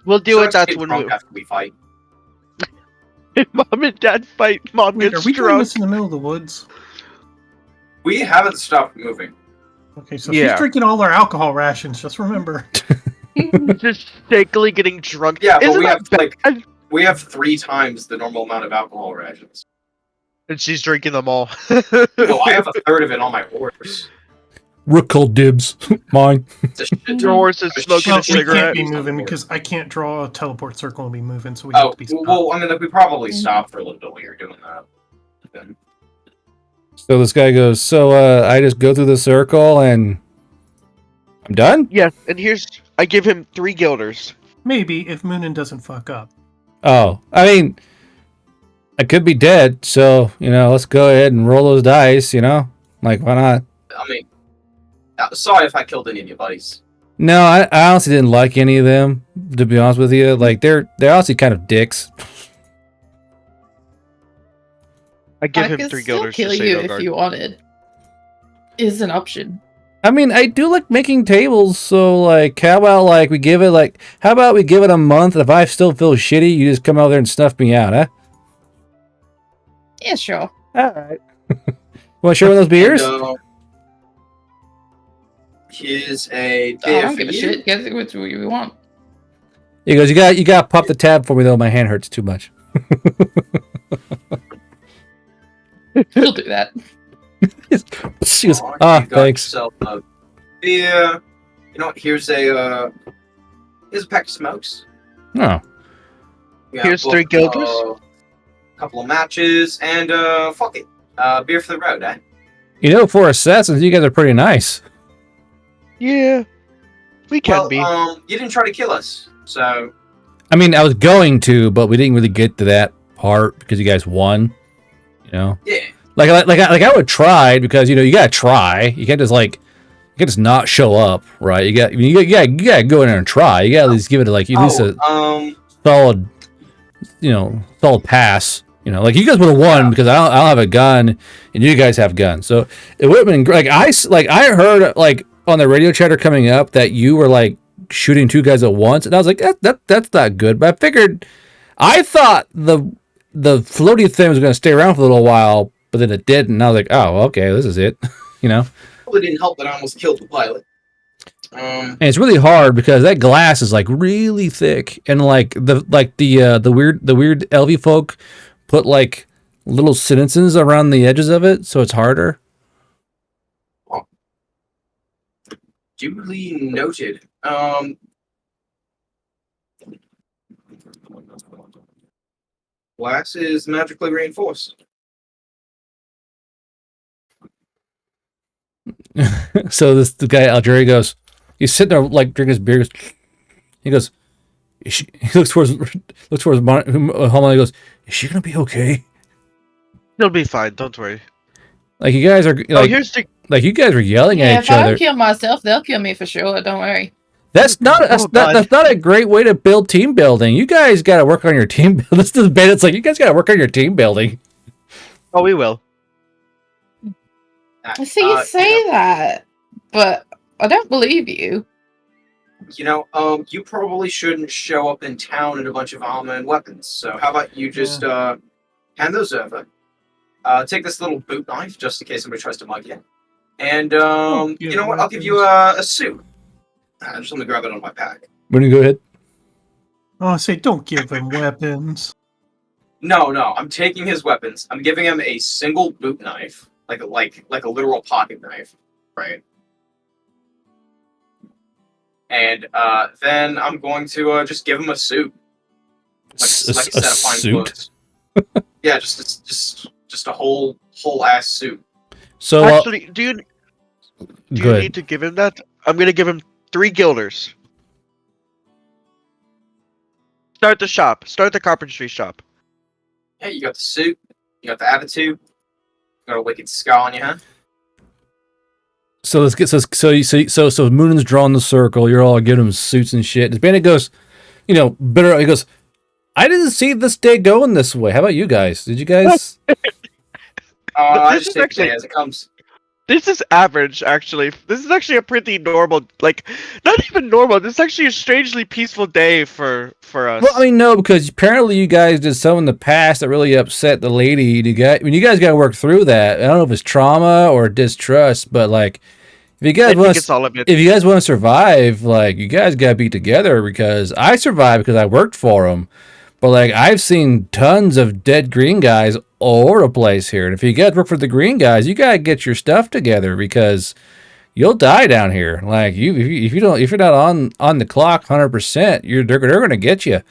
We'll do it. That's when after we fight. Mom and Dad fight. Mom Wait, gets are we doing drunk. this in the middle of the woods? We haven't stopped moving. Okay, so she's drinking all our alcohol rations. Just remember. Just shakily getting drunk. Yeah, but Isn't we that have bad? we have 3 times the normal amount of alcohol rations. And she's drinking them all. No, I have a third of it on my horse. Rook called dibs. Mine. Your horse is smoking Well, a cigarette. we can't be moving because I can't draw a teleport circle and be moving, so we Oh, have to be stopped. well, I mean, like, we probably stopped for a little bit while you're doing that. Then. So this guy goes, so I just go through the circle and I'm done? Yes, and I give him 3 guilders. Maybe if Moonin doesn't fuck up. Oh, I mean, I could be dead, so, you know, let's go ahead and roll those dice, you know? Like, why not? I mean, sorry if I killed any of your buddies. No, I honestly didn't like any of them, to be honest with you. Like, they're honestly kind of dicks. I give him could 3 still guilders kill to say you no if guard. you wanted. Is an option. I mean, I do like making tables, so, like, how about we give it a month, if I still feel shitty, you just come out there and snuff me out, huh? Yeah, sure. Alright. Want to share one of those beers? And, here's a I beer don't for give a you. shit. Get what you want. He goes, you got to pop the tab for me, though. My hand hurts too much. She'll do that. She goes, You got thanks. yourself a beer. You know what? Here's a pack of smokes. Oh. Yeah, Here's 3 guilders. Couple of matches, and fuck it. Beer for the road, eh? You know, for assassins, you guys are pretty nice. Yeah, we can be. You didn't try to kill us, so. I mean, I was going to, but we didn't really get to that part because you guys won. You know. Yeah. Like I would try because, you know, you gotta try. You can't just not show up, right? You gotta go in there and try. You gotta at least give it at least a solid, you know, solid pass. You know, like you guys would have won because I don't have a gun and you guys have guns. So it would have been like I heard like on the radio chatter coming up that you were like shooting 2 guys at once, and I was like that's not good. But I thought the floaty thing was going to stay around for a little while, but then it didn't. And I was like, oh, okay, this is it. You know. Probably didn't help that I almost killed the pilot. And it's really hard because that glass is like really thick, and like the weird LV folk put like little sentences around the edges of it, so it's harder. Duly noted. Glass is magically reinforced. So the guy Algeria goes, he's sitting there like drinking his beer. He goes, he looks towards Homelander. He goes, is she gonna be okay? She'll be fine. Don't worry. Like you guys are like you guys were yelling at each if I other. don't kill myself, they'll kill me for sure. Don't worry. That's not a great way to build team building. You guys got to work on your team building. This is bad. It's like you guys got to work on your team building. Oh, we will. See, you say that, but I don't believe you. You know, you probably shouldn't show up in town in a bunch of armor and weapons. So how about you just hand those over? Take this little boot knife just in case somebody tries to mug you. And you know what? I'll give you a suit. Just let me grab it on my pack. When you go ahead. Oh, I say don't give them weapons. No, I'm taking his weapons. I'm giving him a single boot knife, like a literal pocket knife, right? And then I'm going to just give him a suit, like a set of fine suit? clothes. Yeah, just a whole ass suit. So Actually, do you good. need to give him that? I'm gonna give him 3 guilders. Start the shop. Start the carpentry shop. Yeah, you got the suit, you got the attitude, you got a wicked scar on your head. So let's get so Moon's drawing the circle. You're all giving him suits and shit. This bandit goes, bitter. He goes, I didn't see this day going this way. How about you guys? Did you guys? I This just is take actually- it as it comes. This is average, actually. This is actually a pretty normal, like, not even normal. This is actually a strangely peaceful day for us. Well, I mean, no, because apparently you guys did some in the past that really upset the lady. You guys got to work through that. I don't know if it's trauma or distrust, but like, if you guys I think it's all of it. if you guys want to survive, like, you guys got to be together. Because I survived because I worked for them, but like, I've seen tons of dead green guys all over the place here. And if you guys work for the green guys, you gotta get your stuff together because you'll die down here. Like if you're not on the clock 100%, they're gonna get you.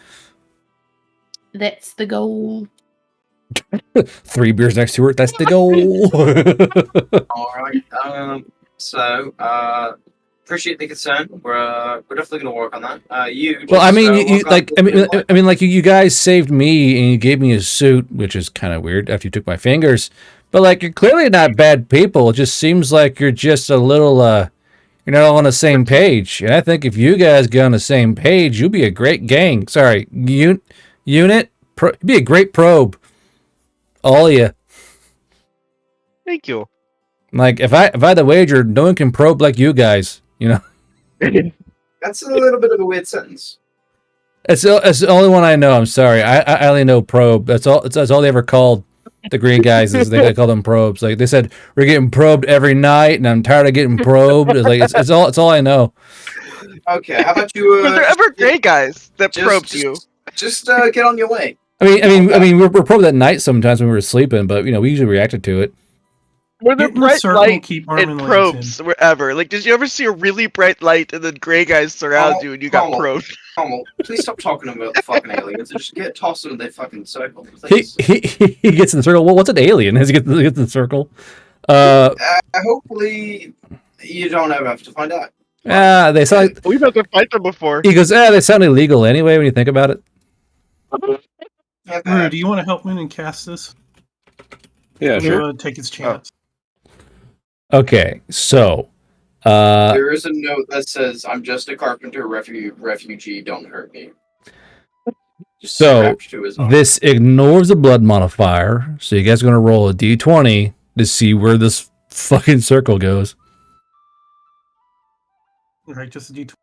That's the goal. 3 beers next to her. That's the goal. All right. So appreciate the concern. We're definitely gonna work on that. Well, I mean, you guys saved me and you gave me a suit, which is kind of weird after you took my fingers. But like, you're clearly not bad people. It just seems like you're just a little, you're not all on the same page. And I think if you guys get on the same page, you'll be a great gang. Sorry, unit. You'd be a great probe. All of you. Thank you. Like, if I had the wager, no one can probe like you guys. That's a little bit of a weird sentence. It's the only one I know. I'm sorry. I only know probe. That's all they ever called the green guys. Is they call them probes. Like, they said, we're getting probed every night, and I'm tired of getting probed. It's like it's all I know. Okay, how about you? Were there ever gay guys that probed you? Just get on your way. I mean, we're probed at night sometimes when we were sleeping, but we usually reacted to it. Were there Get in the bright circle, light keep arm and and legs probes wherever? Like, did you ever see a really bright light and then gray guys surround you and you got probed? Please stop talking about the fucking aliens and just get tossed into their fucking circle. He gets in the circle. Well, what's an alien? As he gets in the circle. Hopefully, you don't ever have to find out. They sound like, We've had to fight them before. he goes, they sound illegal anyway when you think about it. Rue, do you want to help Moon and cast this? Yeah, sure. Take his chance. Okay, so There is a note that says, "I'm just a carpenter, refugee. Don't hurt me." Just so strapped to his arm. this ignores the blood modifier. So you guys are gonna roll a d20 to see where this fucking circle goes. Right, just a D20.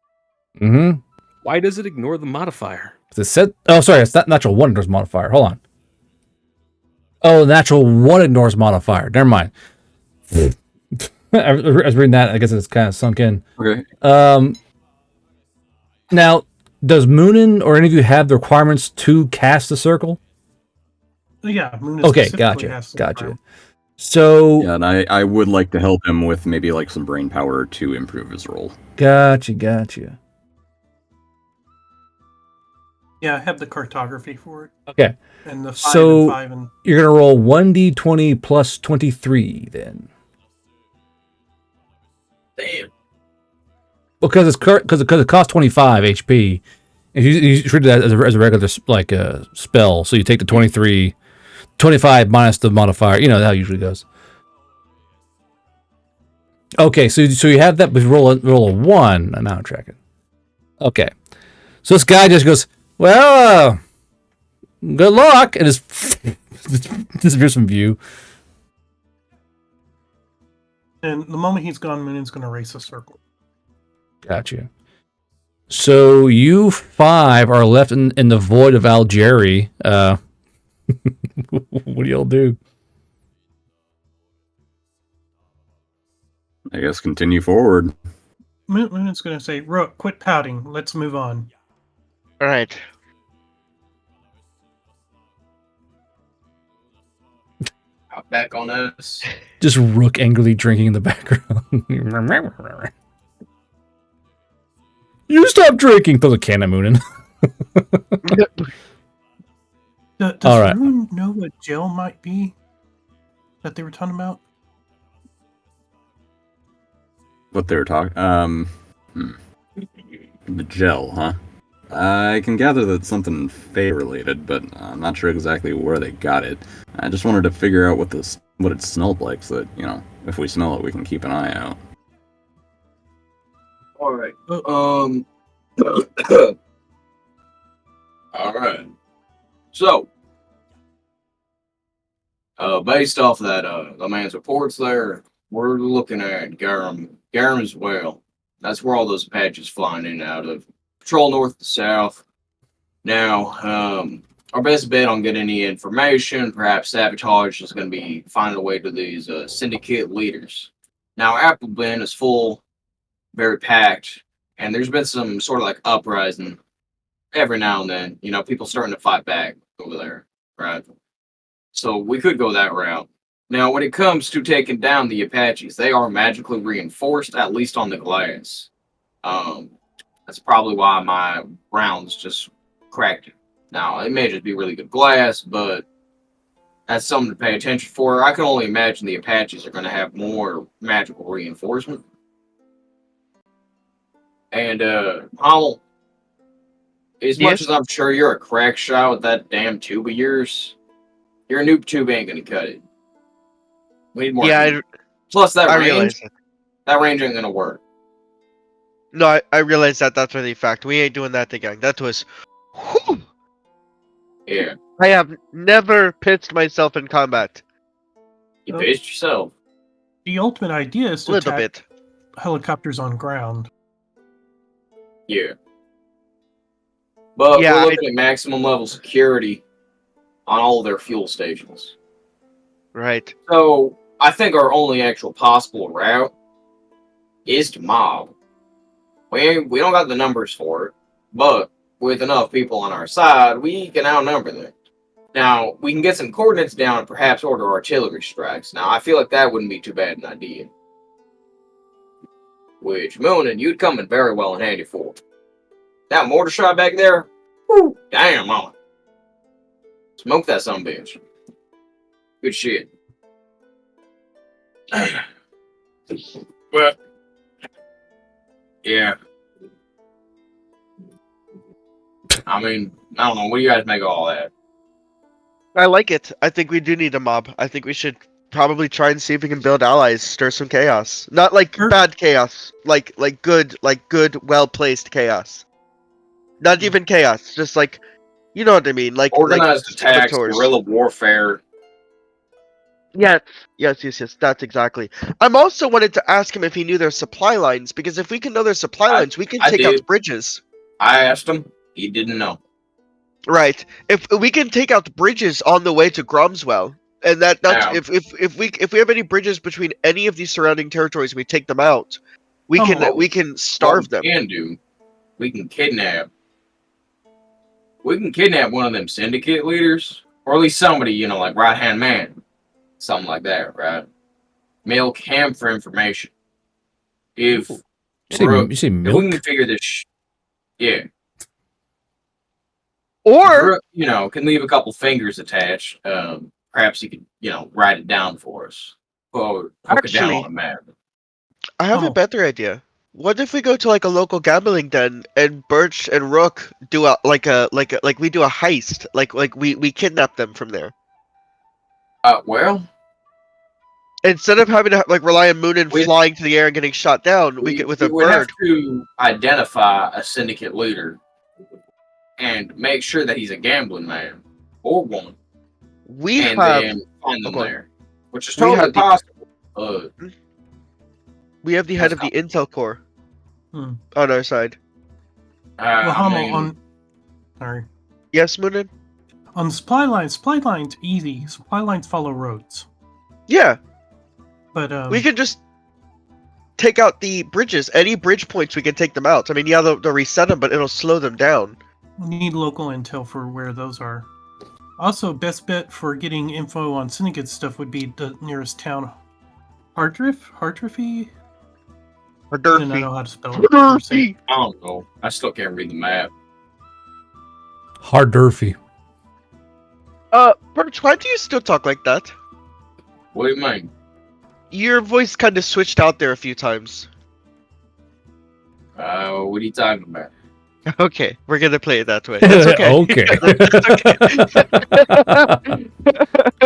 Mm-hmm. Why does it ignore the modifier? It said, oh, sorry, it's not natural 1 ignores modifier. Hold on. Oh, natural 1 ignores modifier. Never mind. I was reading that. I guess it's kind of sunk in. Okay. Now, does Moonin or any of you have the requirements to cast the circle? Yeah, Moon is Okay, specifically has to gotcha. So, Yeah, and I would like to help him with maybe like some brain power to improve his roll. gotcha. Yeah, I have the cartography for it. Okay. And the 5 So, and 5 and you're going to roll 1d20 plus 23 then. Damn. Because it costs 25 HP. And you treat that as a regular spell. So you take the 25 minus the modifier. You know how it usually goes. Okay, so you have that, but you roll a 1. And now I'm tracking. Okay. So this guy just goes, well, good luck, and just disappears from view. And the moment he's gone, Moon's going to race a circle. Gotcha. So you 5 are left in the void of Algeri. What do y'all do? I guess continue forward. Moon's going to say, Rook, quit pouting. Let's move on. All right. back on us. Just Rook angrily drinking in the background. You stop drinking! Throws a can at Moonin. Does All right. Rune know what jail might be that they were talking about? What they were talking. The gel, huh? I can gather that it's something Fey related, but I'm not sure exactly where they got it. I just wanted to figure out what it smelled like, so that if we smell it, we can keep an eye out. All right. All right. So, based off that, the man's reports there, we're looking at Garum as well. That's where all those Apaches flying in and out of. Patrol north to south. Now, our best bet on getting any information, perhaps sabotage, is going to be finding a way to these syndicate leaders. Now, Applebin is full, very packed, and there's been some sort of like uprising every now and then. People starting to fight back over there, right? So we could go that route. Now, when it comes to taking down the Apaches, they are magically reinforced, at least on the glass. That's probably why my rounds just cracked it. Now, it may just be really good glass, but that's something to pay attention for. I can only imagine the Apaches are going to have more magical reinforcement. And, Hummel, as much as I'm sure you're a crack shot with that damn tube of yours, your noob tube ain't going to cut it. We need more. Yeah, Plus, that range realize it. That range ain't going to work. No, I realize that that's really a fact. We ain't doing that thing, gang. That was... Whew. Yeah. I have never pissed myself in combat. You pissed yourself. The ultimate idea is to attack helicopters on ground. Yeah. But we're looking at maximum level security on all of their fuel stations. Right. So I think our only actual possible route is to mob. We don't got the numbers for it, but with enough people on our side, we can outnumber them. Now, we can get some coordinates down and perhaps order artillery strikes. Now, I feel like that wouldn't be too bad an idea. Which, Moonin, you'd come in very well in handy for. That mortar shot back there? Woo, damn, mama. Smoke that sumbitch. Good shit. Well, yeah. I mean, I don't know. What do you guys make of all that? I like it. I think we do need a mob. I think we should probably try and see if we can build allies, stir some chaos. Not like bad chaos, like good, well placed chaos. Not even chaos, just like, you know what I mean, like organized attacks, saboteurs. guerrilla warfare. Yes, that's exactly. I'm also wanted to ask him if he knew their supply lines, because if we can know their supply lines, we can take out the bridges. I asked him. He didn't know. Right. If we can take out the bridges on the way to Gromswell, and that's if we have any bridges between any of these surrounding territories, we take them out. We can starve them. We can kidnap. We can kidnap one of them syndicate leaders, or at least somebody, like right hand man, something like that, right? Milk him for information. If you say milk? If we can figure this, yeah. Or can leave a couple fingers attached. Perhaps he could, write it down for us, or hook it down on a map. I have a better idea. What if we go to like a local gambling den and Birch and Rook do we do a heist, like we kidnap them from there. Well, instead of having to rely on Moonin flying to the air and getting shot down, we get with a would have bird. to identify a syndicate leader and make sure that he's a gambling man or woman. Then find them there, which is totally possible. We have the head of the Intel Corps on our side. Sorry. Yes, Moonin? On supply lines easy. Supply lines follow roads. Yeah. But we can just take out the bridges. Any bridge points, we can take them out. I mean, yeah, they'll reset them, but it'll slow them down. We need local intel for where those are. Also, best bet for getting info on Syndicate stuff would be the nearest town. Hardriffy? I don't know how to spell it. Hardurfy. I don't know. I still can't read the map. Hardurfy. Perch, why do you still talk like that? What do you mean? Your voice kind of switched out there a few times. What are you talking about? Okay, we're gonna play it that way. That's okay. Okay.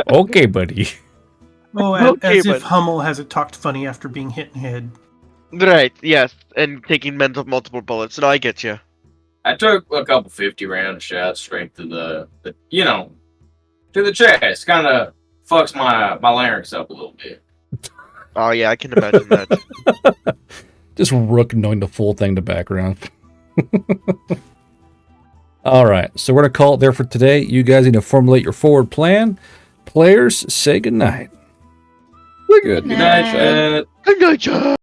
Okay, buddy. Oh, Okay, as if but- Hummel hasn't talked funny after being hit in the head. Right, yes, and taking multiple bullets. No, I get you. I took a couple 50 round shots straight to the to the chest. Kind of fucks my larynx up a little bit. Oh yeah, I can imagine that. Just Rook knowing the full thing in the background. All right, so we're going to call it there for today. You guys need to formulate your forward plan. Players, say goodnight. Good night, chat. Good night, John.